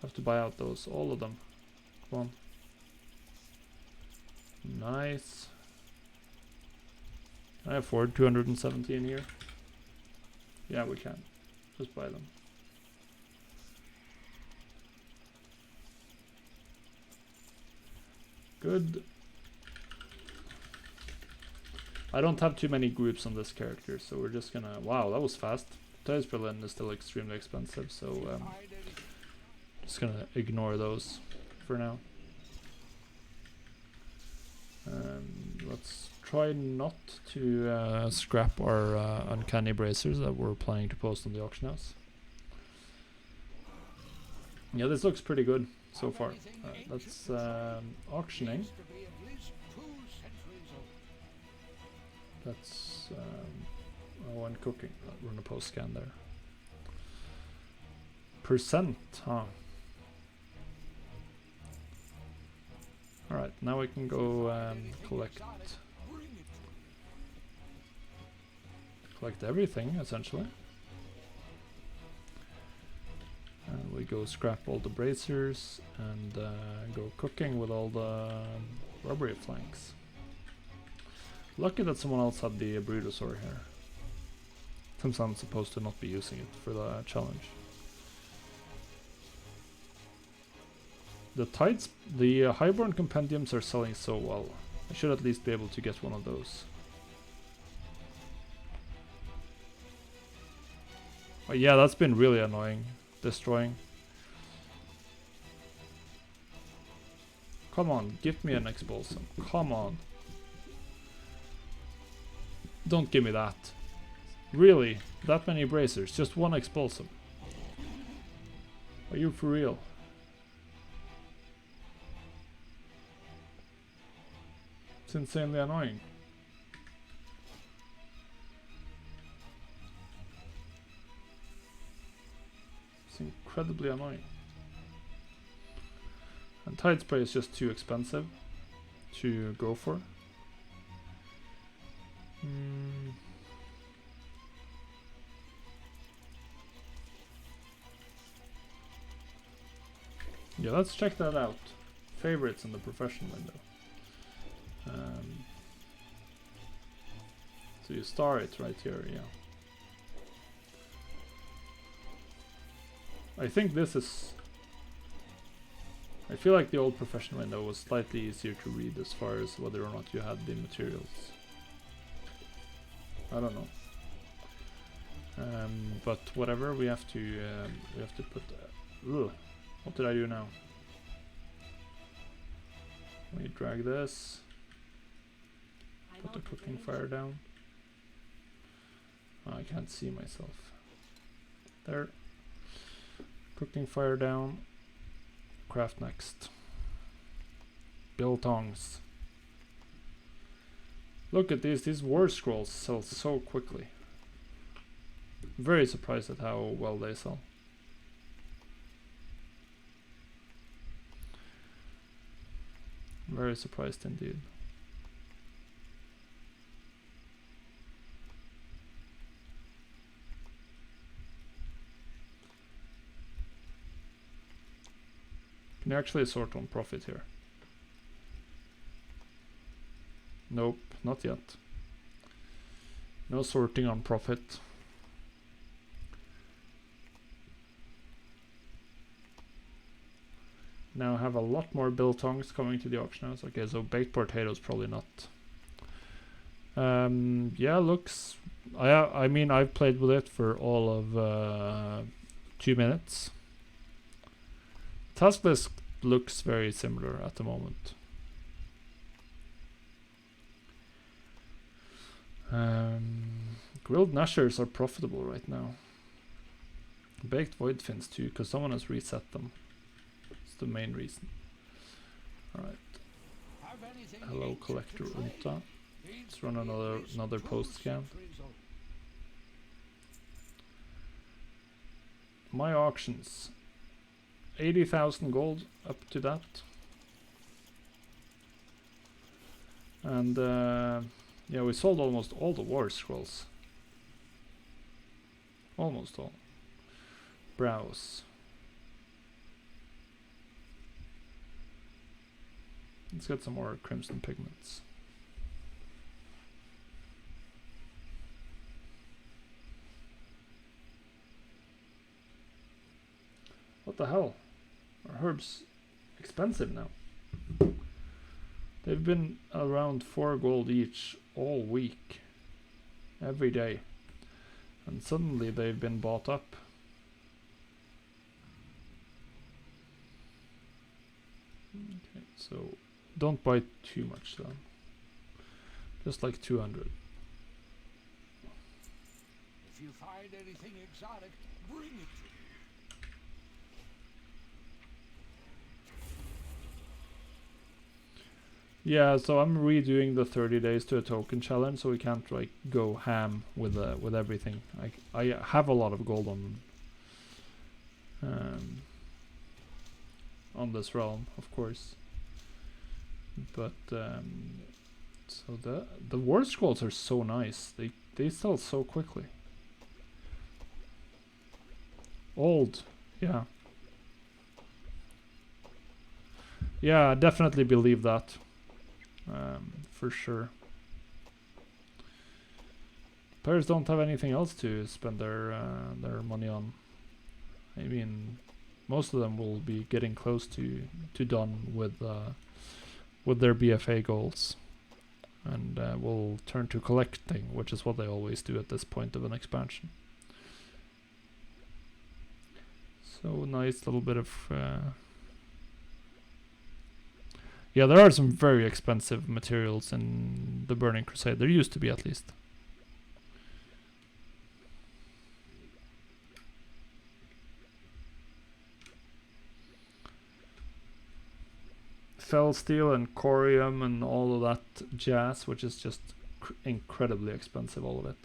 Have to buy out those, all of them. Come on. Nice. Can I afford 217 here? Yeah, we can. Just buy them. Good. I don't have too many groups on this character, so we're just gonna... Wow, that was fast. Toys Berlin is still extremely expensive, so just gonna ignore those for now. Let's try not to scrap our uncanny bracers that we're planning to post on the auction house. Yeah, this looks pretty good so far. That's auctioning. Needs to be at least 2 centuries old. That's oh, and cooking. Run a post scan there. Percent, huh? Alright, now we can go collect everything, essentially. And we go scrap all the bracers and go cooking with all the rubbery flanks. Lucky that someone else had the Brutosaur here, since I'm supposed to not be using it for the challenge. The Highborn compendiums are selling so well. I should at least be able to get one of those. Oh yeah, that's been really annoying. Destroying. Come on, give me an expulsum. Come on. Don't give me that. Really? That many bracers? Just one expulsum? Are you for real? It's insanely annoying. It's incredibly annoying. And Tide Spray is just too expensive to go for. Yeah, let's check that out. Favorites in the profession window. So you star it right here, yeah. I think this is... I feel like the old profession window was slightly easier to read as far as whether or not you had the materials. I don't know. But whatever, we have to put... ugh, what did I do now? We drag this. Put the cooking fire down. Oh, I can't see myself. There. Cooking fire down. Craft next. Biltongs. Look at these war scrolls sell so quickly. Very surprised at how well they sell. Very surprised indeed. Can you actually sort on profit here? Nope, not yet. No sorting on profit. Now have a lot more biltongs coming to the auction house. Okay, so baked potatoes probably not. Yeah, looks. I mean, I've played with it for all of 2 minutes. Task list looks very similar at the moment. Grilled nashers are profitable right now. Baked void fins too, because someone has reset them. It's the main reason. Alright. Hello, Collector Unta. Let's run another post scan. My auctions. 80,000 gold up to that. And yeah, we sold almost all the war scrolls. Almost all. Browse. Let's get some more crimson pigments. What the hell? Are herbs expensive now? They've been around 4 gold each all week. Every day. And suddenly they've been bought up. Okay, so don't buy too much then. Just like 200. If you find anything exotic, bring it to me. Yeah, so I'm redoing the 30 days to a token challenge, so we can't like go ham with everything. I have a lot of gold on this realm, of course. But so the war scrolls are so nice. They sell so quickly. Old, yeah. Yeah, I definitely believe that. For sure. Players don't have anything else to spend their money on. I mean, most of them will be getting close to done with their BFA goals, and will turn to collecting, which is what they always do at this point of an expansion. So nice little bit of. Yeah, there are some very expensive materials in the Burning Crusade. There used to be, at least. Fell steel and corium and all of that jazz, which is just incredibly expensive, all of it.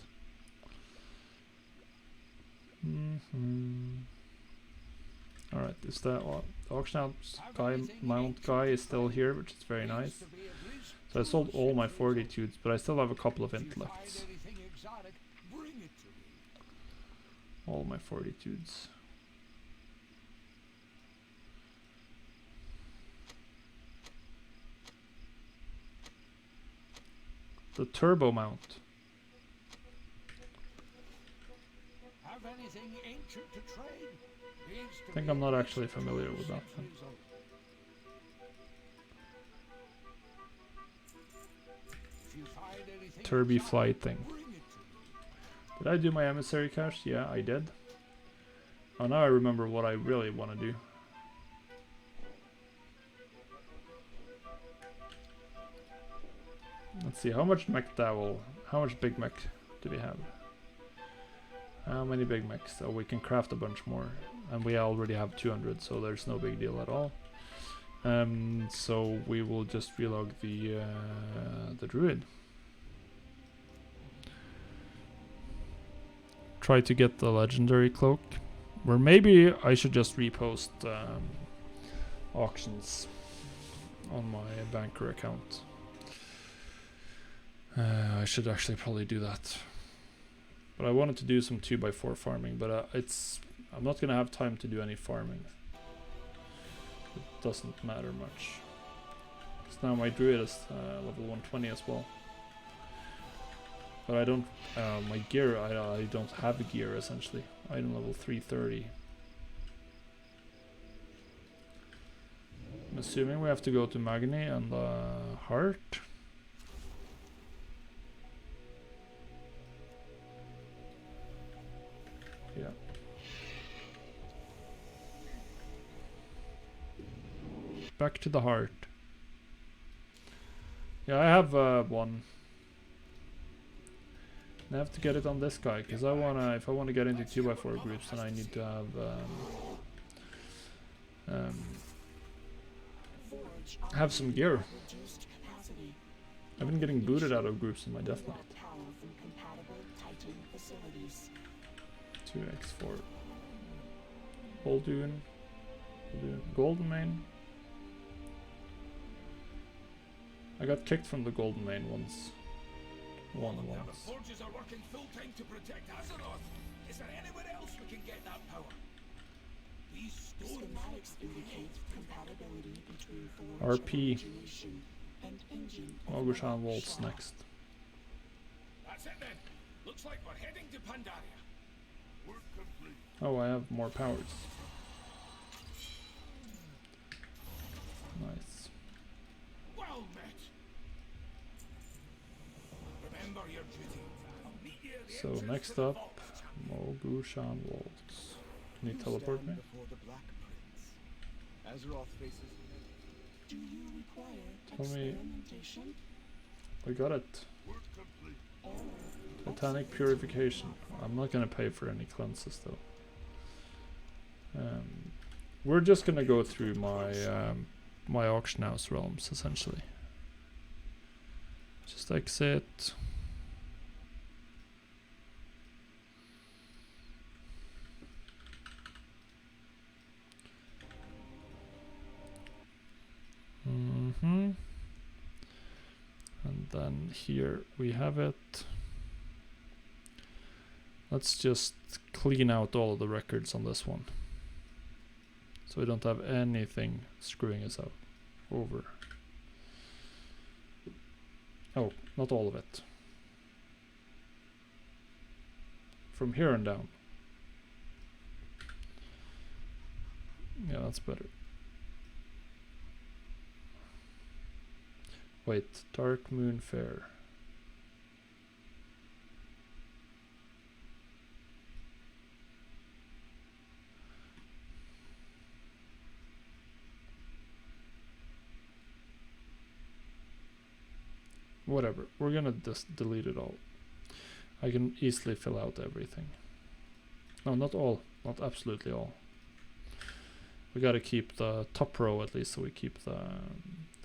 Alright, is the auction house guy, mount guy is still here, which is very nice. So I sold all my fortitudes, but I still have a couple of intellects. All my fortitudes. The turbo mount. Have anything ancient to trade? I think I'm not actually familiar with that one. Turby flight thing. Did I do my emissary cache? Yeah, I did. Oh, now I remember what I really want to do. Let's see, how much mech dowel, how much big mech do we have? How many big mechs? Oh, we can craft a bunch more. And we already have 200, so there's no big deal at all. So we will just relog the druid. Try to get the legendary cloak. Or maybe I should just repost auctions on my banker account. I should actually probably do that. But I wanted to do some 2x4 farming, but I'm not gonna have time to do any farming. It doesn't matter much. Because now my druid is level 120 as well. But I don't, my gear, I don't have a gear essentially. Item level 330. I'm assuming we have to go to Magni and Heart. Yeah. Back to the Heart. Yeah, I have one. I have to get it on this guy, because I wanna, if I want to get into 2x4 groups, then I need to have some gear. I've been getting booted out of groups in my deathknight. 2x4. Bolduin. Goldmaking. I got kicked from the Goldmaking once. Once. The forges are working full time to protect Azeroth. Is there anywhere else we can get that power? These stones indicate compatibility between RP. Mogushan Volts next. That's it then. Looks like we're heading to Pandaria. Work complete. Oh, I have more powers. Nice. Well met. Remember your duty. I'll meet you at the So entrance next to the up, vault. Mogushan Volts. Can you teleport me? Before the Black Prince. Azeroth faces. Do you require Tell me. experimentation? I got it. Work complete. Titanic Purification. I'm not gonna pay for any cleanses though. We're just gonna go through my my auction house realms essentially. Just exit. And then here we have it. Let's just clean out all of the records on this one, so we don't have anything screwing us out over. Oh, not all of it. From here and down. Yeah, that's better. Wait, Dark Moon Fair. Whatever, we're gonna just delete it all. I can easily fill out everything. No, not all, not absolutely all. We gotta keep the top row at least, so we keep the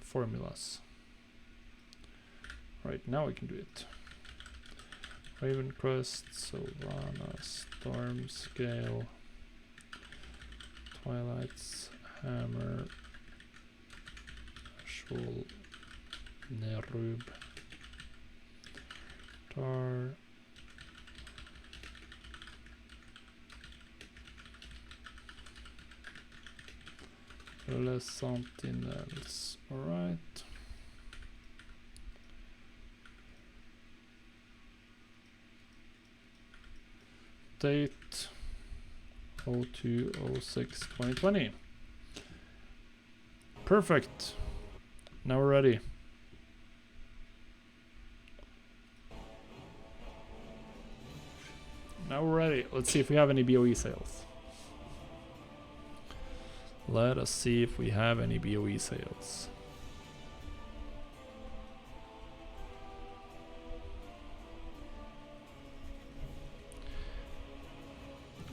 formulas. Right, now we can do it. Ravencrest, Sylvana, Stormscale, Twilight's Hammer, Ashul, Nerub, Tar, Les Sentinels. Alright. Date 02/06/2020. Perfect. Now we're ready. Now we're ready. Let's see if we have any BOE sales. Let us see if we have any BOE sales.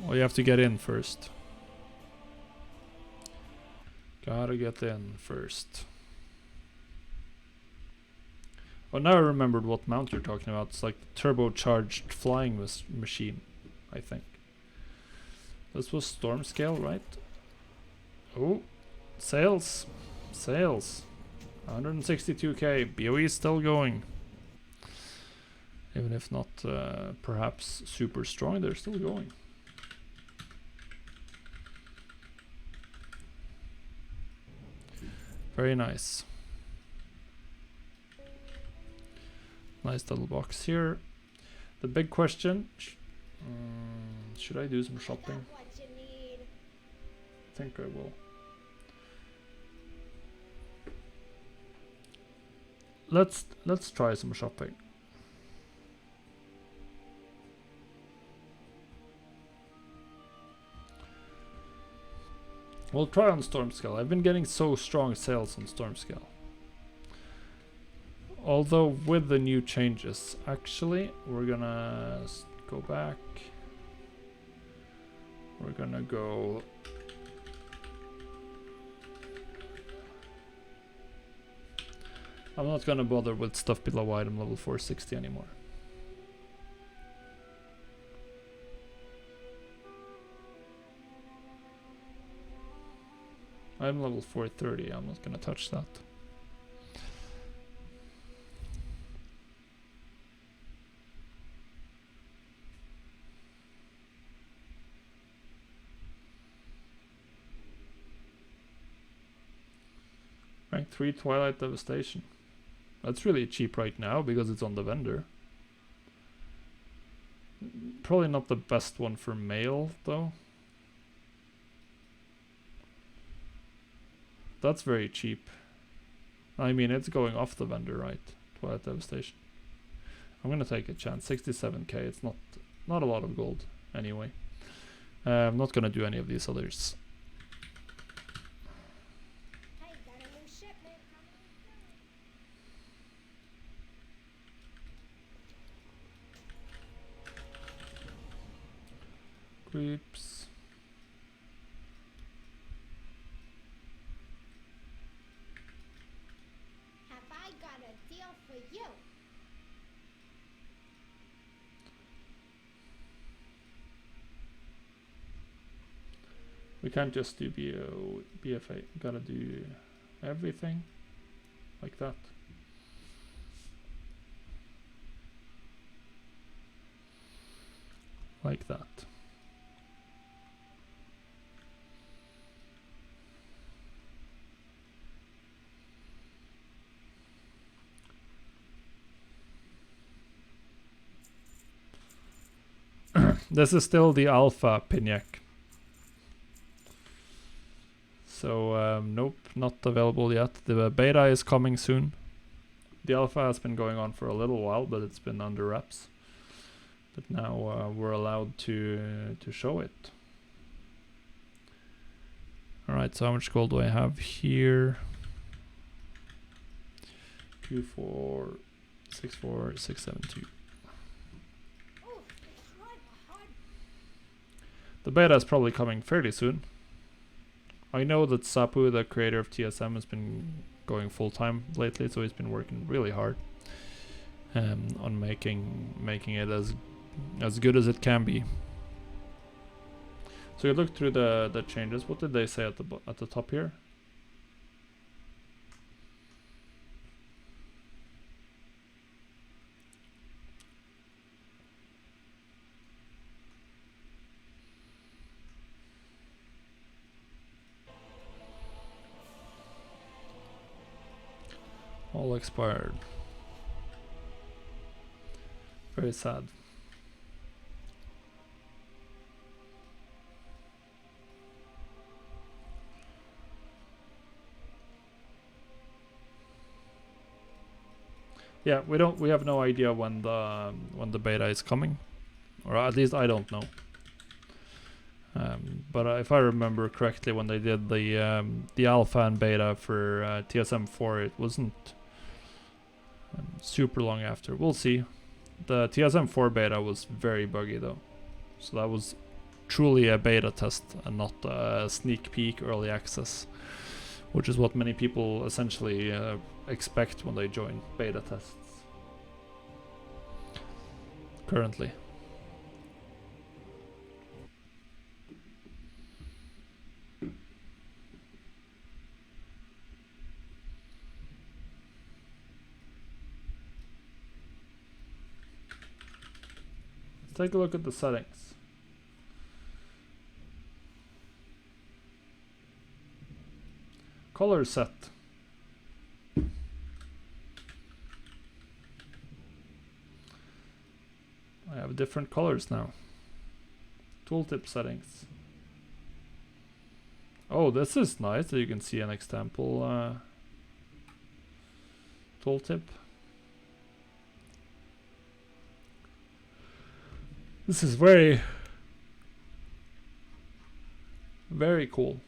Well, you have to get in first. Gotta get in first. Well, now I remembered what mount you're talking about. It's like the turbocharged flying machine, I think. This was Stormscale, right? Oh, sales. Sales. 162k. BOE is still going. Even if not perhaps super strong, they're still going. Very nice. Nice little box here. The big question, should I do some shopping? What you need. I think I will. Let's try some shopping. We'll try on Stormscale. I've been getting so strong sales on Stormscale. Although with the new changes, actually, we're gonna go back. We're gonna go. I'm not gonna bother with stuff below item level 460 anymore. I'm level 430, I'm not gonna touch that. Rank 3 Twilight Devastation. That's really cheap right now because it's on the vendor. Probably not the best one for mail though. That's very cheap. I mean, it's going off the vendor, right? Twilight Devastation. I'm gonna take a chance. 67k. It's not a lot of gold anyway. I'm not gonna do any of these others. Hey, got a new shipment coming. Creeps. Have I got a deal for you? We can't just do BFA. We gotta do everything like that. Like that. This is still the alpha Pignac. So nope, not available yet. The beta is coming soon. The alpha has been going on for a little while, but it's been under wraps. But now we're allowed to show it. All right, so how much gold do I have here? 2464672. Ooh, it's right behind. The beta is probably coming fairly soon. I know that Sapu, the creator of TSM, has been going full time lately, so he's been working really hard on making it as good as it can be. So you look through the changes. What did they say at the top here? All expired. Very sad. Yeah, we have no idea when the beta is coming, or at least I don't know. But if I remember correctly, when they did the alpha and beta for TSM4, it wasn't super long after. We'll see. The TSM4 beta was very buggy though, so that was truly a beta test and not a sneak peek early access, which is what many people essentially expect when they join beta tests currently. Let's take a look at the settings. Color set. I have different colors now. Tooltip settings. Oh, this is nice that you can see an example tooltip. This is very, very cool.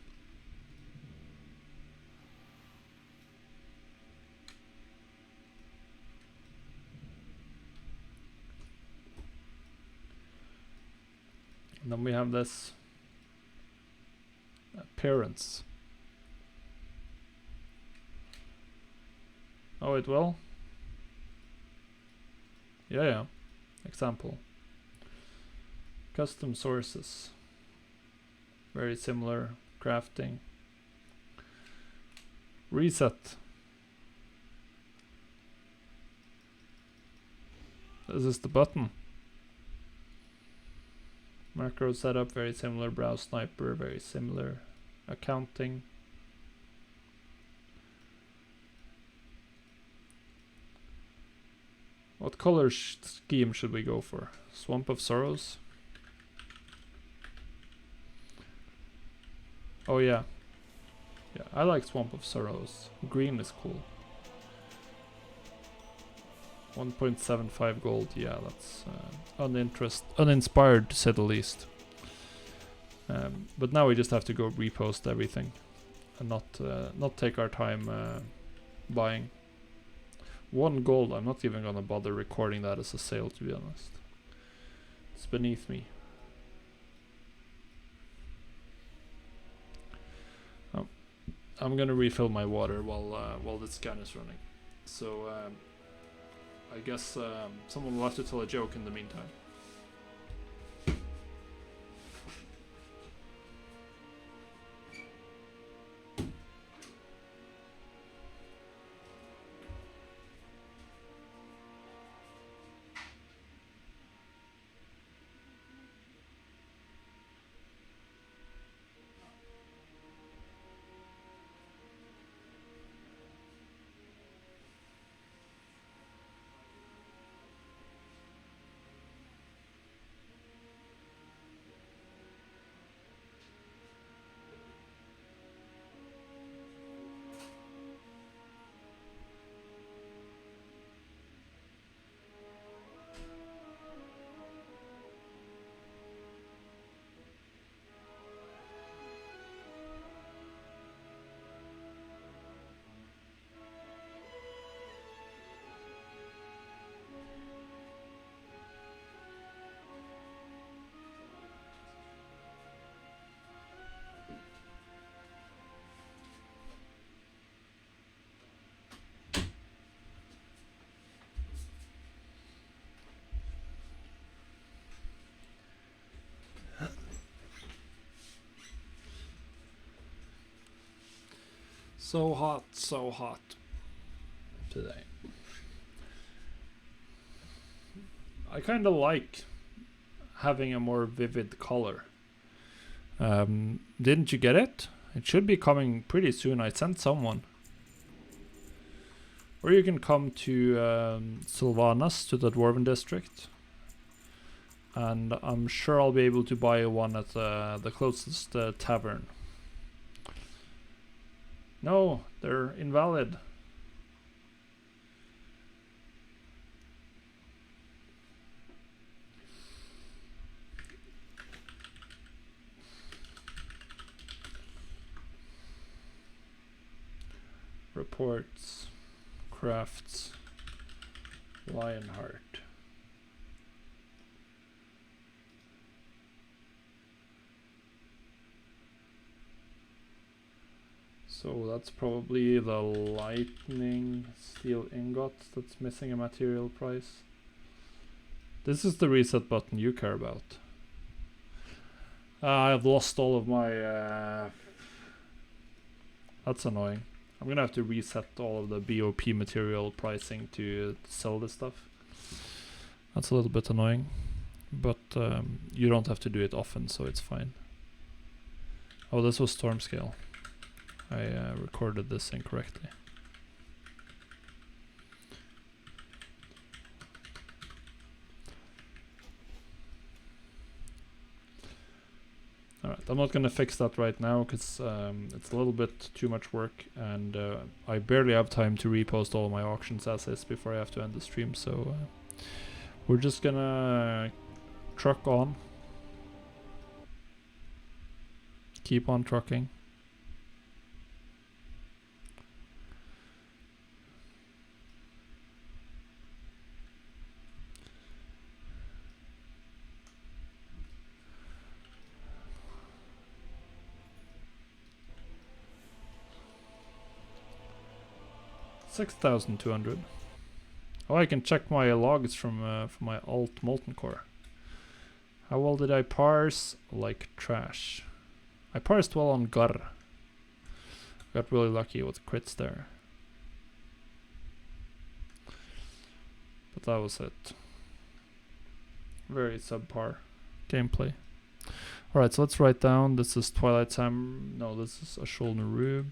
And then we have this appearance. Oh, it will? Yeah. Example. Custom sources. Very similar. Crafting. Reset. This is the button. Macro setup, very similar. Browse sniper, very similar. Accounting. What color scheme should we go for? Swamp of Sorrows? Oh yeah. Yeah, I like Swamp of Sorrows. Green is cool. 1.75 gold, yeah, that's uninspired to say the least. But now we just have to go repost everything and not take our time buying. 1 gold, I'm not even gonna bother recording that as a sale, to be honest. It's beneath me. Oh, I'm gonna refill my water while this scan is running. So I guess someone will have to tell a joke in the meantime. So hot today. I kind of like having a more vivid color. Didn't you get it? It should be coming pretty soon. I sent someone. Or you can come to Sylvanas, to the Dwarven district. And I'm sure I'll be able to buy one at the closest tavern. No, they're invalid. Reports, crafts, Lionheart. So that's probably the lightning steel ingot that's missing a material price. This is the reset button you care about. I've lost all of my... That's annoying. I'm gonna have to reset all of the BOP material pricing to sell this stuff. That's a little bit annoying. But you don't have to do it often, so it's fine. Oh, this was storm scale. I recorded this incorrectly. I'm not gonna fix that right now because it's a little bit too much work, and I barely have time to repost all my auctions as is before I have to end the stream. So we're just gonna truck on, keep on trucking. $6,200. Oh, I can check my logs from my alt molten core. How well did I parse? Like trash. I parsed well on Gar. Got really lucky with crits there. But that was it. Very subpar gameplay. Alright, so let's write down. This is Twilight Sam. No, this is Ashul Narub.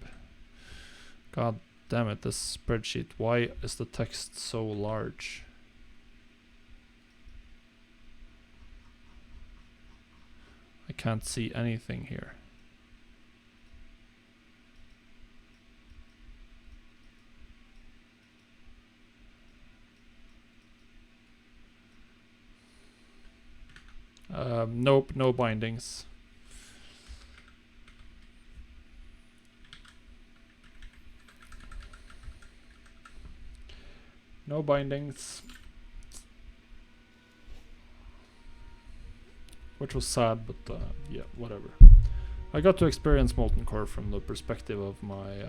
God damn it, this spreadsheet. Why is the text so large? I can't see anything here. Nope, no bindings. No bindings. Which was sad, but yeah, whatever. I got to experience Molten Core from the perspective of my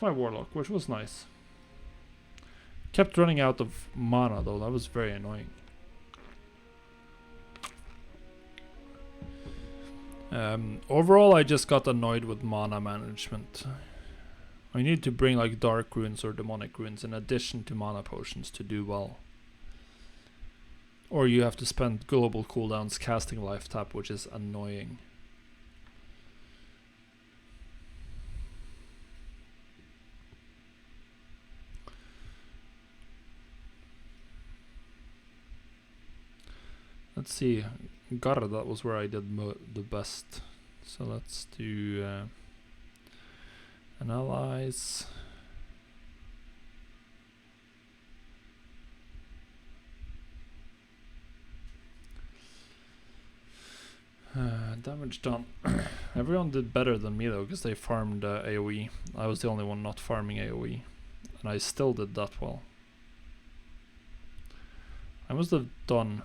Warlock, which was nice. Kept running out of mana though, that was very annoying. Overall, I just got annoyed with mana management. I need to bring like dark runes or demonic runes in addition to mana potions to do well. Or you have to spend global cooldowns casting life tap, which is annoying. Let's see, Gar, that was where I did the best. So let's do analyze. Damage done. Everyone did better than me though, because they farmed AoE. I was the only one not farming AoE, and I still did that well. I must have done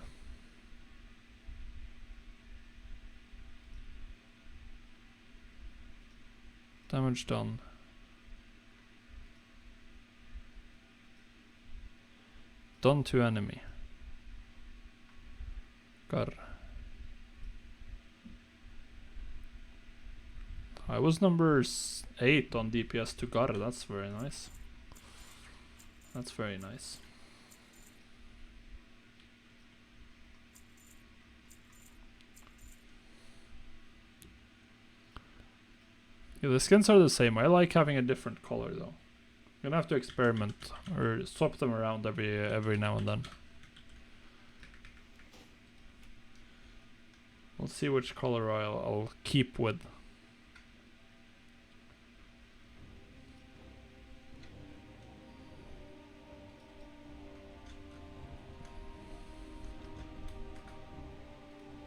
damage done. Done to enemy. Gar. I was number 8 on DPS to Gar, that's very nice. That's very nice. Yeah, the skins are the same. I like having a different color though. I'm gonna have to experiment or swap them around every now and then. We'll see which color I'll keep with.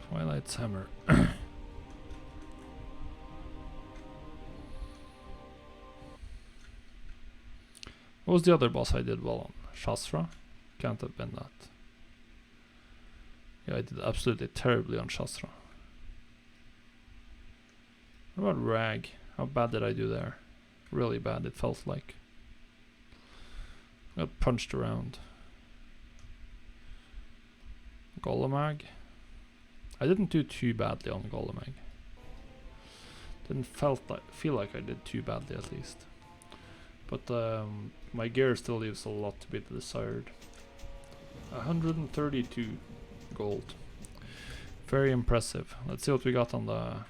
Twilight's Hammer. What was the other boss I did well on? Shastra? Can't have been that. Yeah, I did absolutely terribly on Shastra. What about Rag? How bad did I do there? Really bad, it felt like. Got punched around. Goldmaking. I didn't do too badly on Goldmaking. Didn't feel like I did too badly at least. But my gear still leaves a lot to be desired. 132 gold. Very impressive. Let's see what we got on the...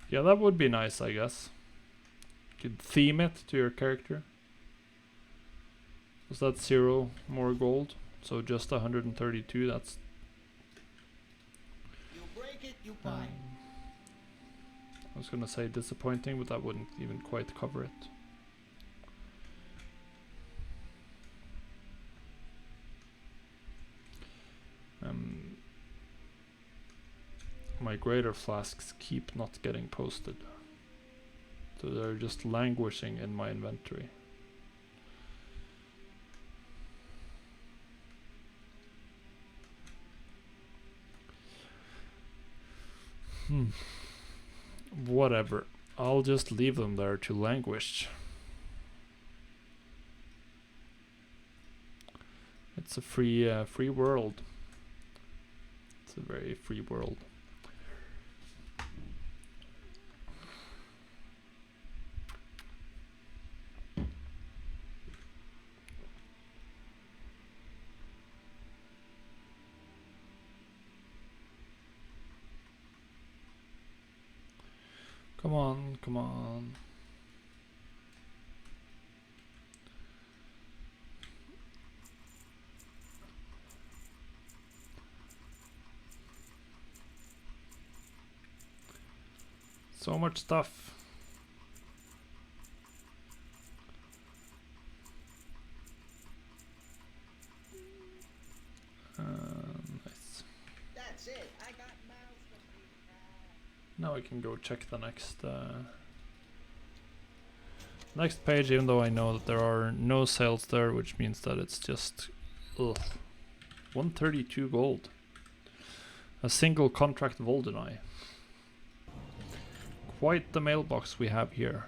Yeah, that would be nice, I guess. You could theme it to your character. Was that 0 more gold? So just 132. That's You break it, you buy it. I was gonna say disappointing, but that wouldn't even quite cover it. My greater flasks keep not getting posted, so they're just languishing in my inventory. Whatever, I'll just leave them there to languish. It's a free world. It's a very free world. Come on, come on. So much stuff. Nice. That's it. I got mouths to feed. Now I can go check the next page, even though I know that there are no sales there, which means that it's just 132 gold. A single contract of Oldeneye. Quite the mailbox we have here.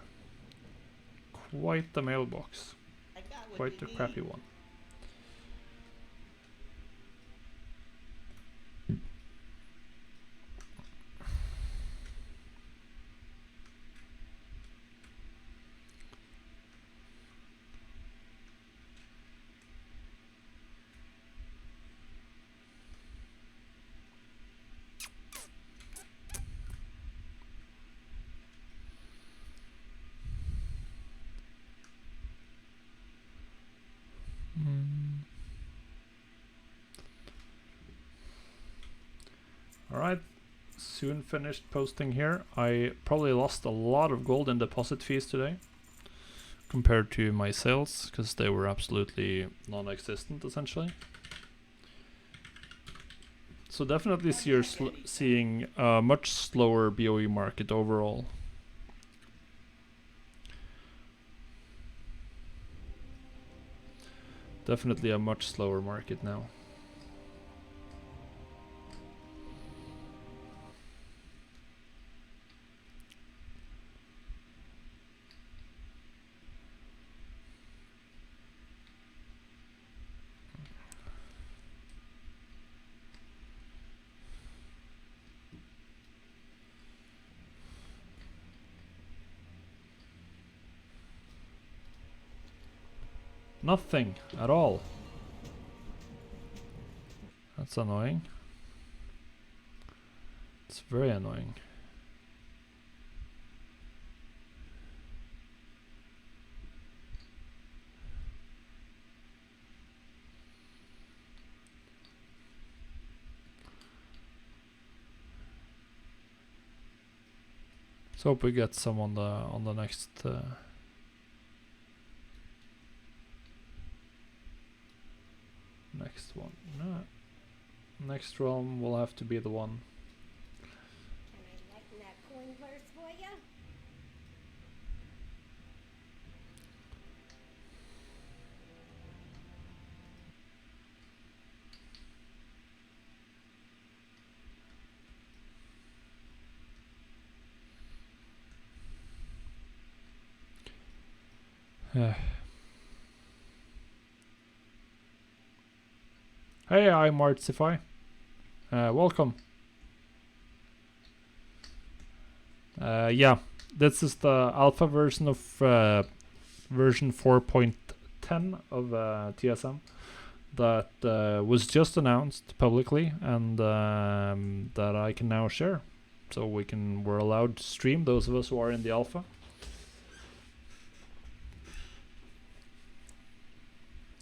Quite the mailbox. I got what Quite you the need. crappy one. Alright, soon finished posting here. I probably lost a lot of gold in deposit fees today compared to my sales, because they were absolutely non-existent essentially. So definitely seeing a much slower BOE market overall. Definitely a much slower market now. Nothing at all. That's annoying. It's very annoying. Let's hope we get some on the next next one. No. Next realm will have to be the one. Can I lighten that coin verse for you? Hey, I'm Artsify. Welcome. Yeah, this is the alpha version of version 4.10 of TSM that was just announced publicly, and that I can now share. So we're allowed to stream, those of us who are in the alpha.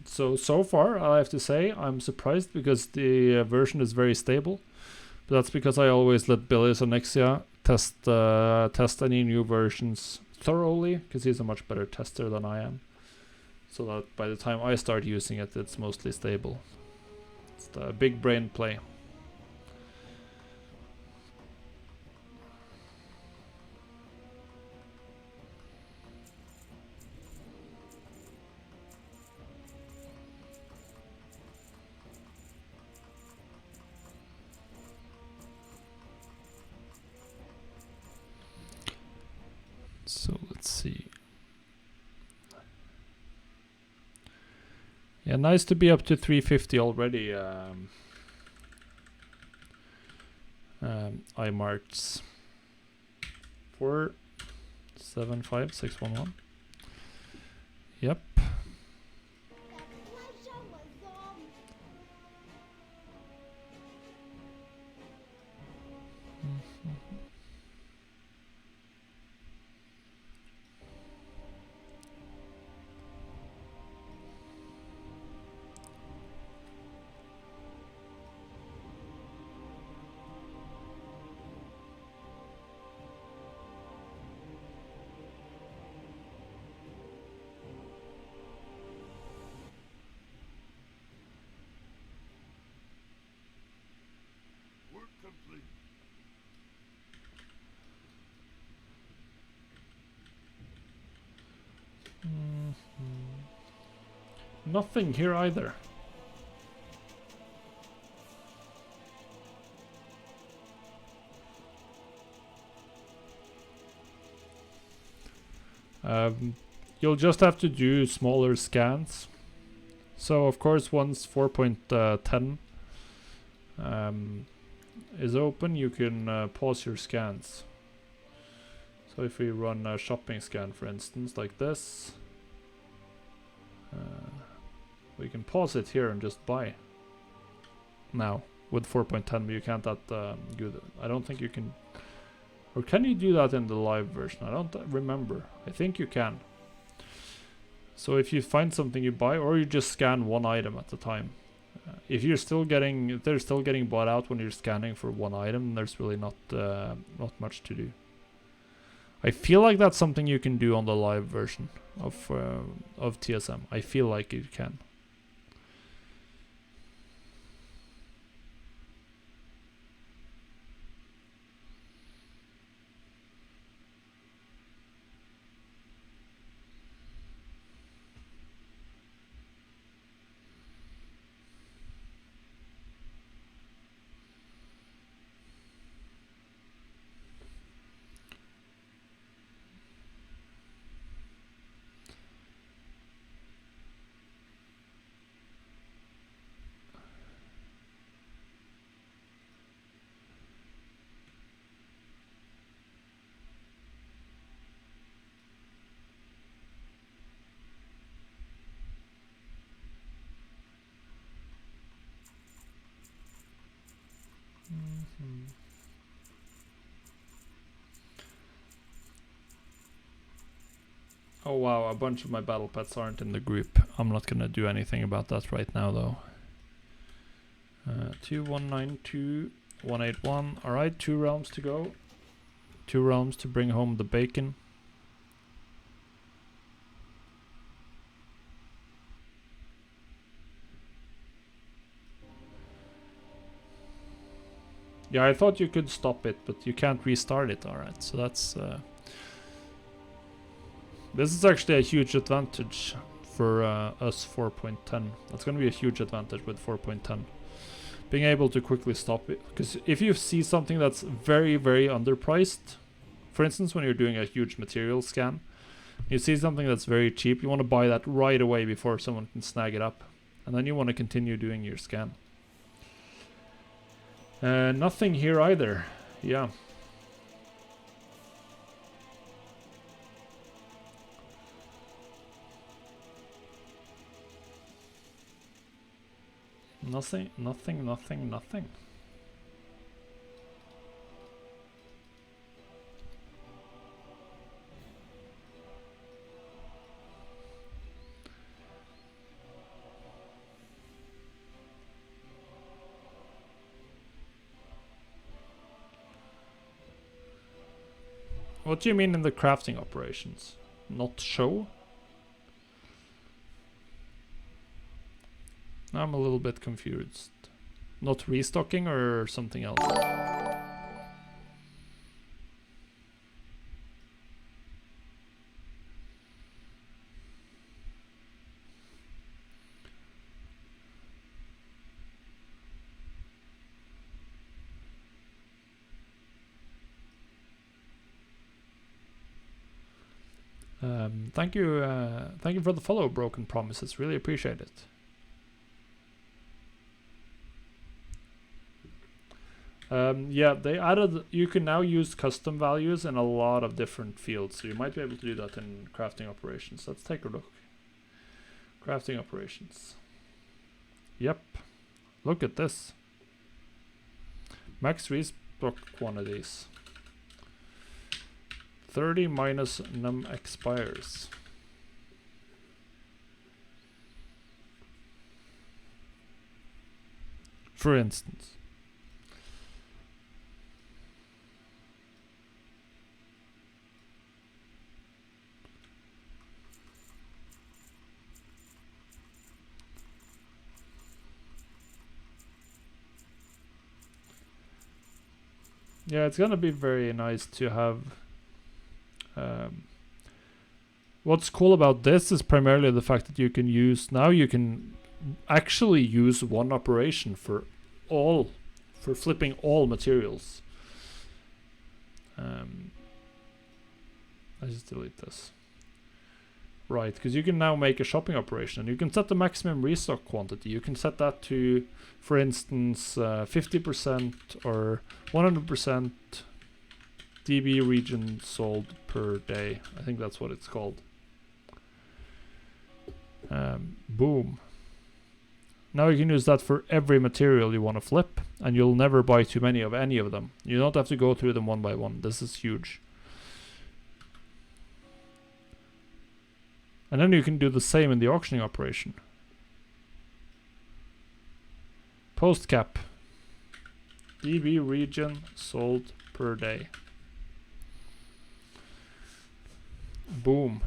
So far, I have to say, I'm surprised because the version is very stable. But that's because I always let Billy's Onyxia test any new versions thoroughly, because he's a much better tester than I am. So that by the time I start using it, it's mostly stable. It's the big brain play. So let's see. Yeah, nice to be up to 350 already. iMarts 475611. Yep. Work complete. Nothing here either. You'll just have to do smaller scans. So of course once 4.10 is open, you can pause your scans. So if we run a shopping scan, for instance, like this, we can pause it here and just buy. Now with 4.10, but you can't that good. I don't think you can. Or can you do that in the live version? I don't remember. I think you can. So if you find something you buy, or you just scan one item at a time. If they're still getting bought out when you're scanning for one item, there's really not much to do. I feel like that's something you can do on the live version of TSM. I feel like you can. Oh wow, a bunch of my battle pets aren't in the group. I'm not gonna do anything about that right now though. 2192181. Alright, 2 realms to go. 2 realms to bring home the bacon. Yeah, I thought you could stop it, but you can't restart it. Alright, so that's... this is actually a huge advantage for us 4.10. That's going to be a huge advantage with 4.10. Being able to quickly stop it. Because if you see something that's very, very underpriced, for instance, when you're doing a huge material scan, you see something that's very cheap, you want to buy that right away before someone can snag it up. And then you want to continue doing your scan. Nothing here either. Yeah. Nothing. What do you mean in the crafting operations? Not show? I'm a little bit confused. Not restocking or something else? Thank you for the follow, Broken Promises. Really appreciate it. Yeah, they added. You can now use custom values in a lot of different fields, so you might be able to do that in crafting operations. Let's take a look. Crafting operations. Yep. Look at this. Max restock quantities. 30 minus num expires. For instance. Yeah, it's gonna be very nice to have. What's cool about this is primarily the fact that you can use, now you can actually use one operation for flipping all materials. I just delete this. Right, because you can now make a shopping operation and you can set the maximum restock quantity. You can set that to, for instance, 50% or 100% DB region sold per day. I think that's what it's called. Boom. Now you can use that for every material you want to flip, and you'll never buy too many of any of them. You don't have to go through them one by one. This is huge. And then you can do the same in the auctioning operation. Post cap. DB region sold per day. Boom.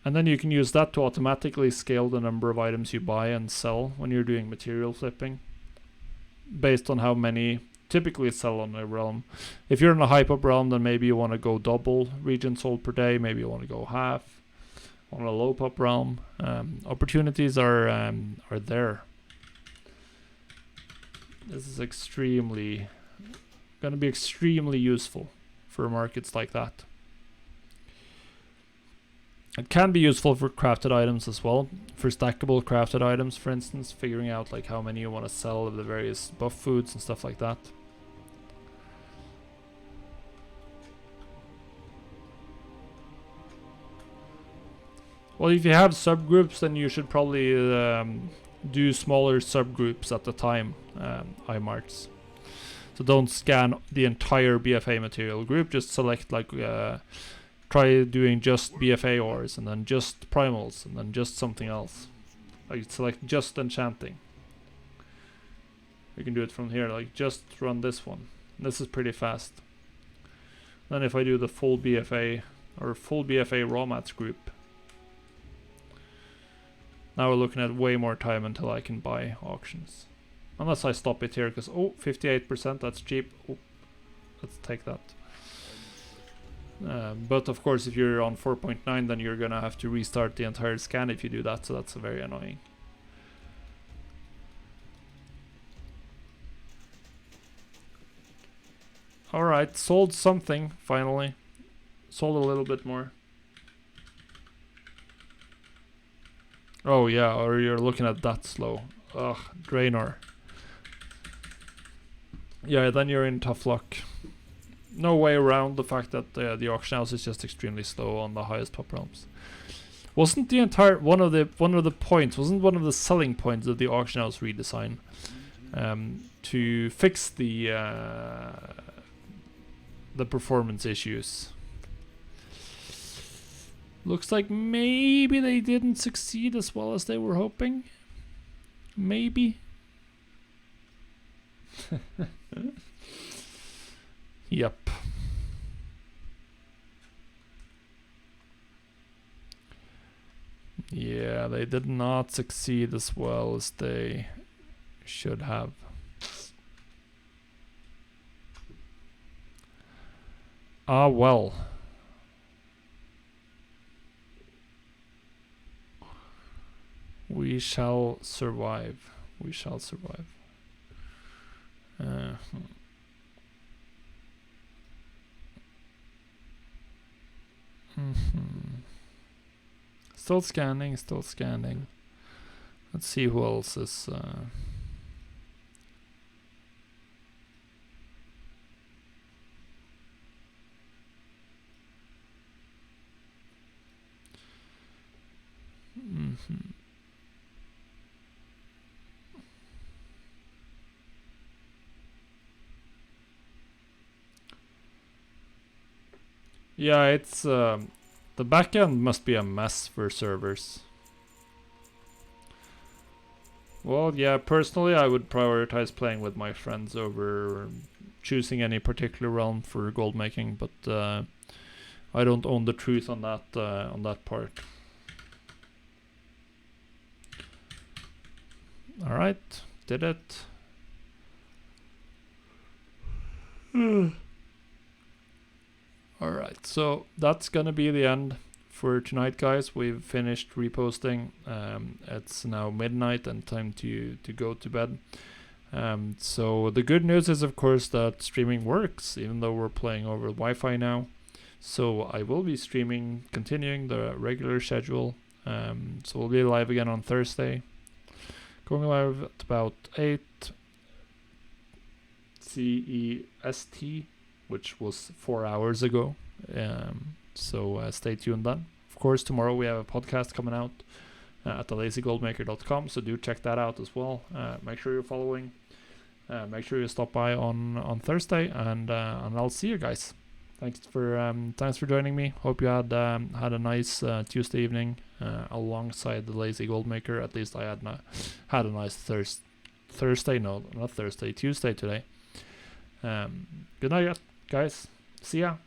And then you can use that to automatically scale the number of items you buy and sell when you're doing material flipping, based on how many typically sell on a realm. If you're in a hype up realm, then maybe you want to go double region sold per day, maybe you want to go half. On a low pop realm, opportunities are there. This is going to be extremely useful for markets like that. It can be useful for crafted items as well, for stackable crafted items, for instance, figuring out like how many you want to sell of the various buff foods and stuff like that. Well, if you have subgroups, then you should probably do smaller subgroups at the time, iMarts. So don't scan the entire BFA material group, just select like try doing just BFA ores and then just primals and then just something else. Like select just enchanting. You can do it from here, like just run this one. This is pretty fast. Then if I do the full BFA or full BFA raw mats group, now we're looking at way more time until I can buy auctions. Unless I stop it here because, oh, 58%, that's cheap. Oh, let's take that. But of course, if you're on 4.9, then you're gonna have to restart the entire scan if you do that, so that's very annoying. Alright, sold something, finally. Sold a little bit more. Oh yeah, or you're looking at that slow. Ugh, Draenor. Yeah, then you're in tough luck. No way around the fact that the auction house is just extremely slow on the highest top realms. Wasn't the entire one of the points? Wasn't one of the selling points of the auction house redesign to fix the performance issues? Looks like maybe they didn't succeed as well as they were hoping. Maybe. Yep. Yeah, they did not succeed as well as they should have. Ah, well. We shall survive. We shall survive. Still scanning, still scanning. Let's see who else is... Yeah, it's... the backend must be a mess for servers. Well, yeah, personally I would prioritize playing with my friends over choosing any particular realm for gold making, but I don't own the truth on that part. Alright, did it. Alright, so that's gonna be the end for tonight, guys. We've finished reposting. It's now midnight and time to go to bed. So the good news is, of course, that streaming works, even though we're playing over Wi-Fi now. So I will be streaming, continuing the regular schedule. So we'll be live again on Thursday. Going live at about 8 CEST, which was 4 hours ago. So stay tuned then. Of course, tomorrow we have a podcast coming out at thelazygoldmaker.com, so do check that out as well. Make sure you're following. Make sure you stop by on Thursday, and I'll see you guys. Thanks for joining me. Hope you had a nice Tuesday evening alongside the Lazy Goldmaker. At least I had a nice Thursday. No, not Thursday. Tuesday today. Good night, guys. See ya.